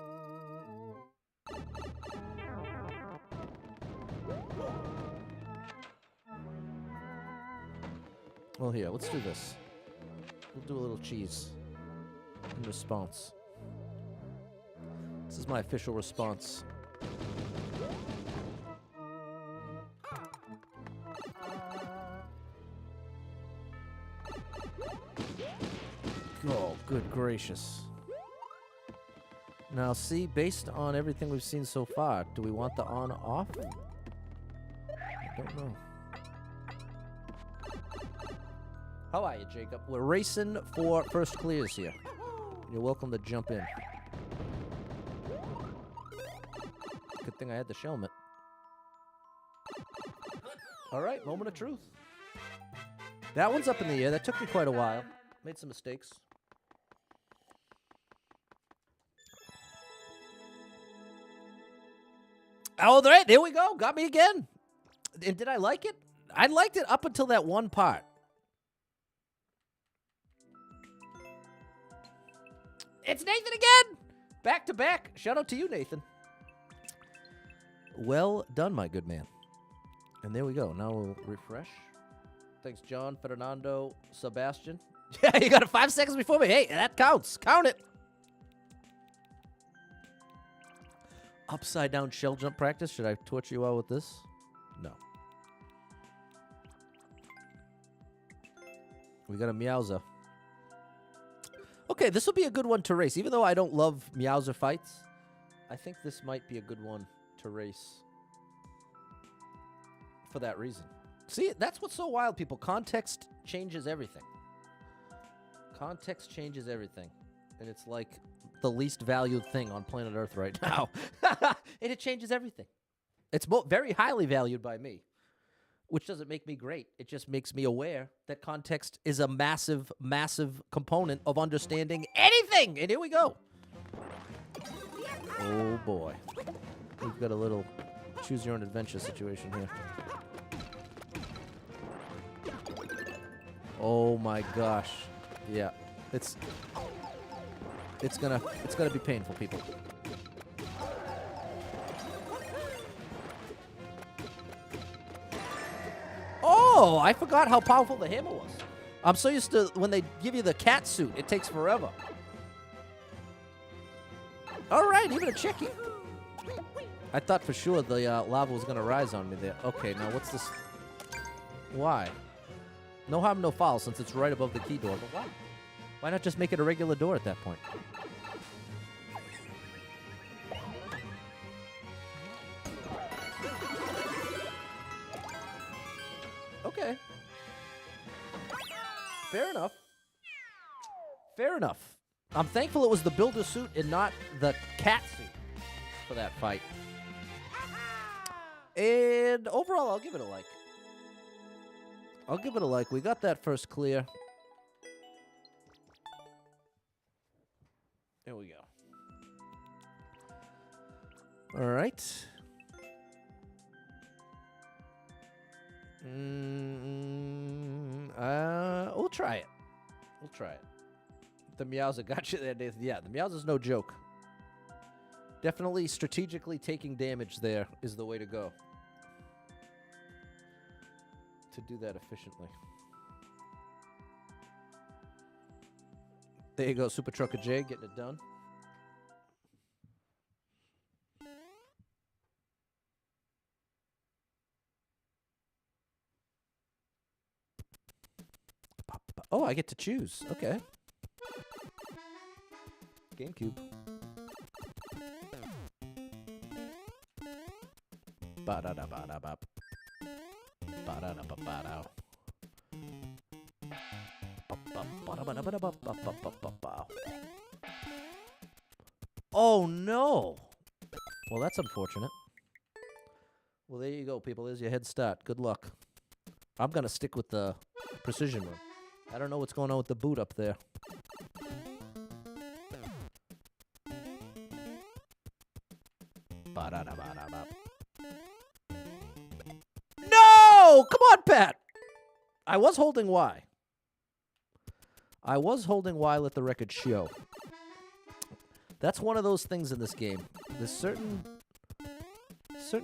Well, here, let's do this. We'll do a little cheese in response. This is my official response. Oh, good gracious. Now, see, based on everything we've seen so far, do we want the on-off? I don't know. How are you, Jacob? We're racing for first clears here. You're welcome to jump in. Good thing I had the Shelmet. All right, moment of truth. That one's up in the air. That took me quite a while. Made some mistakes. Oh, there we go. Got me again. And did I like it? I liked it up until that one part. It's Nathan again. Back to back. Shout out to you, Nathan. Well done, my good man. And there we go. Now we'll refresh. Thanks, John, Fernando, Sebastian. Yeah, you got it 5 seconds before me. Hey, that counts. Count it. Upside down shell jump practice. Should I torture you all with this? No. We got a Meowza. Okay, this will be a good one to race. Even though I don't love Meowza fights, I think this might be a good one to race for that reason. See, that's what's so wild, people. Context changes everything. Context changes everything. And it's like the least valued thing on planet Earth right now. And it changes everything. It's very highly valued by me, which doesn't make me great. It just makes me aware that context is a massive, massive component of understanding anything. And here we go. Oh, boy. We've got a little choose-your-own-adventure situation here. Oh, my gosh. Yeah. It's gonna be painful, people. Oh, I forgot how powerful the hammer was. I'm so used to when they give you the cat suit, it takes forever. All right, even a chickie. I thought for sure the lava was gonna rise on me there. Okay, now what's this? Why? No harm, no foul, since it's right above the key door. But why? Why not just make it a regular door at that point? Okay. Fair enough. Fair enough. I'm thankful it was the builder suit and not the cat suit for that fight. And overall, I'll give it a like. I'll give it a like. We got that first clear. There we go. All right. We'll try it. We'll try it. The Meowza got you there, Nathan. Yeah, the Meowza's no joke. Definitely strategically taking damage there is the way to go. To do that efficiently. There you go, Super Trucker J, getting it done. Oh, I get to choose. Okay. GameCube. Ba-da-da-ba-da-bop. Ba-da-da-ba-ba-dow. Oh, no. Well, that's unfortunate. Well, there you go, people. There's your head start. Good luck. I'm going to stick with the precision room. I don't know what's going on with the boot up there. No! Come on, Pat! I was holding Y. I was holding Y, let the record show. That's one of those things in this game. There's certain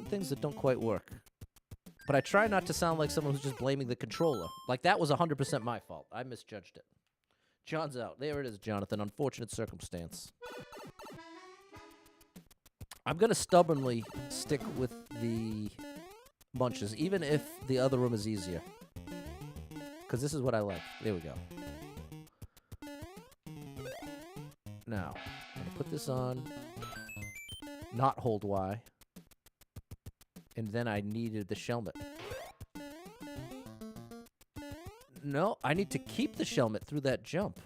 things that don't quite work. But I try not to sound like someone who's just blaming the controller. Like, that was 100% my fault. I misjudged it. John's out. There it is, Jonathan. Unfortunate circumstance. I'm going to stubbornly stick with the bunches, even if the other room is easier. Because this is what I like. There we go. Now, I'm going to put this on. Not hold Y. And then I needed the shelmet. No, I need to keep the shelmet through that jump.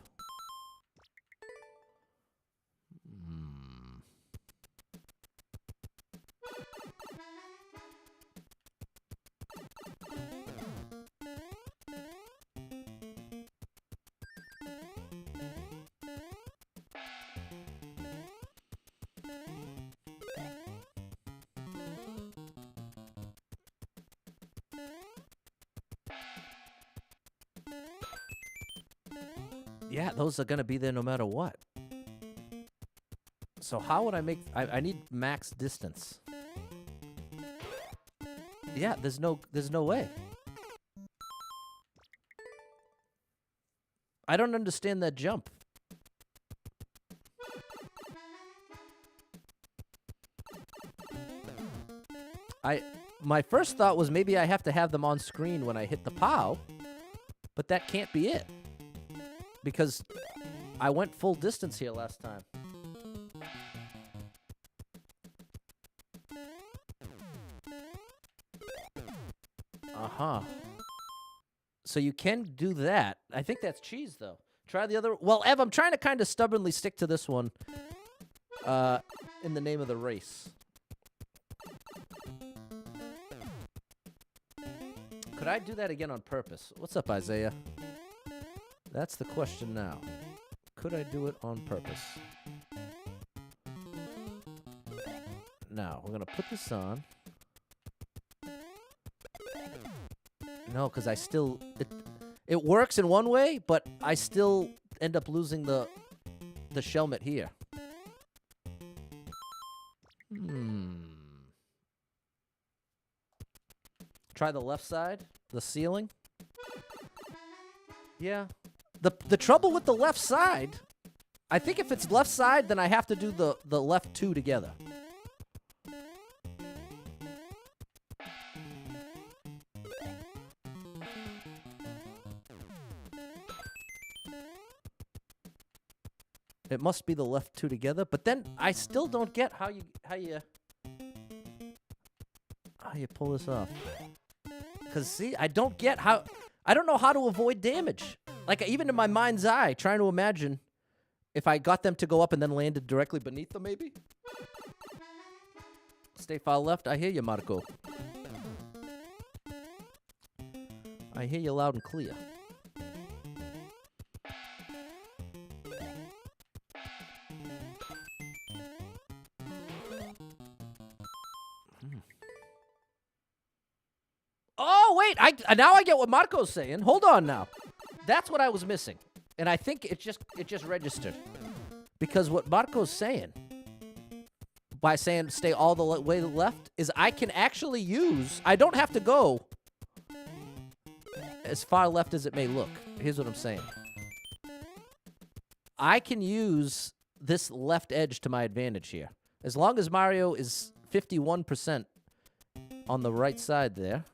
Yeah, those are going to be there no matter what. So how would I make... I need max distance. Yeah, there's no way. I don't understand that jump. My first thought was maybe I have to have them on screen when I hit the POW, but that can't be it. Because I went full distance here last time. Uh-huh. So you can do that. I think that's cheese, though. Try the other... Well, Ev, I'm trying to kind of stubbornly stick to this one in the name of the race. Could I do that again on purpose? What's up, Isaiah? That's the question now. Could I do it on purpose? Now, we're going to put this on. No, because I still... It works in one way, but I still end up losing the shelmet here. Try the left side, the ceiling. Yeah. The trouble with the left side, I think if it's left side, then I have to do the left two together. It must be the left two together, but then I still don't get how you pull this off. Cause see, I don't know how to avoid damage. Like even in my mind's eye, trying to imagine if I got them to go up and then landed directly beneath them, maybe. Stay far left. I hear you, Marco. I hear you loud and clear. Oh, wait, now I get what Marco's saying. Hold on now. That's what I was missing. And I think it just registered. Because what Marco's saying, by saying stay all the way to the left, is I can actually use, I don't have to go as far left as it may look. Here's what I'm saying. I can use this left edge to my advantage here. As long as Mario is 51% on the right side there.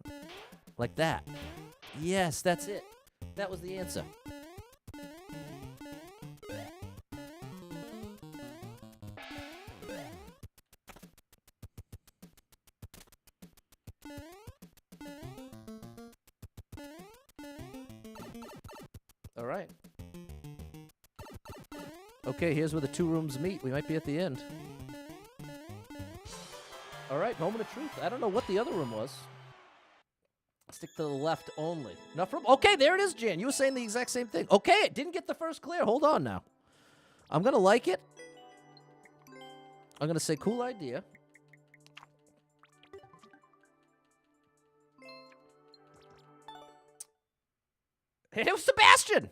Like that. Yes, that's it. That was the answer. All right. Okay, here's where the two rooms meet. We might be at the end. All right, moment of truth. I don't know what the other room was. Stick to the left only. Enough room? Okay, there it is, Jan. You were saying the exact same thing. Okay, it didn't get the first clear. Hold on now. I'm going to like it. I'm going to say cool idea. Hey, it was Sebastian.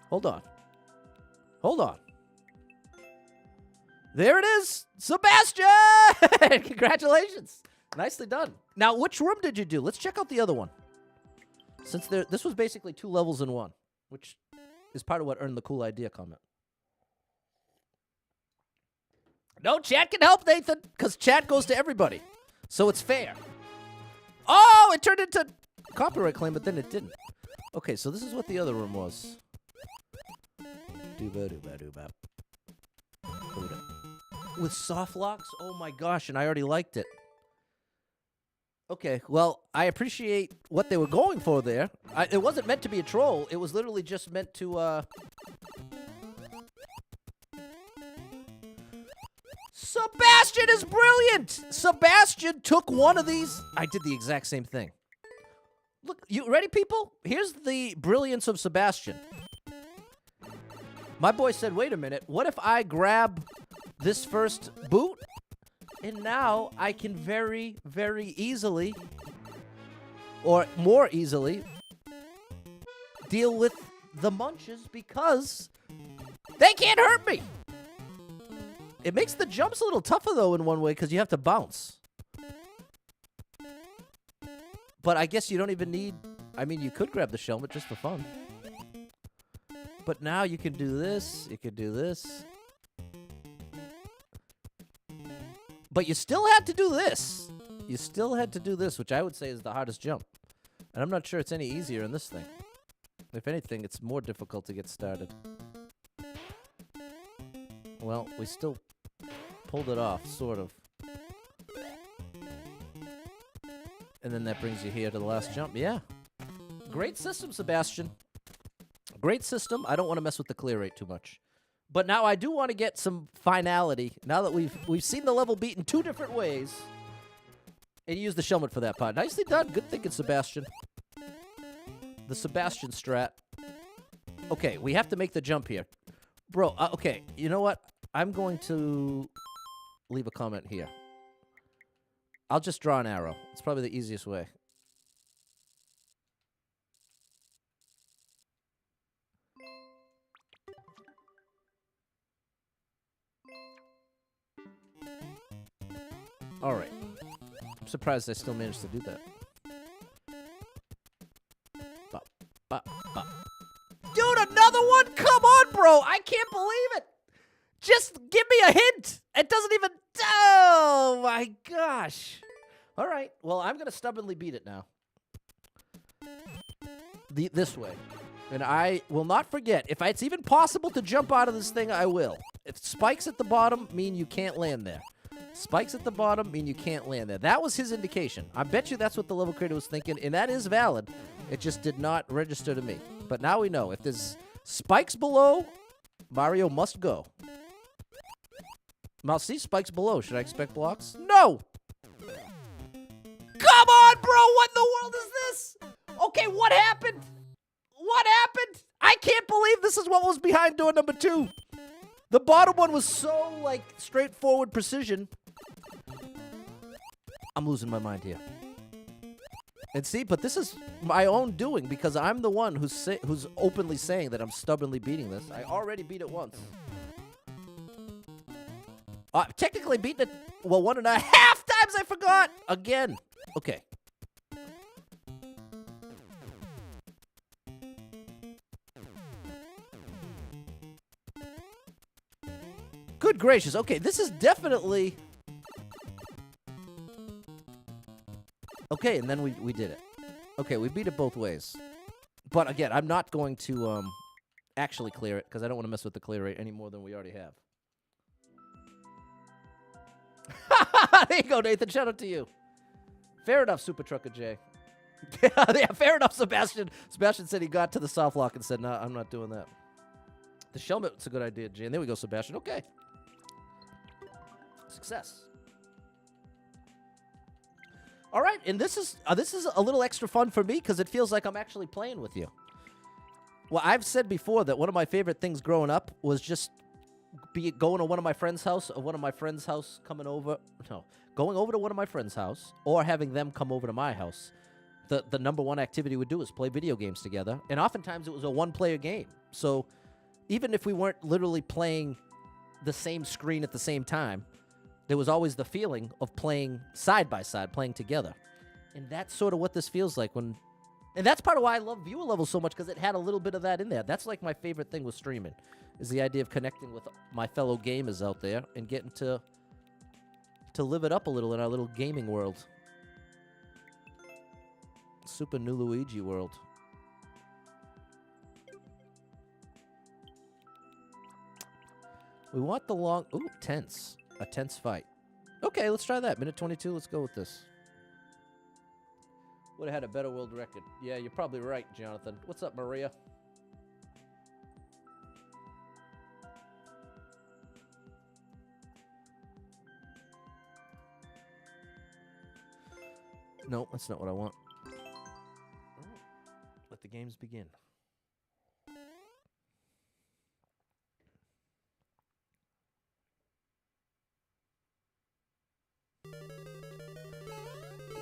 Hold on. Hold on. There it is. Sebastian! Congratulations. Nicely done. Now, which room did you do? Let's check out the other one. Since this was basically 2 levels in 1, which is part of what earned the cool idea comment. No, chat can help, Nathan, because chat goes to everybody. So it's fair. Oh, it turned into copyright claim, but then it didn't. Okay, so this is what the other room was. With soft locks? Oh my gosh, and I already liked it. Okay, well, I appreciate what they were going for there. It wasn't meant to be a troll. It was literally just meant to, Sebastian is brilliant! Sebastian took one of these. I did the exact same thing. Look, you ready, people? Here's the brilliance of Sebastian. My boy said, wait a minute, what if I grab this first boot? And now I can very, very easily, or more easily, deal with the munches because they can't hurt me. It makes the jumps a little tougher, though, in one way, because you have to bounce. But I guess you don't even need... I mean, you could grab the shelmet just for fun. But now you can do this. You could do this. But you still had to do this. You still had to do this, which I would say is the hardest jump. And I'm not sure it's any easier in this thing. If anything, it's more difficult to get started. Well, we still pulled it off, sort of. And then that brings you here to the last jump. Yeah. Great system, Sebastian. Great system. I don't want to mess with the clear rate too much. But now I do want to get some finality. Now that we've seen the level beat in 2 different ways. And you used the Shelmet for that part. Nicely done. Good thinking, Sebastian. The Sebastian strat. Okay, we have to make the jump here. Bro, okay, you know what? I'm going to leave a comment here. I'll just draw an arrow. It's probably the easiest way. All right. I'm surprised I still managed to do that. Dude, another one? Come on, bro. I can't believe it. Just give me a hint. It doesn't even... Oh, my gosh. All right. Well, I'm going to stubbornly beat it now. This way. And I will not forget. If it's even possible to jump out of this thing, I will. If spikes at the bottom mean you can't land there. Spikes at the bottom mean you can't land there. That was his indication. I bet you that's what the level creator was thinking, and that is valid. It just did not register to me. But now we know. If there's spikes below, Mario must go. Now, see, spikes below. Should I expect blocks? No! Come on, bro! What in the world is this? Okay, what happened? What happened? I can't believe this is what was behind door number 2. The bottom one was so, like, straightforward precision. I'm losing my mind here. And see, but this is my own doing because I'm the one who's openly saying that I'm stubbornly beating this. I already beat it once. Technically beaten it, well, 1.5 times I forgot. Again. Okay. Good gracious. Okay, this is definitely... Okay, and then we did it. Okay, we beat it both ways. But again, I'm not going to actually clear it because I don't want to mess with the clear rate any more than we already have. There you go, Nathan. Shout out to you. Fair enough, Super Trucker J. Yeah, fair enough, Sebastian. Sebastian said he got to the soft lock and said, no, I'm not doing that. The Shelmet's a good idea, J. And there we go, Sebastian. Okay. Success. All right, and this is a little extra fun for me because it feels like I'm actually playing with you. Well, I've said before that one of my favorite things growing up was just going to one of my friends' house or one of my friends' house coming over. No, going over to one of my friends' house or having them come over to my house. The number one activity we'd do is play video games together, and oftentimes it was a one-player game. So even if we weren't literally playing the same screen at the same time, there was always the feeling of playing side by side, playing together. And that's sort of what this feels like when... And that's part of why I love viewer levels so much, because it had a little bit of that in there. That's like my favorite thing with streaming, is the idea of connecting with my fellow gamers out there and getting to live it up a little in our little gaming world. Super New Luigi world. We want the long... Ooh, tense. A tense fight. Okay, let's try that. Minute 22, let's go with this. Would have had a better world record. Yeah, you're probably right, Jonathan. What's up, Maria? No, that's not what I want. All right. Let the games begin.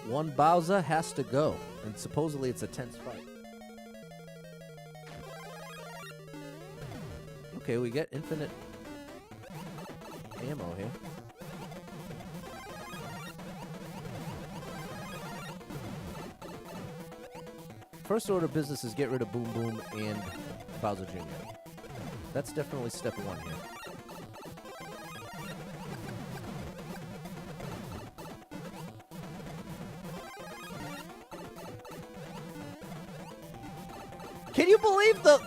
One Bowser has to go, and supposedly it's a tense fight. Okay, we get infinite ammo here. First order of business is get rid of Boom Boom and Bowser Jr. That's definitely step one here. Can you believe the...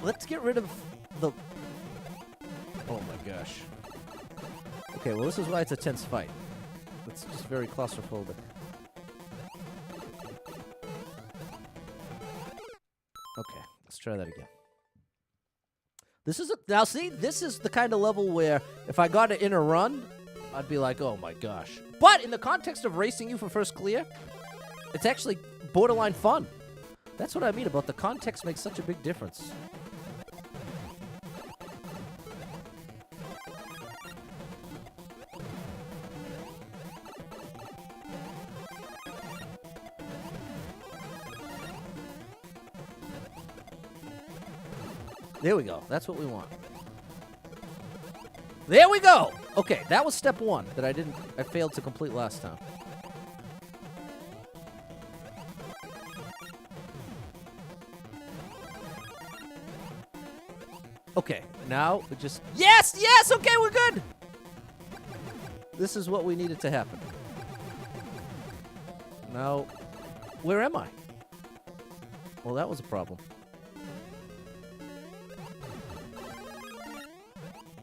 Let's get rid of the... Oh my gosh. Okay, well this is why it's a tense fight. It's just very claustrophobic. Okay, let's try that again. This is now see, this is the kind of level where if I got it in a run, I'd be like, oh my gosh. But in the context of racing you for first clear, it's actually borderline fun. That's what I mean about the context makes such a big difference. There we go. That's what we want. There we go. Okay, that was step one that I failed to complete last time. Okay, now we just... Yes! Yes! Okay, we're good! This is what we needed to happen. Now, where am I? Well, that was a problem.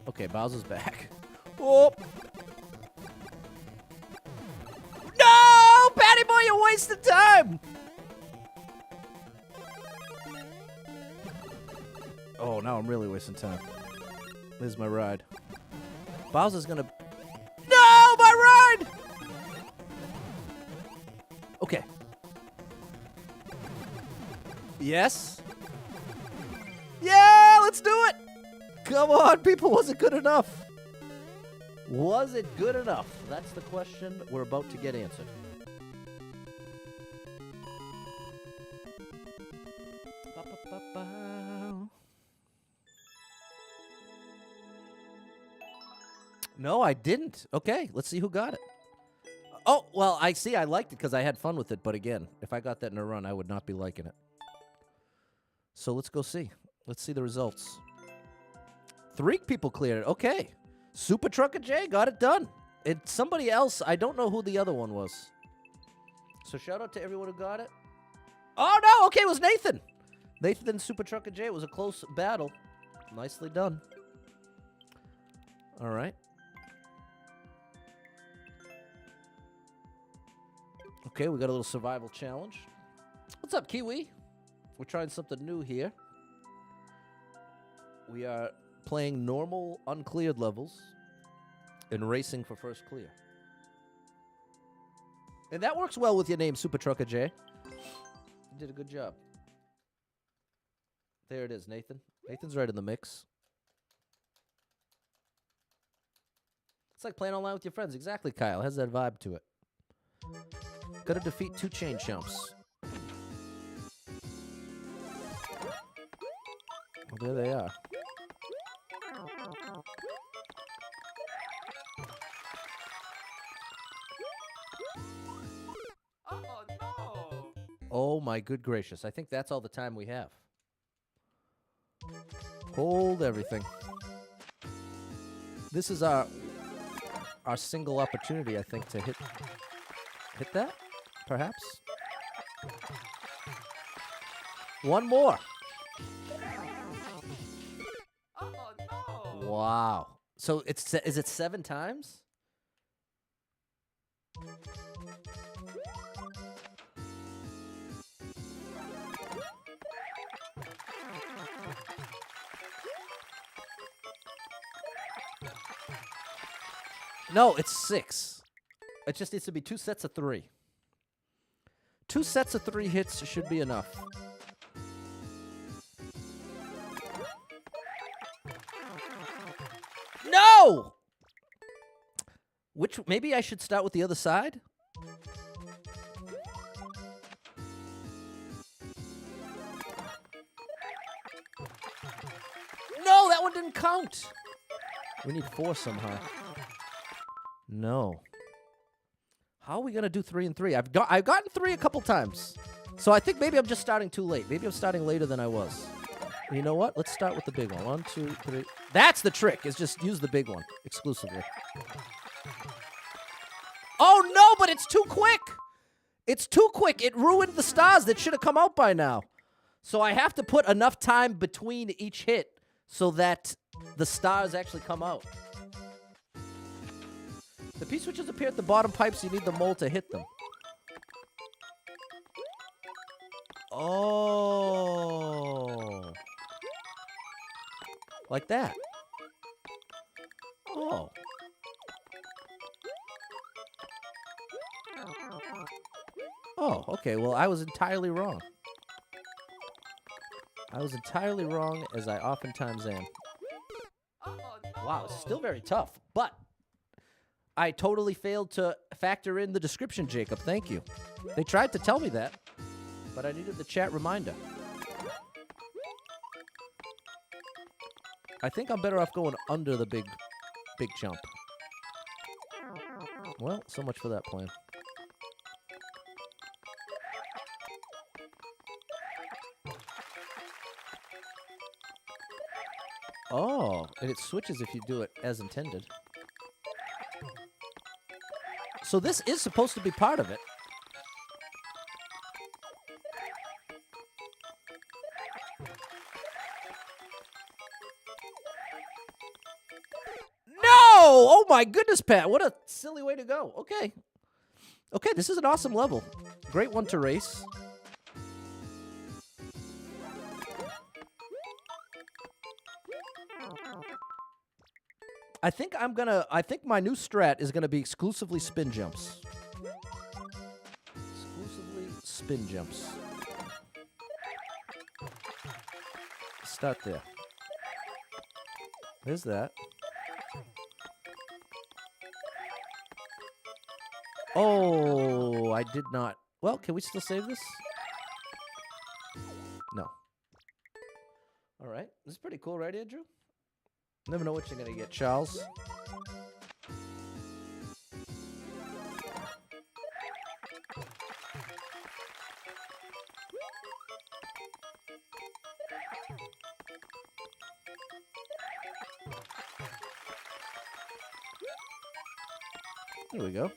Okay, Bowser's back. Oh! No! Patty Boy, you're wasting time! Oh, now I'm really wasting time. This is my ride. Bowser's gonna... No! My ride! Okay. Yes? Yeah! Let's do it! Come on, people, was it good enough? Was it good enough? That's the question we're about to get answered. No, I didn't. Okay, let's see who got it. Oh, well, I see. I liked it because I had fun with it. But again, if I got that in a run, I would not be liking it. So let's go see. Let's see the results. 3 people cleared it. Okay. Super Trucker J got it done. It's somebody else. I don't know who the other one was. So shout out to everyone who got it. Oh, no. Okay, it was Nathan. Nathan and Super Trucker J. It was a close battle. Nicely done. All right. Okay, we got a little survival challenge. What's up, Kiwi? We're trying something new here. We are playing normal, uncleared levels and racing for first clear. And that works well with your name, Super Trucker J. You did a good job. There it is, Nathan. Nathan's right in the mix. It's like playing online with your friends. Exactly, Kyle. It has that vibe to it. Gotta defeat 2 chain chumps. Well, there they are. Oh no! Oh my good gracious. I think that's all the time we have. Hold everything. This is our single opportunity, I think, to hit that, perhaps. One more. Oh no! Wow. So is it 7 times? No, it's 6. It just needs to be 2 sets of 3. 2 sets of 3 hits should be enough. No! Maybe I should start with the other side? No, that didn't count. We need 4 somehow. No. How are we gonna do 3 and 3? I've gotten 3 a couple times. So I think maybe I'm just starting too late. Maybe I'm starting later than I was. You know what? Let's start with the big one. 1, 2, 3. That's the trick, is just use the big one exclusively. Oh, no, but it's too quick. It's too quick. It ruined the stars that should have come out by now. So I have to put enough time between each hit so that the stars actually come out. The P-switches appear at the bottom pipes. You need the mole to hit them. Oh. Like that. Oh. Oh, okay. Well, I was entirely wrong. I was entirely wrong, as I oftentimes am. Oh, no. Wow, it's still very tough, but I totally failed to factor in the description, Jacob. Thank you. They tried to tell me that, but I needed the chat reminder. I think I'm better off going under the big jump. Well, so much for that plan. Oh, and it switches if you do it as intended. So this is supposed to be part of it. No! Oh my goodness, Pat. What a silly way to go. Okay. Okay, this is an awesome level. Great one to race. I think my new strat is gonna be exclusively spin jumps. Exclusively spin jumps. Start there. There's that. Oh, I did not. Well, can we still save this? No. All right. This is pretty cool, right, Andrew? Never know what you're going to get, Charles. There we go.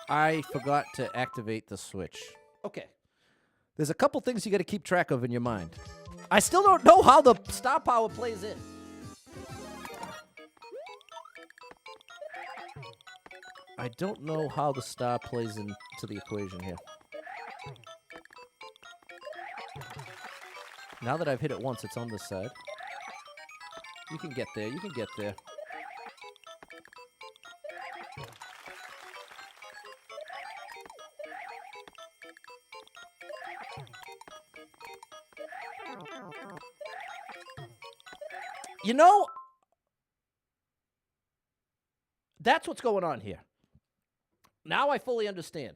I forgot to activate the switch. Okay. There's a couple things you got to keep track of in your mind. I still don't know how the star power plays in. I don't know how the star plays into the equation here. Now that I've hit it once, it's on this side. You can get there. You can get there. You know, that's what's going on here. Now I fully understand.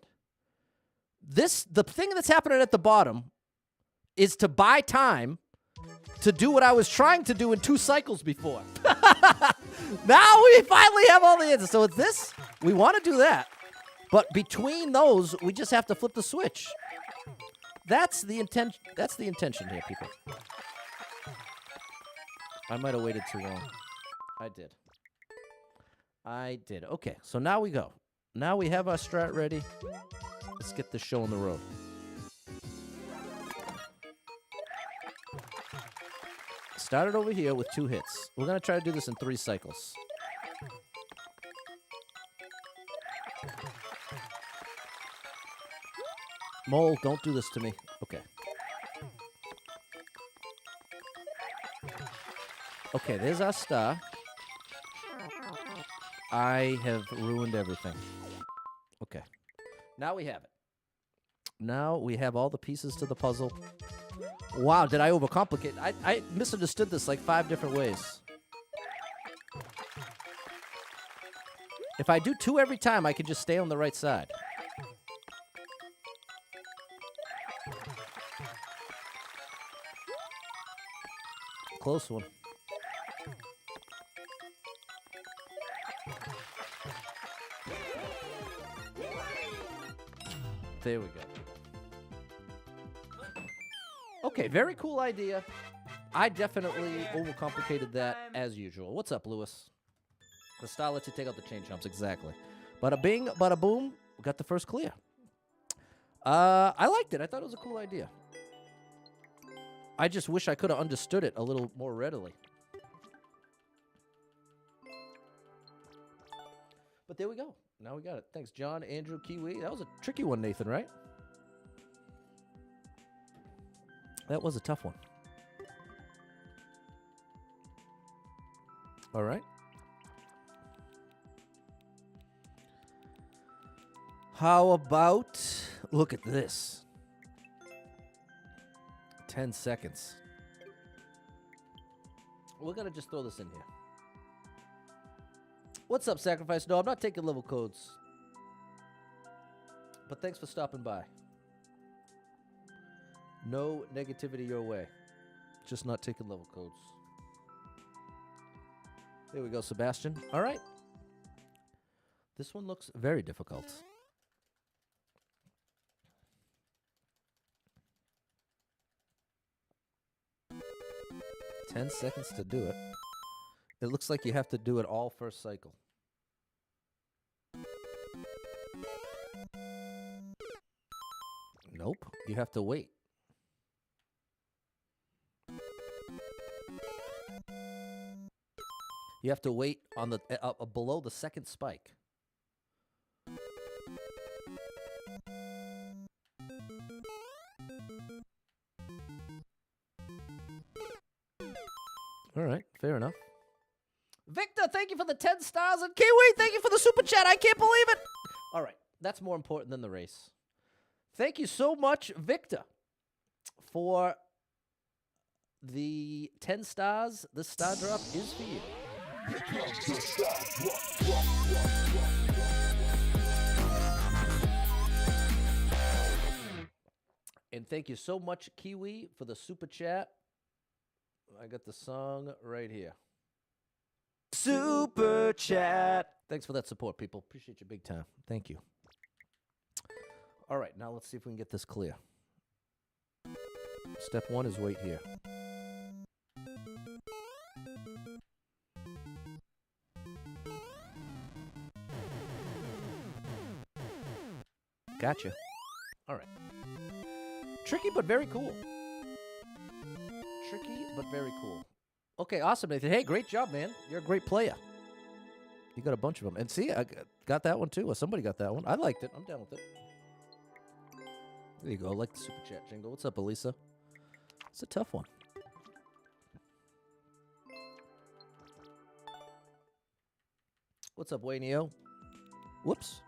The thing that's happening at the bottom is to buy time to do what I was trying to do in 2 cycles before. Now we finally have all the answers. So it's this. We want to do that. But between those, we just have to flip the switch. That's the intention here, people. I might have waited too long. I did. Okay, so now we go. Now we have our strat ready. Let's get this show on the road. Started over here with 2 hits. We're going to try to do this in 3 cycles. Mole, don't do this to me. Okay. Okay, there's our star. I have ruined everything. Okay. Now we have it. Now we have all the pieces to the puzzle. Wow, did I overcomplicate? I misunderstood this like 5 different ways. If I do 2 every time, I can just stay on the right side. close one. There we go. Okay, very cool idea. I definitely overcomplicated that as usual. What's up, Lewis? The style lets you take out the chain jumps, exactly. Bada bing, bada boom, we got the first clear. I liked it. I thought it was a cool idea. I just wish I could have understood it a little more readily. But there we go. Now we got it. Thanks, John, Andrew, Kiwi. That was a tricky one, Nathan, right? That was a tough one. All right. How about, look at this. 10 seconds. We're going to just throw this in here. What's up, Sacrifice? No, I'm not taking level codes. But thanks for stopping by. No negativity your way. Just not taking level codes. There we go, Sebastian. All right. This one looks very difficult. "10 seconds to do it." It looks like you have to do it all first cycle. Nope. You have to wait. You have to wait on the below the second spike. All right, fair enough. Victor, thank you for the 10 stars, and Kiwi, thank you for the super chat. I can't believe it. All right, that's more important than the race. Thank you so much, Victor, for the 10 stars. This star drop is for you. And thank you so much, Kiwi, for the super chat. I got the song right here. Super chat. Thanks for that support, people. Appreciate you big time. Thank you. All right, now let's see if we can get this clear. Step one is wait here. Gotcha. All right. Tricky, but very cool. Tricky, but very cool. Okay, awesome, Nathan. Hey, great job, man. You're a great player. You got a bunch of them. And see, I got that one, too. Or somebody got that one. I liked it. I'm down with it. There you go. I like the super chat jingle. What's up, Elisa? It's a tough one. What's up, Wayneo? Whoops.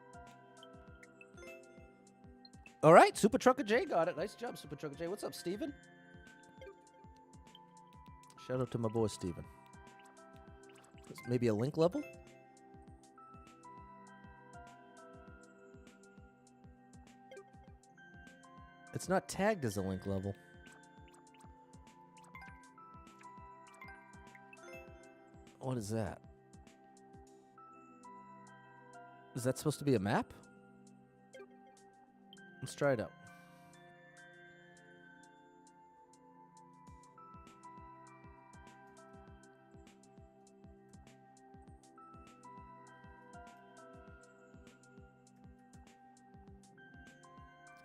All right, Super Trucker J got it. Nice job, Super Trucker J. What's up, Steven? Shout out to my boy, Steven. Maybe a link level? It's not tagged as a link level. What is that? Is that supposed to be a map? Let's try it out.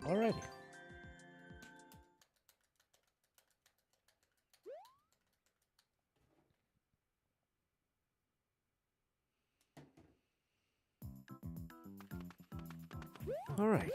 Alrighty. Alrighty.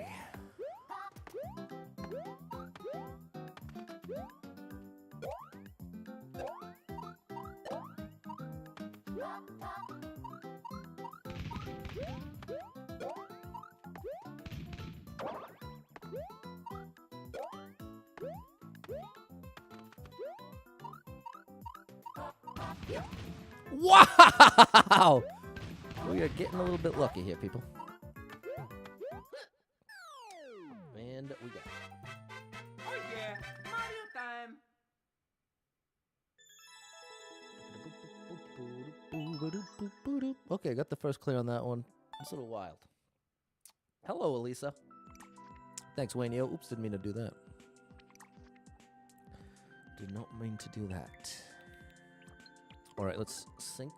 Wow! We are getting a little bit lucky here, people. And we got it. Oh yeah, Mario time. Okay, got the first clear on that one. It's a little wild. Hello, Elisa. Thanks, Wayneo. Oops, didn't mean to do that. Did not mean to do that. All right, let's sync.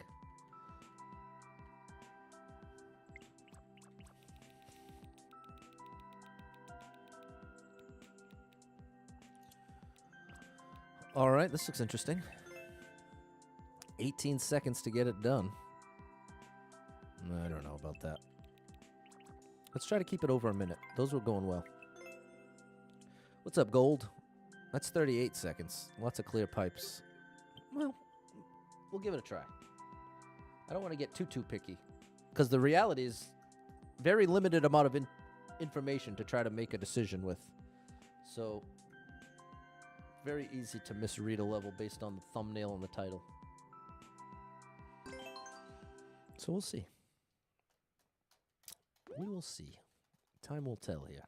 All right, this looks interesting. 18 seconds to get it done. I don't know about that. Let's try to keep it over a minute. Those were going well. What's up, Gold? That's 38 seconds. Lots of clear pipes. Well, we'll give it a try. I don't want to get too picky. Because the reality is very limited amount of information to try to make a decision with. So, very easy to misread a level based on the thumbnail and the title. So we'll see. We will see. Time will tell here.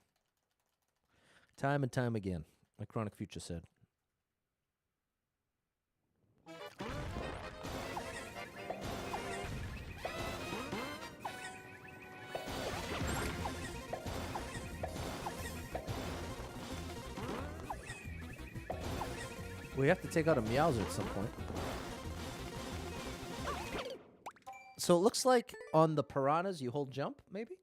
Time and time again, like Chronic Future said. We have to take out a Meowser at some point. So it looks like on the piranhas you hold jump, maybe?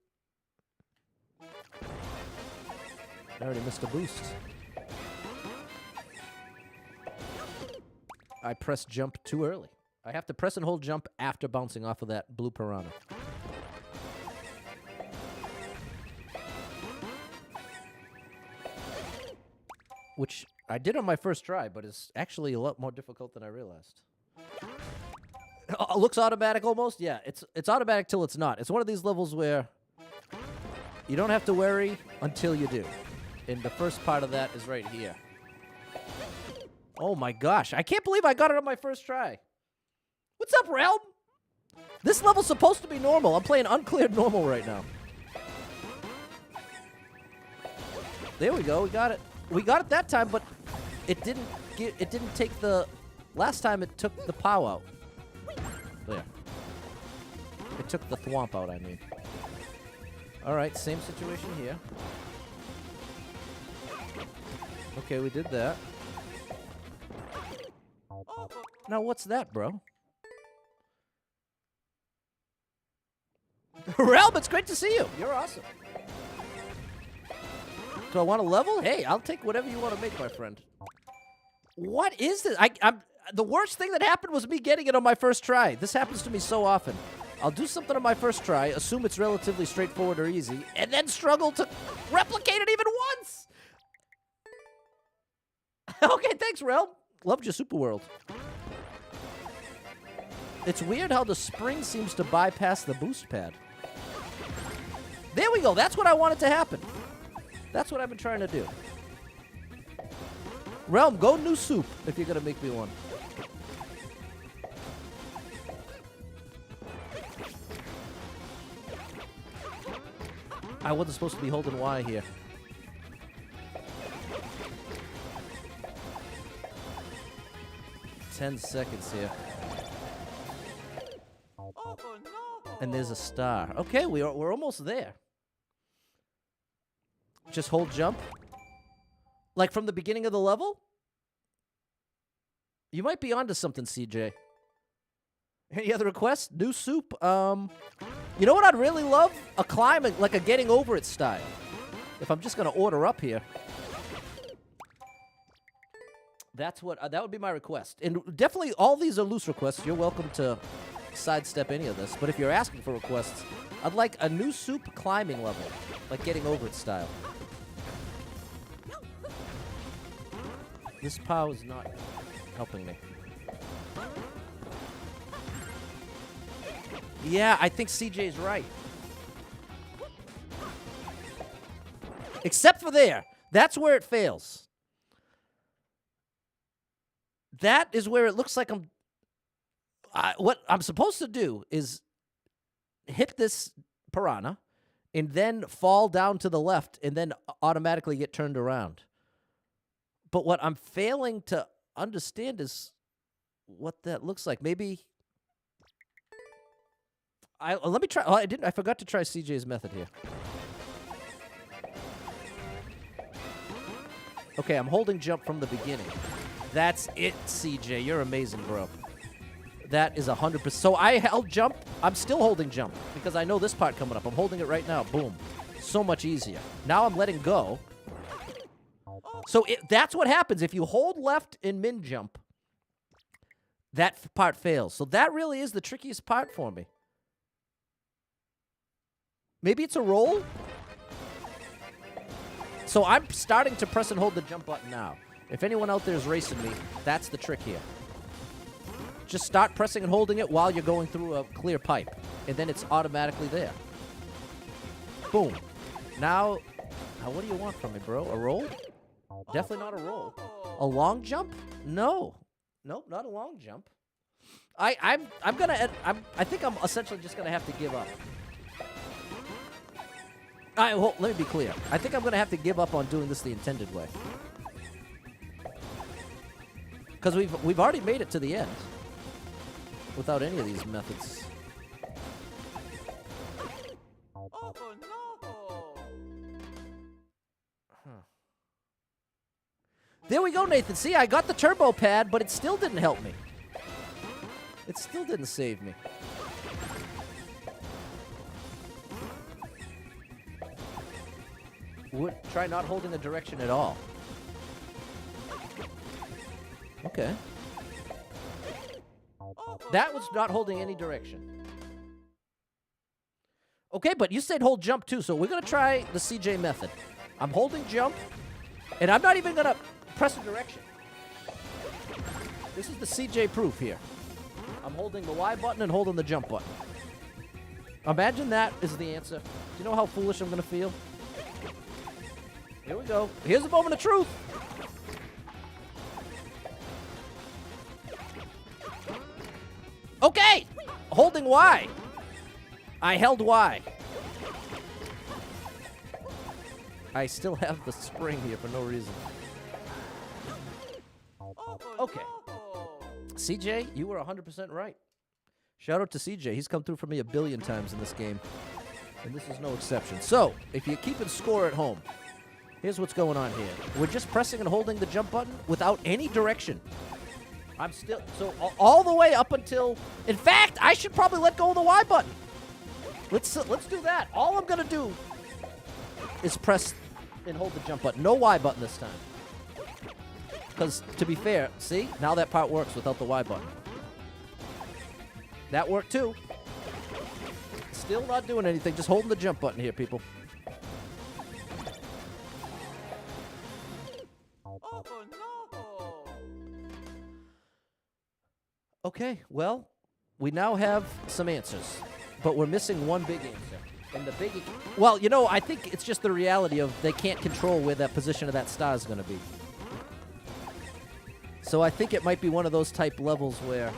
I already missed a boost. I pressed jump too early. I have to press and hold jump after bouncing off of that blue piranha. Which I did on my first try, but it's actually a lot more difficult than I realized. Looks automatic almost? Yeah, it's automatic till it's not. It's one of these levels where you don't have to worry until you do. And the first part of that is right here. Oh my gosh, I can't believe I got it on my first try. What's up, Realm? This level's supposed to be normal. I'm playing Uncleared normal right now. There we go, we got it. We got it that time, but it didn't take the last time it took the POW out. There. It took the thwomp out, I mean. Alright, same situation here. Okay, we did that. Now what's that, bro? Realm, it's great to see you. You're awesome. Do I want a level? Hey, I'll take whatever you want to make, my friend. What is this? I'm the worst thing that happened was me getting it on my first try. This happens to me so often. I'll do something on my first try, assume it's relatively straightforward or easy, and then struggle to replicate it even once. Okay, thanks, Realm. Loved your Super World. It's weird how the spring seems to bypass the boost pad. There we go. That's what I wanted to happen. That's what I've been trying to do. Realm, go new soup if you're going to make me one. I wasn't supposed to be holding Y here. $10 seconds here. Oh, no. And there's a star. Okay, we're almost there. Just hold jump. Like from the beginning of the level? You might be onto something, CJ. Any other requests? New soup? You know what I'd really love? A climb, like a getting over it style. If I'm just going to order up here. That's what, that would be my request. And definitely all these are loose requests. You're welcome to sidestep any of this. But if you're asking for requests, I'd like a new soup climbing level. Like getting over it style. This POW is not helping me. Yeah, I think CJ's right. Except for there. That's where it fails. That is where it looks like I'm... what I'm supposed to do is hit this piranha and then fall down to the left and then automatically get turned around. But what I'm failing to understand is what that looks like. Maybe Let me try. Oh, I didn't. I forgot to try CJ's method here. Okay, I'm holding jump from the beginning. That's it, CJ. You're amazing, bro. That is 100%. So I held jump. I'm still holding jump because I know this part coming up. I'm holding it right now. Boom. So much easier. Now I'm letting go. So that's what happens. If you hold left in min jump, that part fails. So that really is the trickiest part for me. Maybe it's a roll? So I'm starting to press and hold the jump button now. If anyone out there is racing me, that's the trick here. Just start pressing and holding it while you're going through a clear pipe. And then it's automatically there. Boom. Now what do you want from me, bro? A roll? Definitely not a roll. A long jump? No. Nope, not a long jump. I think I'm essentially just gonna have to give up. Well, let me be clear. I think I'm gonna have to give up on doing this the intended way. Because we've already made it to the end without any of these methods. Oh no! Huh. There we go, Nathan. See, I got the turbo pad, but it still didn't help me. It still didn't save me. Try not holding a direction at all. Okay. That was not holding any direction. Okay, but you said hold jump too, so we're going to try the CJ method. I'm holding jump, and I'm not even going to press a direction. This is the CJ proof here. I'm holding the Y button and holding the jump button. Imagine that is the answer. Do you know how foolish I'm going to feel? Here we go. Here's a moment of truth. Okay! Holding Y. I held Y. I still have the spring here for no reason. Okay. CJ, you were 100% right. Shout out to CJ. He's come through for me a billion times in this game. And this is no exception. So, if you're keeping score at home, here's what's going on here. We're just pressing and holding the jump button without any direction. I'm still, so all the way up until, in fact, I should probably let go of the Y button. Let's do that. All I'm going to do is press and hold the jump button. No Y button this time. Because, to be fair, see? Now that part works without the Y button. That worked too. Still not doing anything. Just holding the jump button here, people. Oh no! Okay, well, we now have some answers. But we're missing one big answer. And the big... Well, you know, I think it's just the reality of they can't control where that position of that star is going to be. So I think it might be one of those type levels where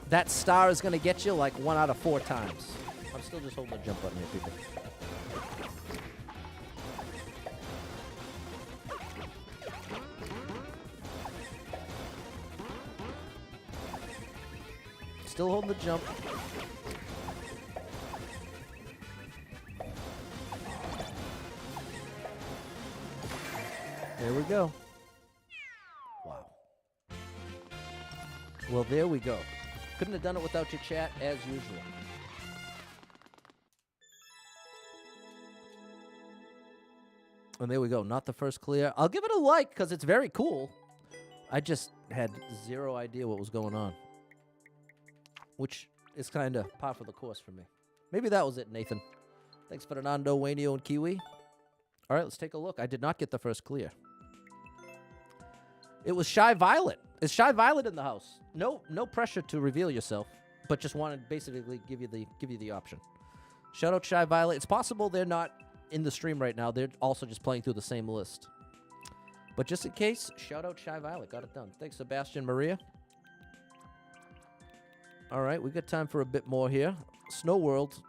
that star is going to get you like 1 out of 4 times. I'm still just holding the jump button here, people. Still holding the jump. There we go. Wow. Well, there we go. Couldn't have done it without your chat, as usual. And there we go. Not the first clear. I'll give it a like, because it's very cool. I just had zero idea what was going on. Which is kind of par for the course for me. Maybe that was it, Nathan. Thanks for the Nando, Wainio, and Kiwi. All right, let's take a look. I did not get the first clear. It was Shy Violet. Is Shy Violet in the house? No pressure to reveal yourself, but just wanted to basically give you the option. Shout out Shy Violet. It's possible they're not in the stream right now. They're also just playing through the same list. But just in case, shout out Shy Violet. Got it done. Thanks, Sebastian Maria. All right, we got time for a bit more here. Snow World.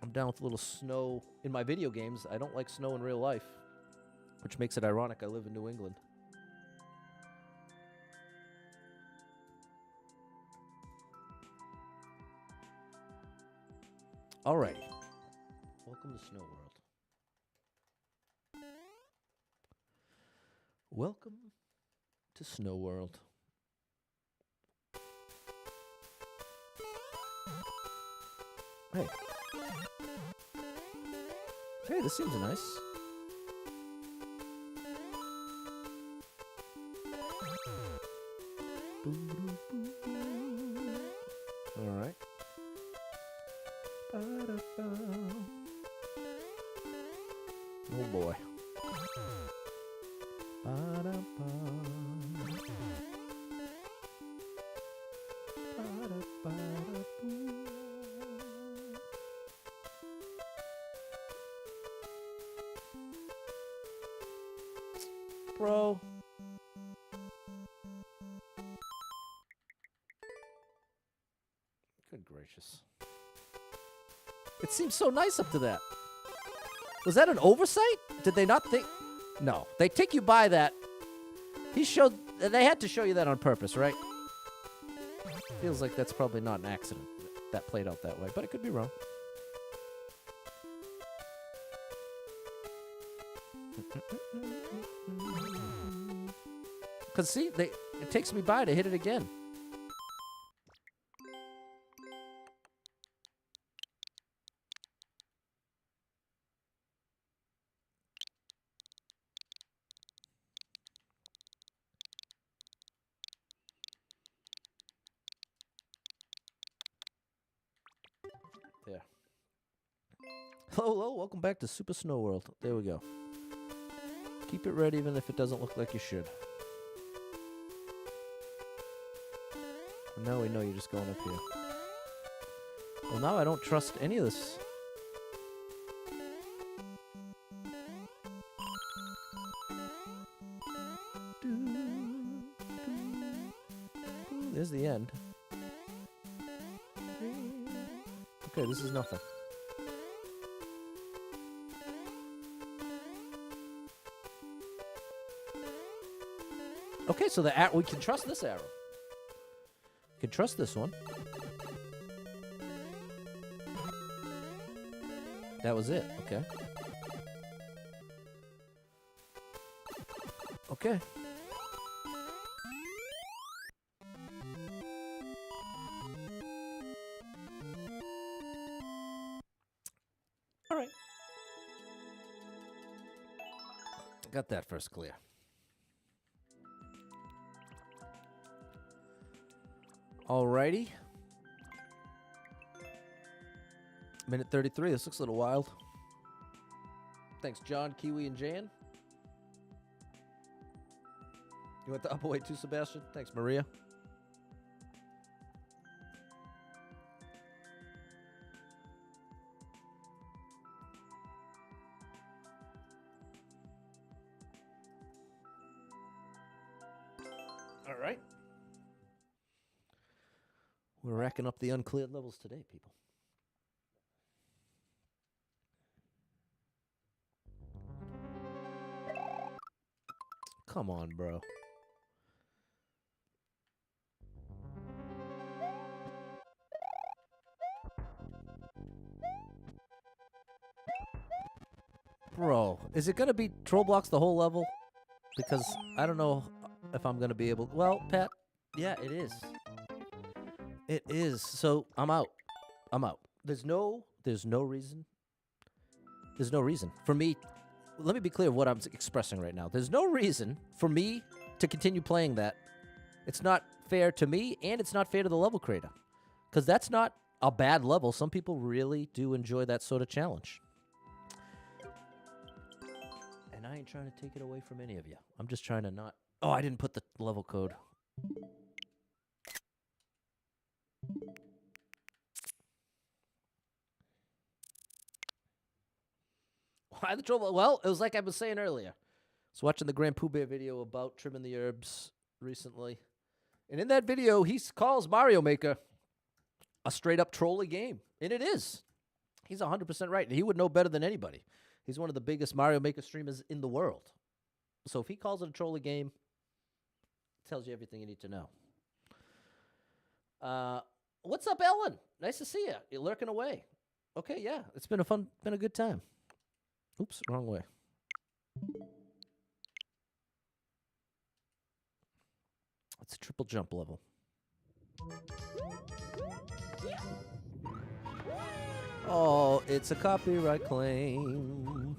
I'm down with a little snow in my video games. I don't like snow in real life, which makes it ironic I live in New England. Alrighty. Welcome to Snow World. Welcome to Snow World. Hey. Hey, this seems nice. All right. Oh boy. Bro. Good gracious. It seems so nice up to that. Was that an oversight? Did they not think? No. They take you by that. They had to show you that on purpose, right? Feels like that's probably not an accident that played out that way, but it could be wrong. Because, see, it takes me by to hit it again. There. Hello, welcome back to Super Snow World. There we go. Keep it red even if it doesn't look like you should. Now we know you're just going up here. Well, now I don't trust any of this. There's the end. Okay, this is nothing. Okay, so we can trust this arrow. We can trust this one. That was it. Okay. Okay. All right. Got that first clear. Alrighty. Minute 33. This looks a little wild. Thanks, John, Kiwi, and Jan. You went the upper way too, Sebastian? Thanks, Maria. All right. We're racking up the uncleared levels today, people. Come on, bro. Bro, is it going to be troll blocks the whole level? Because I don't know if I'm going to be able... Well, Pat, yeah, it is. It is. So, I'm out. I'm out. There's no reason. There's no reason for me... Let me be clear what I'm expressing right now. There's no reason for me to continue playing that. It's not fair to me, and it's not fair to the level creator. Because that's not a bad level. Some people really do enjoy that sort of challenge. And I ain't trying to take it away from any of you. I'm just trying to not... Oh, I didn't put the level code. Why the trouble? Well, it was like I was saying earlier. I was watching the Grand Pooh Bear video about trimming the herbs recently. And in that video, he calls Mario Maker a straight-up trolly game. And it is. He's 100% right. And he would know better than anybody. He's one of the biggest Mario Maker streamers in the world. So if he calls it a trolly game, it tells you everything you need to know. What's up, Ellen? Nice to see you. You're lurking away. Okay, yeah. It's been a good time. Oops, wrong way. It's a triple jump level. Oh, it's a copyright claim.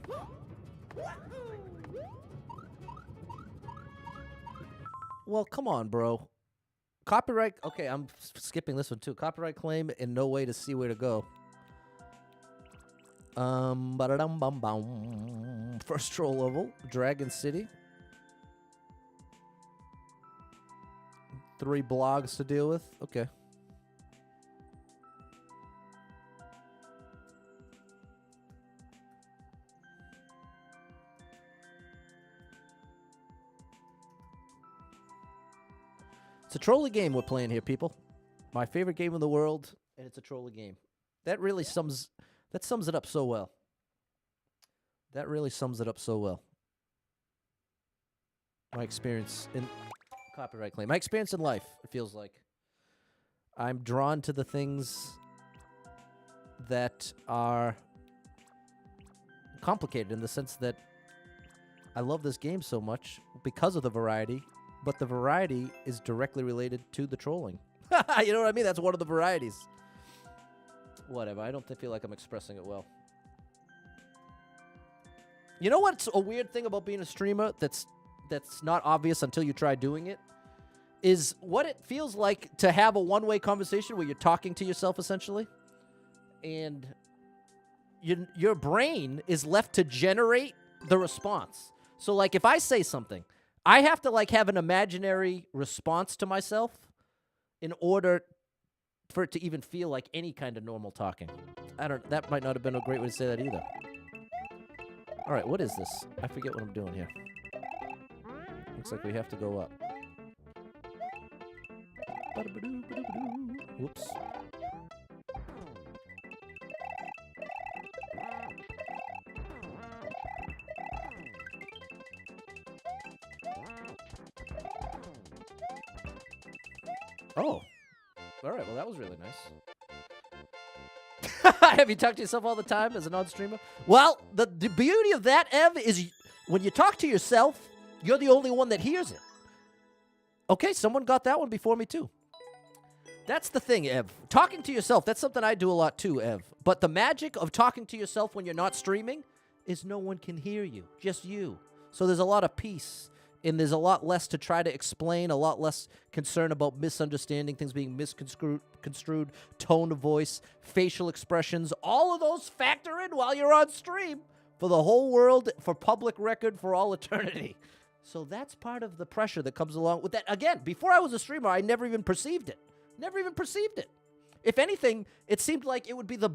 Well, come on, bro. Copyright. Okay, I'm skipping this one too. Copyright claim and no way to see where to go. Ba-da-dum bum bum. First troll level, Dragon City. 3 blogs to deal with. Okay. It's a trolley game we're playing here, people. My favorite game in the world, and it's a trolley game. That really sums it up so well. That really sums it up so well. My experience in copyright claim. My experience in life, it feels like. I'm drawn to the things that are complicated in the sense that I love this game so much because of the variety, but the variety is directly related to the trolling. You know what I mean? That's one of the varieties. Whatever. I don't feel like I'm expressing it well. You know what's a weird thing about being a streamer that's not obvious until you try doing it? Is what it feels like to have a one-way conversation where you're talking to yourself, essentially. And your brain is left to generate the response. So, like, if I say something, I have to, like, have an imaginary response to myself in order for it to even feel like any kind of normal talking. That might not have been a great way to say that either. All right, what is this? I forget what I'm doing here. Looks like we have to go up. Whoops. Oh. All right, well, that was really nice. Have you talked to yourself all the time as a non-streamer? Well, the beauty of that, Ev, is when you talk to yourself, you're the only one that hears it. Okay, someone got that one before me, too. That's the thing, Ev. Talking to yourself, that's something I do a lot, too, Ev. But the magic of talking to yourself when you're not streaming is no one can hear you, just you. So there's a lot of peace, and there's a lot less to try to explain, a lot less concern about misunderstanding, things being misconstrued, tone of voice, facial expressions. All of those factor in while you're on stream for the whole world, for public record, for all eternity. So that's part of the pressure that comes along with that. Again, before I was a streamer, I never even perceived it. Never even perceived it. If anything, it seemed like it would be the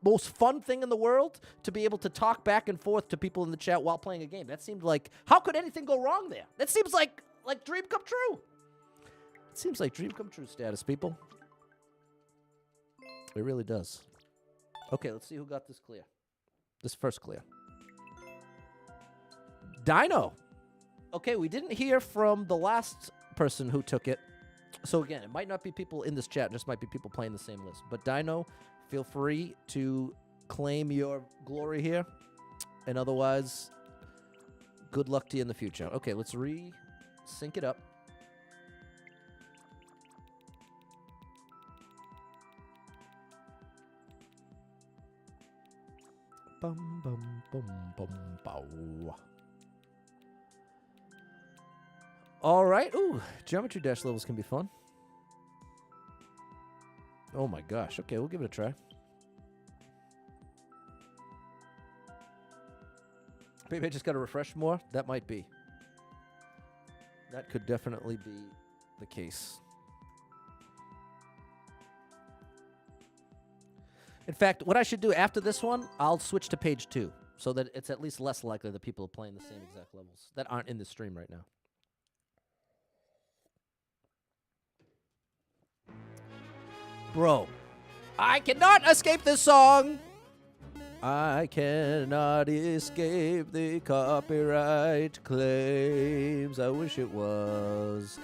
most fun thing in the world to be able to talk back and forth to people in the chat while playing a game. That seemed like, how could anything go wrong there? That seems like dream come true. It seems like dream come true status, people. It really does. Okay, let's see who got this clear. This first clear. Dino. Okay, we didn't hear from the last person who took it. So again, it might not be people in this chat, just might be people playing the same list. But Dino, feel free to claim your glory here. And otherwise, good luck to you in the future. Okay, let's sync it up. Bum bum bum bum bow. All right. Ooh, Geometry Dash levels can be fun. Oh my gosh. Okay, we'll give it a try. Maybe I just got to refresh more. That might be. That could definitely be the case. In fact, what I should do after this one, I'll switch to page 2 so that it's at least less likely that people are playing the same exact levels that aren't in the stream right now. Bro, I cannot escape this song. I cannot escape the copyright claims. I wish it was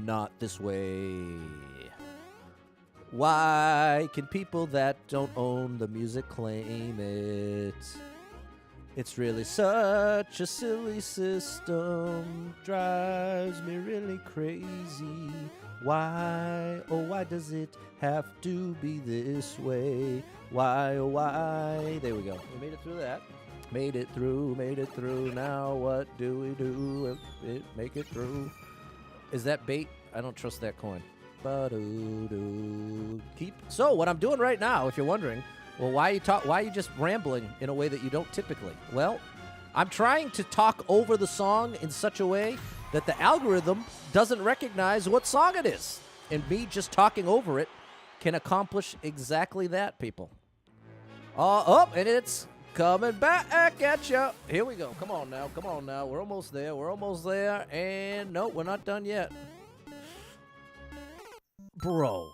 not this way. Why can people that don't own the music claim it? It's really such a silly system, drives me really crazy. Why, oh why does it have to be this way? Why, oh why? There we go. We made it through that. Made it through. Now what do we do if it make it through? Is that bait? I don't trust that coin. Keep. So what I'm doing right now, if you're wondering, well, why are you just rambling in a way that you don't typically? Well, I'm trying to talk over the song in such a way that the algorithm doesn't recognize what song it is. And me just talking over it can accomplish exactly that, people. And it's coming back at you. Here we go. Come on now. We're almost there. And no, we're not done yet. Bro.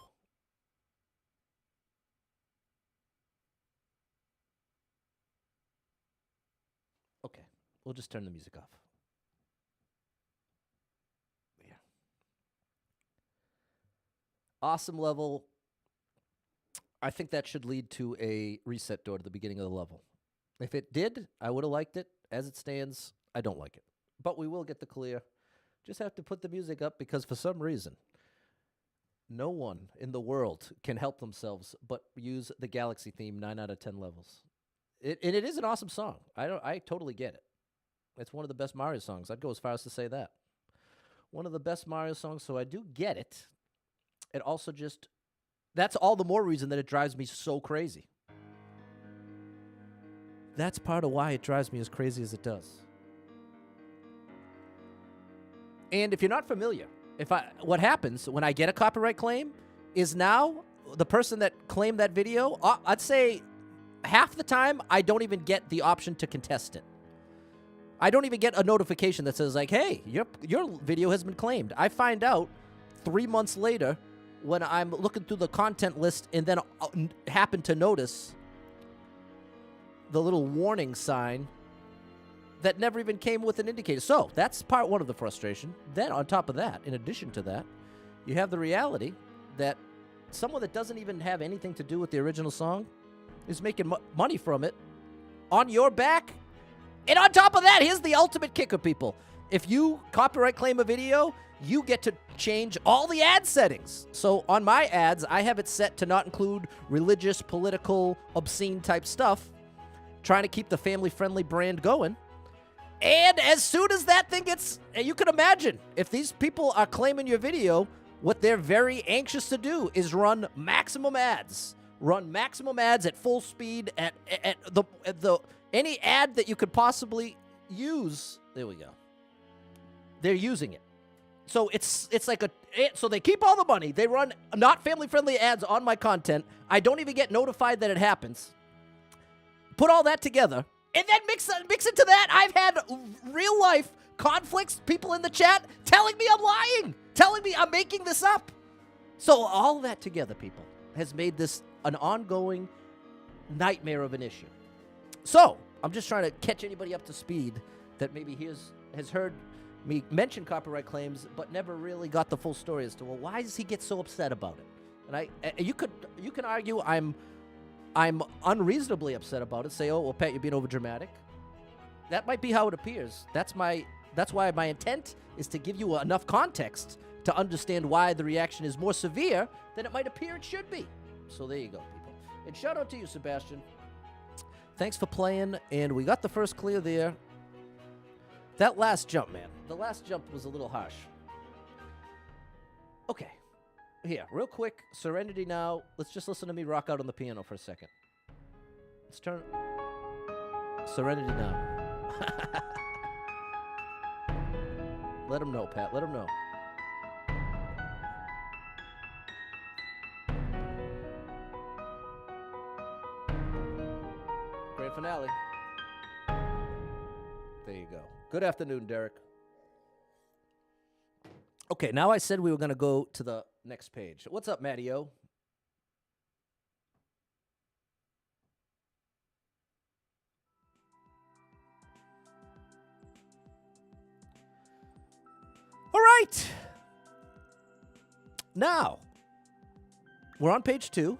Okay, we'll just turn the music off. Yeah. Awesome level. I think that should lead to a reset door to the beginning of the level. If it did, I would have liked it. As it stands, I don't like it. But we will get the clear. Just have to put the music up because for some reason, no one in the world can help themselves but use the Galaxy theme 9 out of 10 levels. It is an awesome song. I totally get it. It's one of the best Mario songs. I'd go as far as to say that. One of the best Mario songs, so I do get it. It also just, that's all the more reason that it drives me so crazy. That's part of why it drives me as crazy as it does. And if you're not familiar, what happens when I get a copyright claim is now the person that claimed that video, I'd say half the time I don't even get the option to contest it. I don't even get a notification that says like, hey, your video has been claimed. I find out 3 months later when I'm looking through the content list and then happen to notice the little warning sign that never even came with an indicator. So that's part one of the frustration. Then on top of that, in addition to that, you have the reality that someone that doesn't even have anything to do with the original song is making money from it on your back. And on top of that, here's the ultimate kicker, people. If you copyright claim a video, you get to change all the ad settings. So on my ads, I have it set to not include religious, political, obscene type stuff, trying to keep the family-friendly brand going. And as soon as that thing gets, you can imagine, if these people are claiming your video, what they're very anxious to do is run maximum ads. Run maximum ads at full speed, at the any ad that you could possibly use. There we go. They're using it. So it's like so they keep all the money. They run not family-friendly ads on my content. I don't even get notified that it happens. Put all that together, and then mix into that. I've had real-life conflicts, people in the chat telling me I'm lying, telling me I'm making this up. So all that together, people, has made this an ongoing nightmare of an issue. So I'm just trying to catch anybody up to speed that maybe has heard me mention copyright claims but never really got the full story as to, well, why does he get so upset about it? And you can argue I'm unreasonably upset about it. Say, oh, well, Pat, you're being overdramatic. That might be how it appears. That's why my intent is to give you enough context to understand why the reaction is more severe than it might appear it should be. So there you go, people. And shout out to you, Sebastian. Thanks for playing, and we got the first clear there. That last jump, man. The last jump was a little harsh. Okay. Here, real quick, Serenity now. Let's just listen to me rock out on the piano for a second. Let's turn Serenity now. Let him know, Pat. Let him know. Grand finale. There you go. Good afternoon, Derek. Okay, now I said we were going to go to the next page. What's up, Matty-O? All right. Now, We're on page 2.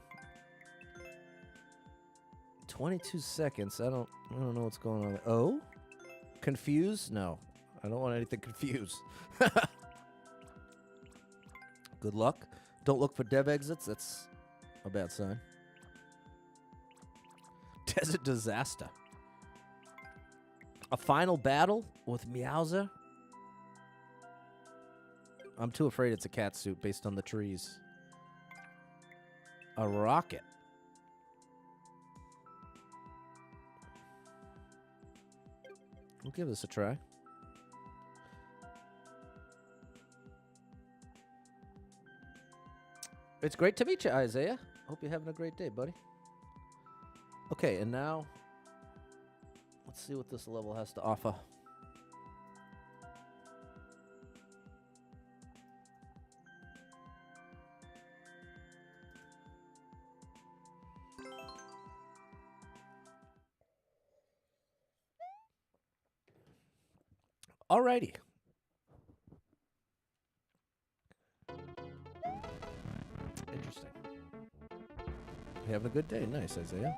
22 seconds. I don't know what's going on there. Oh? Confused? No. I don't want anything confused. Good luck. Don't look for dev exits. That's a bad sign. Desert disaster. A final battle with Meowser? I'm too afraid it's a cat suit based on the trees. A rocket. We'll give this a try. It's great to meet you, Isaiah. Hope you're having a great day, buddy. Okay, and now let's see what this level has to offer. Alrighty. Interesting. You having a good day? Nice, Isaiah.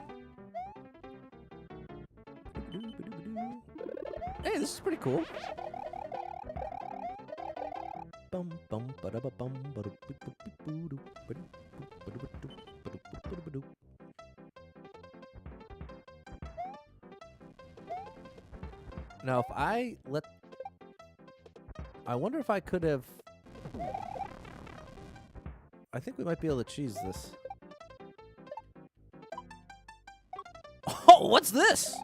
Hey, this is pretty cool. Now, if I let... I wonder if I could have... I think we might be able to cheese this. Oh, what's this?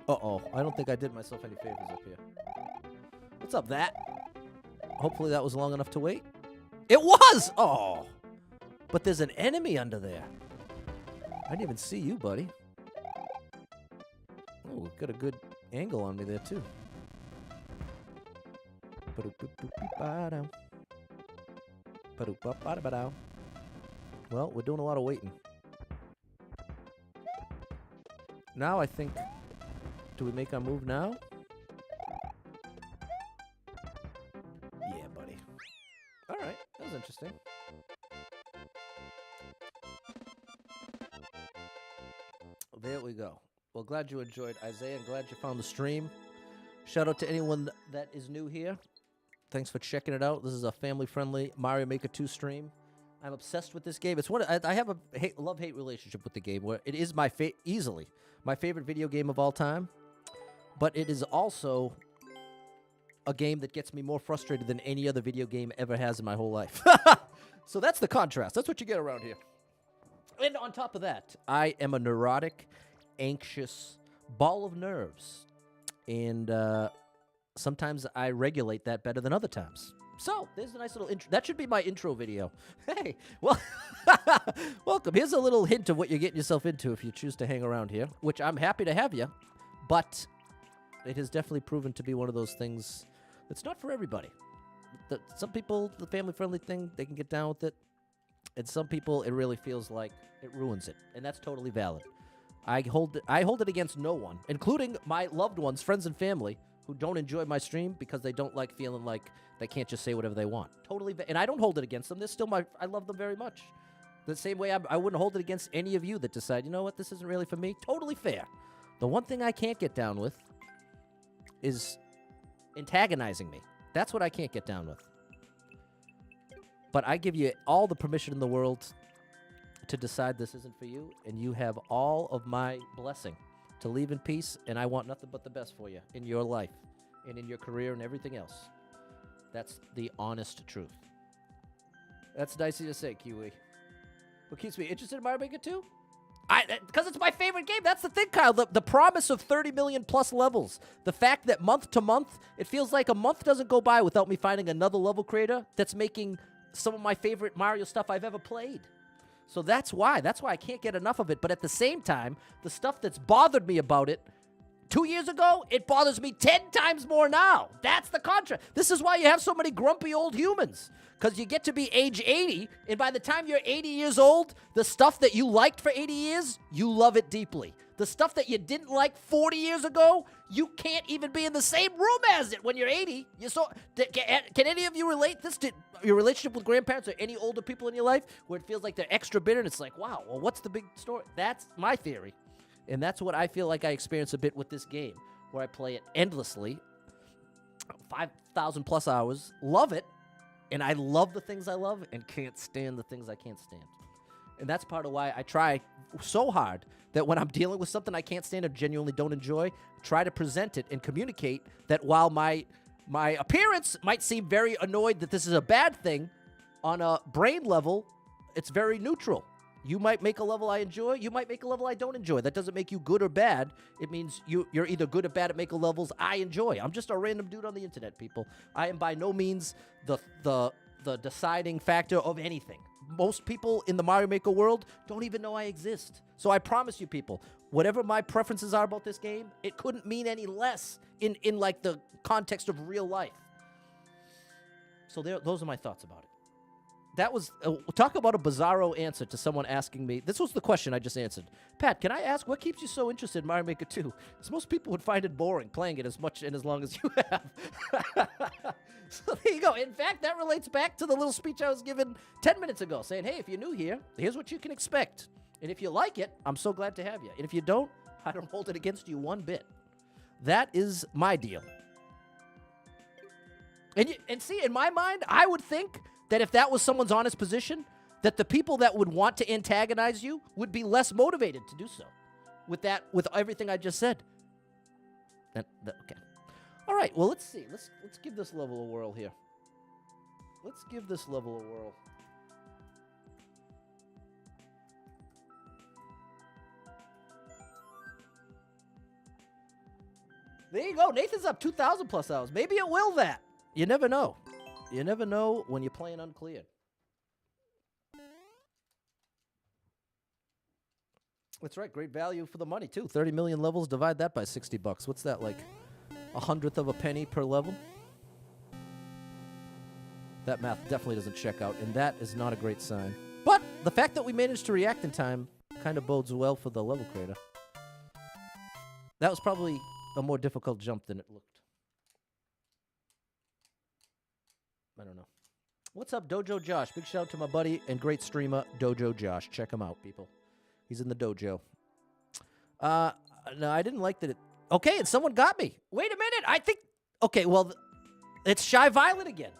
Uh-oh. I don't think I did myself any favors up here. What's up, that? Hopefully that was long enough to wait. It was! Oh! But there's an enemy under there. I didn't even see you, buddy. Oh, got a good angle on me there, too. Well, we're doing a lot of waiting. Now I think... Do we make our move now? Yeah, buddy. Alright, that was interesting. There we go. Well, glad you enjoyed, Isaiah, and glad you found the stream. Shout out to anyone that is new here. Thanks for checking it out. This is a family-friendly Mario Maker 2 stream. I'm obsessed with this game. It's one I have a love-hate relationship with the game, where it is easily my favorite video game of all time. But it is also a game that gets me more frustrated than any other video game ever has in my whole life. So that's the contrast. That's what you get around here. And on top of that, I am a neurotic, anxious ball of nerves. And sometimes I regulate that better than other times. So there's a nice little intro. That should be my intro video. Hey, well, welcome. Here's a little hint of what you're getting yourself into if you choose to hang around here, which I'm happy to have you. But... it has definitely proven to be one of those things that's not for everybody. Some people, the family-friendly thing, they can get down with it. And some people, it really feels like it ruins it. And that's totally valid. I hold it against no one, including my loved ones, friends and family, who don't enjoy my stream because they don't like feeling like they can't just say whatever they want. Totally, and I don't hold it against them. They're still I love them very much. The same way I wouldn't hold it against any of you that decide, you know what, this isn't really for me. Totally fair. The one thing I can't get down with is antagonizing me. That's what I can't get down with. But I give you all the permission in the world to decide this isn't for you, and you have all of my blessing to leave in peace, and I want nothing but the best for you in your life and in your career and everything else. That's the honest truth. That's dicey to say, Kiwi. What keeps me interested in Mario Maker 2? Because it's my favorite game. That's the thing, Kyle. The promise of 30 million plus levels. The fact that month to month, it feels like a month doesn't go by without me finding another level creator that's making some of my favorite Mario stuff I've ever played. So that's why I can't get enough of it. But at the same time, the stuff that's bothered me about it 2 years ago, it bothers me 10 times more now. That's the contrast. This is why you have so many grumpy old humans. Because you get to be age 80, and by the time you're 80 years old, the stuff that you liked for 80 years, you love it deeply. The stuff that you didn't like 40 years ago, You can't even be in the same room as it when you're 80. Can any of you relate this to your relationship with grandparents or any older people in your life where it feels like they're extra bitter and it's like, wow, well, what's the big story? That's my theory. And that's what I feel like I experience a bit with this game, where I play it endlessly, 5,000 plus hours, love it, and I love the things I love and can't stand the things I can't stand. And that's part of why I try so hard that when I'm dealing with something I can't stand or genuinely don't enjoy, try to present it and communicate that while my appearance might seem very annoyed that this is a bad thing, on a brain level, it's very neutral. You might make a level I enjoy. You might make a level I don't enjoy. That doesn't make you good or bad. It means you're either good or bad at making levels I enjoy. I'm just a random dude on the internet, people. I am by no means the deciding factor of anything. Most people in the Mario Maker world don't even know I exist. So I promise you, people, whatever my preferences are about this game, it couldn't mean any less in like the context of real life. So those are my thoughts about it. That was, talk about a bizarro answer to someone asking me. This was the question I just answered. Pat, can I ask, what keeps you so interested in Mario Maker 2? Because most people would find it boring playing it as much and as long as you have. So there you go. In fact, that relates back to the little speech I was given 10 minutes ago, saying, hey, if you're new here, here's what you can expect. And if you like it, I'm so glad to have you. And if you don't, I don't hold it against you one bit. That is my deal. And see, in my mind, I would think that if that was someone's honest position, that the people that would want to antagonize you would be less motivated to do so. With everything I just said. Okay. All right, well, let's see. Let's give this level a whirl here. Let's give this level a whirl. There you go. Nathan's up 2,000 plus hours. Maybe it will that. You never know. You never know when you're playing Uncleared. That's right. Great value for the money, too. 30 million levels. Divide that by $60. What's that, like 1/100 of a penny per level? That math definitely doesn't check out, and that is not a great sign. But the fact that we managed to react in time kind of bodes well for the level creator. That was probably a more difficult jump than it looked. I don't know. What's up, Dojo Josh? Big shout out to my buddy and great streamer, Dojo Josh. Check him out, people. He's in the dojo. No, I didn't like that it... Okay, and someone got me. Wait a minute. I think... Okay, well, it's Shy Violet again.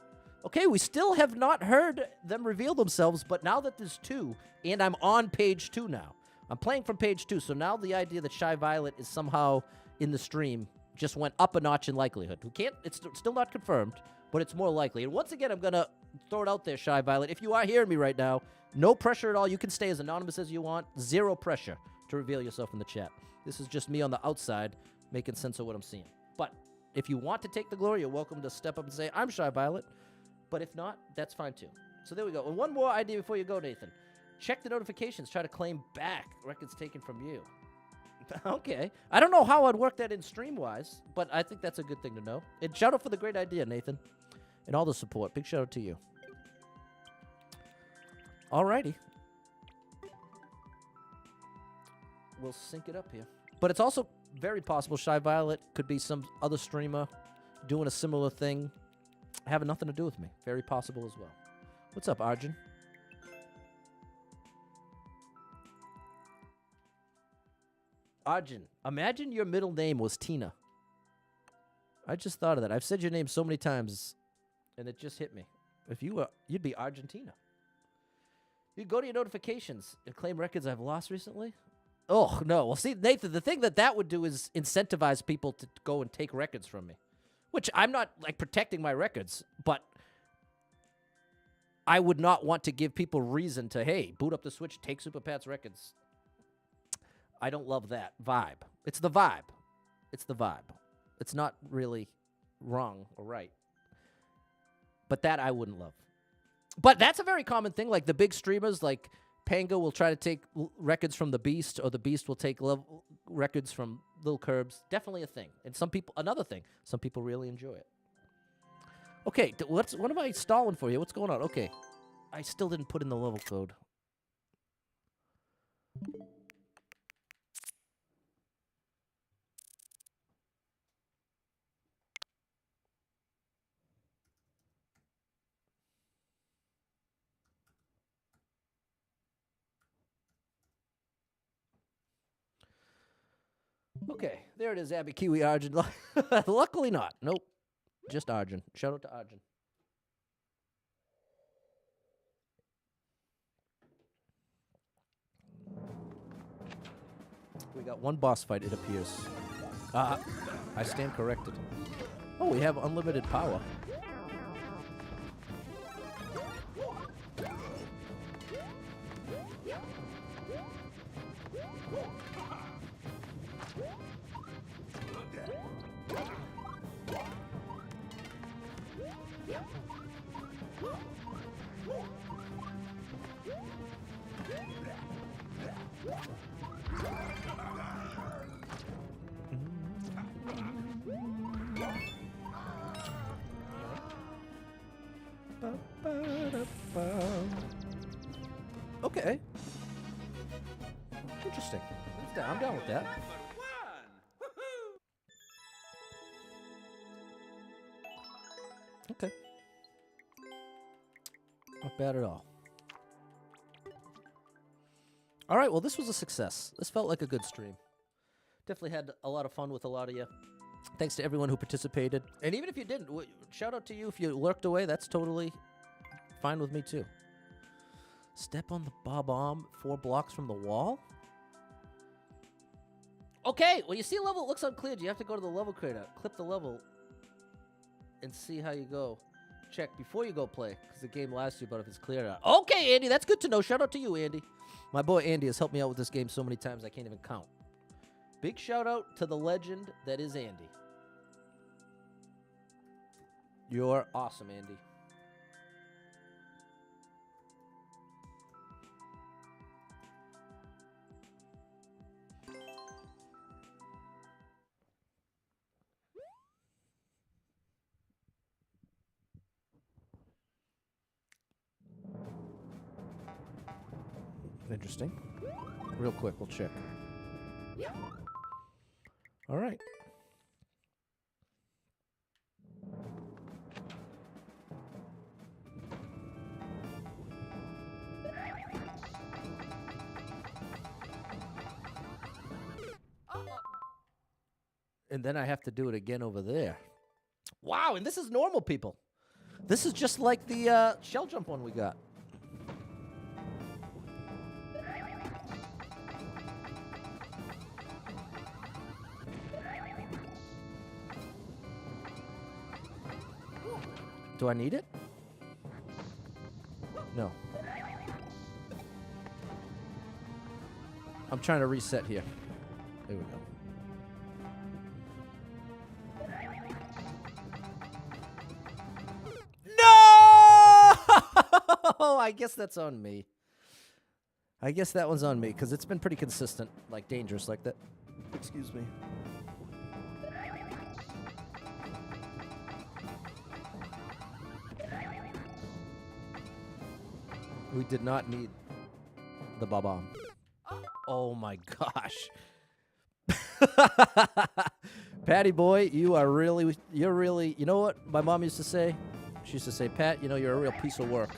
Okay, we still have not heard them reveal themselves, but now that there's 2, and I'm on page 2 now. I'm playing from page 2, so now the idea that Shy Violet is somehow in the stream just went up a notch in likelihood. It's still not confirmed, but it's more likely. And once again, I'm going to throw it out there, Shy Violet. If you are hearing me right now, no pressure at all. You can stay as anonymous as you want. Zero pressure to reveal yourself in the chat. This is just me on the outside making sense of what I'm seeing. But if you want to take the glory, you're welcome to step up and say, I'm Shy Violet. But if not, that's fine too. So there we go. And one more idea before you go, Nathan. Check the notifications. Try to claim back records taken from you. Okay. I don't know how I'd work that in stream-wise, but I think that's a good thing to know. And shout out for the great idea, Nathan. And all the support. Big shout out to you. Alrighty. We'll sync it up here. But it's also very possible Shy Violet could be some other streamer doing a similar thing, having nothing to do with me. Very possible as well. What's up, Arjun? Arjun, imagine your middle name was Tina. I just thought of that. I've said your name so many times, and it just hit me. If you were, you'd be Argentina. You go to your notifications and claim records I've lost recently. Oh, no. Well, see, Nathan, the thing that would do is incentivize people to go and take records from me, which I'm not, like, protecting my records, but I would not want to give people reason to, hey, boot up the Switch, take Super Pat's records. I don't love that vibe. It's the vibe. It's the vibe. It's not really wrong or right. But that I wouldn't love. But that's a very common thing. Like the big streamers, like Pango will try to take records from the Beast, or the Beast will take records from Lil Curbs. Definitely a thing. And some people, another thing, some people really enjoy it. Okay, what am I stalling for here? What's going on? Okay, I still didn't put in the level code. Okay, there it is, Abby Kiwi Arjun. Luckily not. Nope. Just Arjun. Shout out to Arjun. We got one boss fight, it appears. I stand corrected. Oh, we have unlimited power. Okay. Interesting. I'm down with that. Okay. Not bad at all. All right, well, this was a success. This felt like a good stream. Definitely had a lot of fun with a lot of you. Thanks to everyone who participated. And even if you didn't, shout out to you if you lurked away. That's totally fine with me, too. Step on the bomb 4 blocks from the wall? Okay, when you see a level that looks uncleared, you have to go to the level creator, clip the level, and see how you go. Check before you go play, because the game lasts you, but if it's cleared out. Okay, Andy, that's good to know. Shout out to you, Andy. My boy Andy has helped me out with this game so many times I can't even count. Big shout out to the legend that is Andy. You're awesome, Andy. Interesting. Real quick, we'll check. All right. And then I have to do it again over there. Wow, and this is normal, people. This is just like the shell jump one we got. Do I need it? No. I'm trying to reset here. There we go. No! I guess that's on me. I guess that one's on me, because it's been pretty consistent, like dangerous like that. Excuse me. We did not need the bomb. Oh my gosh. Patty boy, you're really, you know what my mom used to say? She used to say, Pat, you know, you're a real piece of work.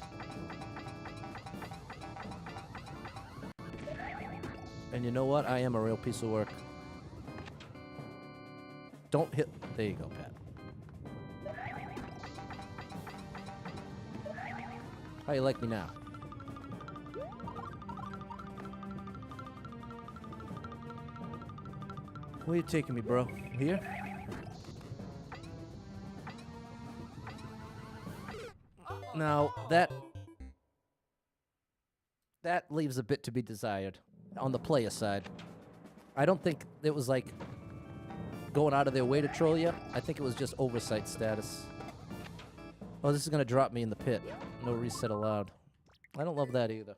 And you know what? I am a real piece of work. Don't hit. There you go, Pat. How you like me now? Where are you taking me, bro? Here? Now, that leaves a bit to be desired on the player side. I don't think it was like going out of their way to troll you. I think it was just oversight status. Oh, this is going to drop me in the pit. No reset allowed. I don't love that either.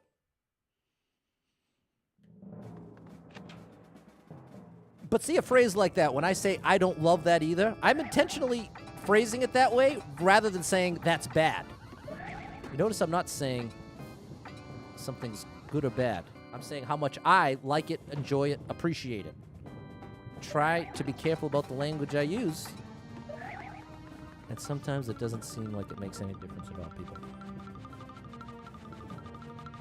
But see a phrase like that, when I say I don't love that either, I'm intentionally phrasing it that way rather than saying that's bad. You notice I'm not saying something's good or bad. I'm saying how much I like it, enjoy it, appreciate it. Try to be careful about the language I use. And sometimes it doesn't seem like it makes any difference about people.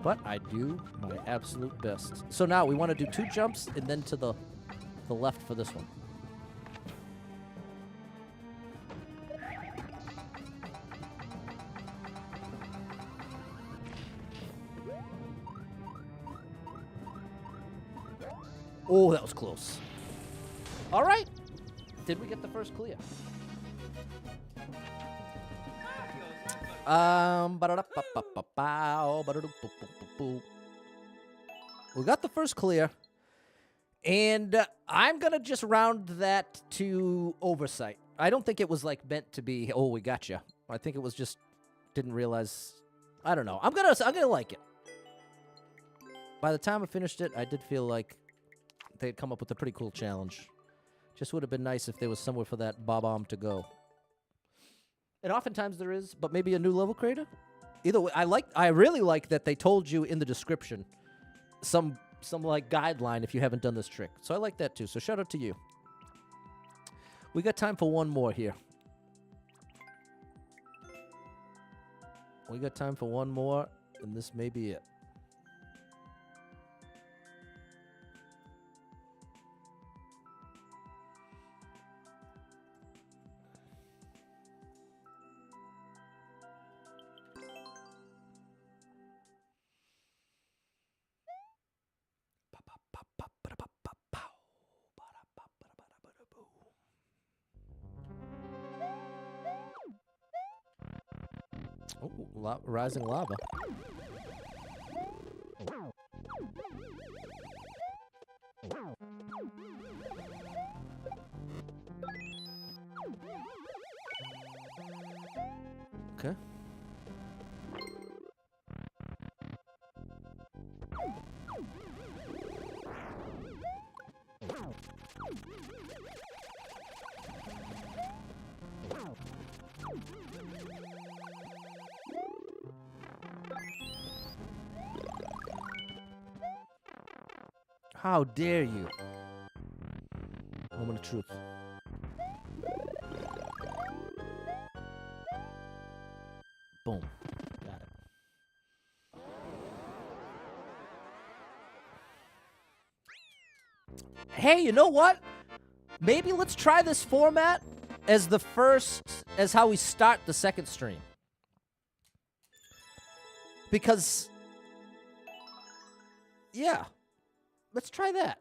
But I do my absolute best. So now we want to do 2 jumps and then to the the left for this one. Oh, that was close. All right. Did we get the first clear? We got the first clear, and I'm gonna just round that to oversight. I don't think it was like meant to be. Oh, we got you. I think it was just didn't realize. I don't know. I'm gonna like it. By the time I finished it, I did feel like they had come up with a pretty cool challenge. Just would have been nice if there was somewhere for that bob-omb to go. And oftentimes there is, but maybe a new level creator. Either way, I really like that they told you in the description some like guideline if you haven't done this trick. So I like that too. So shout out to you. We got time for one more here. We got time for one more, and this may be it. Oh, rising lava. Okay. How dare you? Moment of truth. Boom. Got it. Hey, you know what? Maybe let's try this format as as how we start the second stream. Because, yeah. Let's try that.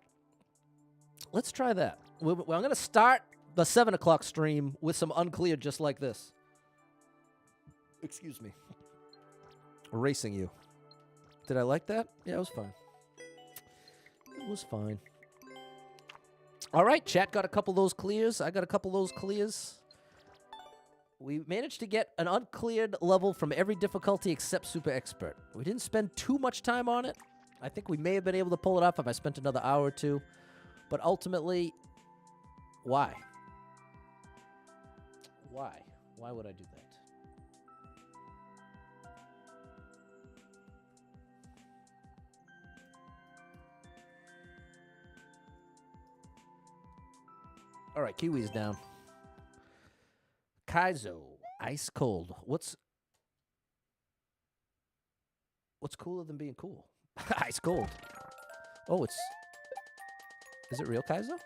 Let's try that. I'm going to start the 7 o'clock stream with some Uncleared just like this. Excuse me. Erasing you. Did I like that? Yeah, it was fine. It was fine. All right, chat got a couple of those clears. I got a couple of those clears. We managed to get an Uncleared level from every difficulty except Super Expert. We didn't spend too much time on it. I think we may have been able to pull it off if I spent another hour or two. But ultimately, why? Why? Why would I do that? All right, Kiwi's down. Kaizo, ice cold. What's cooler than being cool? Ice cold. Oh, is it real Kaizo?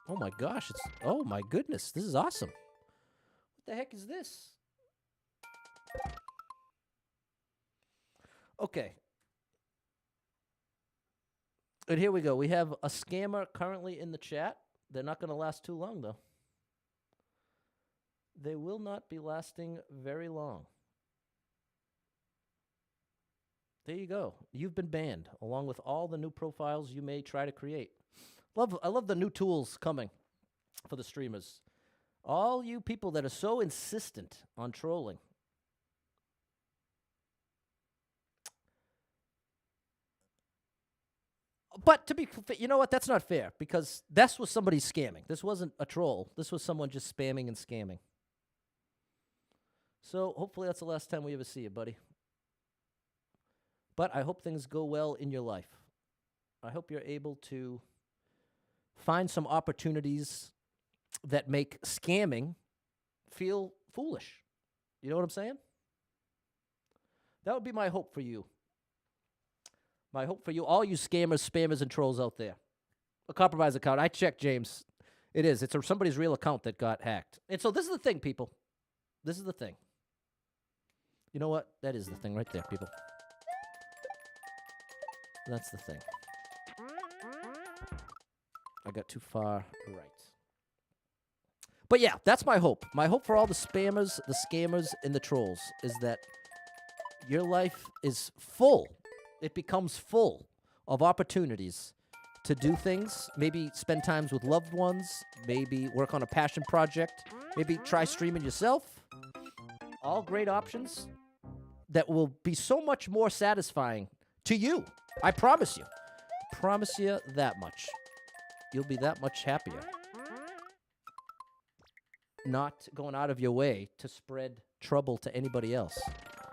Oh my gosh, oh my goodness, this is awesome. What the heck is this? Okay. And here we go. We have a scammer currently in the chat. They're not going to last too long, though. They will not be lasting very long. There you go. You've been banned, along with all the new profiles you may try to create. I love the new tools coming for the streamers. All you people that are so insistent on trolling. But to be, you know what? That's not fair because this was somebody scamming. This wasn't a troll. This was someone just spamming and scamming. So hopefully that's the last time we ever see you, buddy. But I hope things go well in your life. I hope you're able to find some opportunities that make scamming feel foolish. You know what I'm saying? That would be my hope for you. My hope for you, all you scammers, spammers, and trolls out there. A compromised account. I checked, James. It is. It's somebody's real account that got hacked. And so this is the thing, people. This is the thing. You know what? That is the thing right there, people. That's the thing. I got too far right. But yeah, that's my hope. My hope for all the spammers, the scammers, and the trolls is that your life is full. It becomes full of opportunities to do things. Maybe spend times with loved ones. Maybe work on a passion project. Maybe try streaming yourself. All great options that will be so much more satisfying to you. I promise you. Promise you that much. You'll be that much happier. Not going out of your way to spread trouble to anybody else.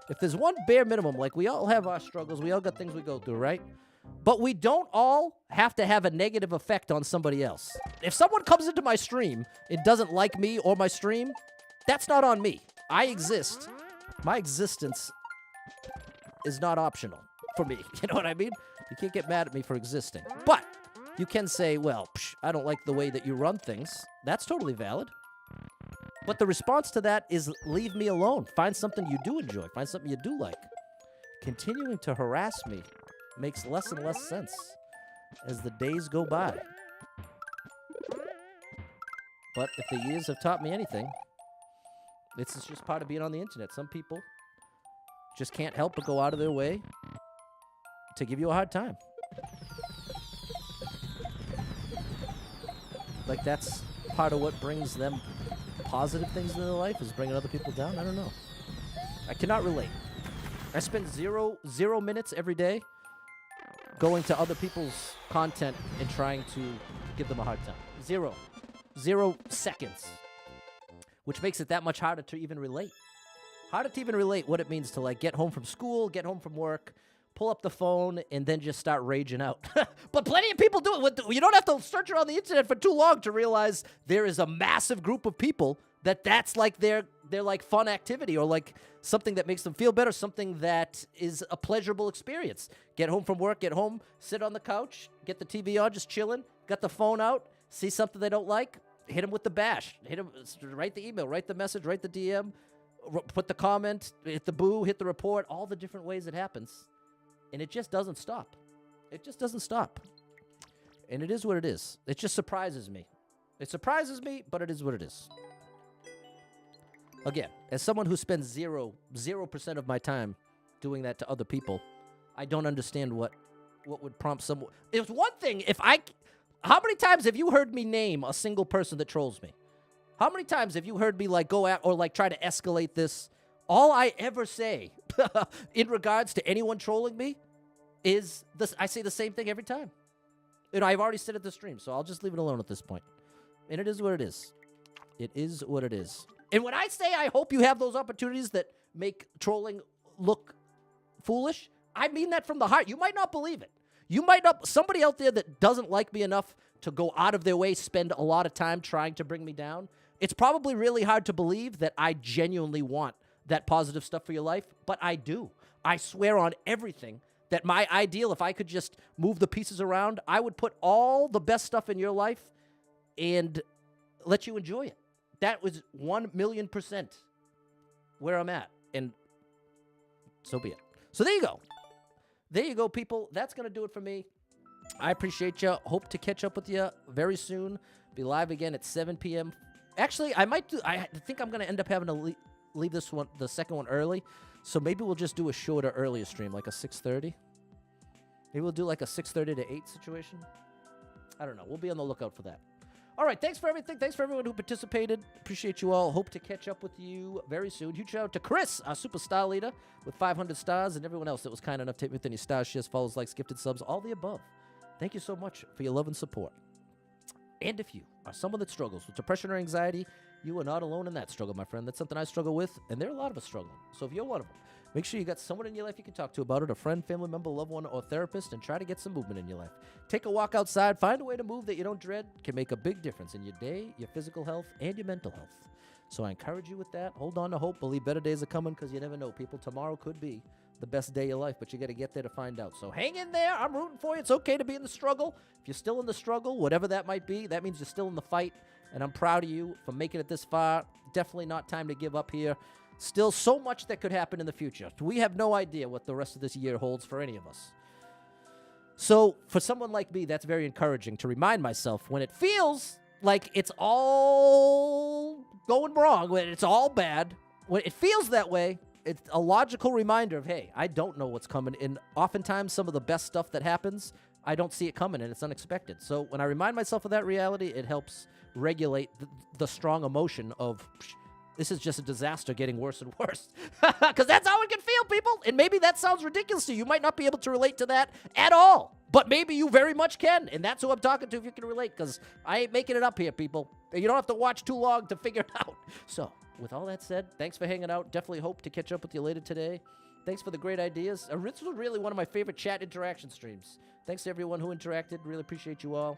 If there's one bare minimum, like we all have our struggles, we all got things we go through, right? But we don't all have to have a negative effect on somebody else. If someone comes into my stream and doesn't like me or my stream, that's not on me. I exist. My existence is not optional for me. You know what I mean? You can't get mad at me for existing. But you can say, well, I don't like the way that you run things. That's totally valid. But the response to that is leave me alone. Find something you do enjoy. Find something you do like. Continuing to harass me makes less and less sense as the days go by. But if the years have taught me anything, this is just part of being on the internet. Some people just can't help but go out of their way to give you a hard time. Like that's part of what brings them positive things in their life is bringing other people down. I don't know. I cannot relate. I spend zero minutes every day going to other people's content and trying to give them a hard time. 0 seconds. Which makes it that much harder to even relate. Harder to even relate what it means to like get home from school, get home from work, pull up the phone, and then just start raging out. But plenty of people do it. You don't have to search around the internet for too long to realize there is a massive group of people that's like their like fun activity or like something that makes them feel better, something that is a pleasurable experience. Get home from work, get home, sit on the couch, get the TV on, just chilling, got the phone out, see something they don't like, hit them with the bash, write the email, write the message, write the DM, put the comment, hit the boo, hit the report, all the different ways it happens. And it just doesn't stop. It just doesn't stop. And it is what it is. It just surprises me. It surprises me, but it is what it is. Again, as someone who spends 0% of my time doing that to other people, I don't understand what would prompt someone. It's one thing how many times have you heard me name a single person that trolls me? How many times have you heard me like go at or like try to escalate this? All I ever say in regards to anyone trolling me is this. I say the same thing every time. And I've already said it the stream, so I'll just leave it alone at this point. And it is what it is. It is what it is. And when I say I hope you have those opportunities that make trolling look foolish, I mean that from the heart. You might not believe it. You might not. Somebody out there that doesn't like me enough to go out of their way, spend a lot of time trying to bring me down, it's probably really hard to believe that I genuinely want that positive stuff for your life, but I do. I swear on everything that my ideal, if I could just move the pieces around, I would put all the best stuff in your life and let you enjoy it. That was 1,000,000% where I'm at, and so be it. So there you go. There you go, people. That's going to do it for me. I appreciate you. Hope to catch up with you very soon. Be live again at 7 p.m. Actually, I think I'm going to end up having to leave this one, the second one, early. So maybe we'll just do a shorter, earlier stream, like a 6:30. Maybe we'll do like a 6:30 to 8 situation. I don't know. We'll be on the lookout for that. All right. Thanks for everything. Thanks for everyone who participated. Appreciate you all. Hope to catch up with you very soon. Huge shout out to Chris, our super star leader, with 500 stars, and everyone else that was kind enough to hit me with any stars, shares, follows, likes, gifted subs, all the above. Thank you so much for your love and support. And if you are someone that struggles with depression or anxiety, you are not alone in that struggle, my friend. That's something I struggle with, and there are a lot of us struggling. So if you're one of them, make sure you got someone in your life you can talk to about it, a friend, family member, loved one, or therapist, and try to get some movement in your life. Take a walk outside. Find a way to move that you don't dread. Can make a big difference in your day, your physical health, and your mental health. So I encourage you with that. Hold on to hope. Believe better days are coming because you never know, people. Tomorrow could be the best day of your life, but you got to get there to find out. So hang in there. I'm rooting for you. It's okay to be in the struggle. If you're still in the struggle, whatever that might be, that means you're still in the fight. And I'm proud of you for making it this far. Definitely not time to give up here. Still so much that could happen in the future. We have no idea what the rest of this year holds for any of us. So for someone like me, that's very encouraging to remind myself when it feels like it's all going wrong, when it's all bad, when it feels that way, it's a logical reminder of, hey, I don't know what's coming. And oftentimes some of the best stuff that happens, I don't see it coming and it's unexpected. So when I remind myself of that reality, it helps regulate the strong emotion of, this is just a disaster getting worse and worse. Because that's how it can feel, people. And maybe that sounds ridiculous to you. You might not be able to relate to that at all. But maybe you very much can. And that's who I'm talking to if you can relate. Because I ain't making it up here, people. You don't have to watch too long to figure it out. So, with all that said, thanks for hanging out. Definitely hope to catch up with you later today. Thanks for the great ideas. This was really one of my favorite chat interaction streams. Thanks to everyone who interacted. Really appreciate you all.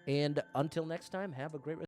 And until next time, have a great rest.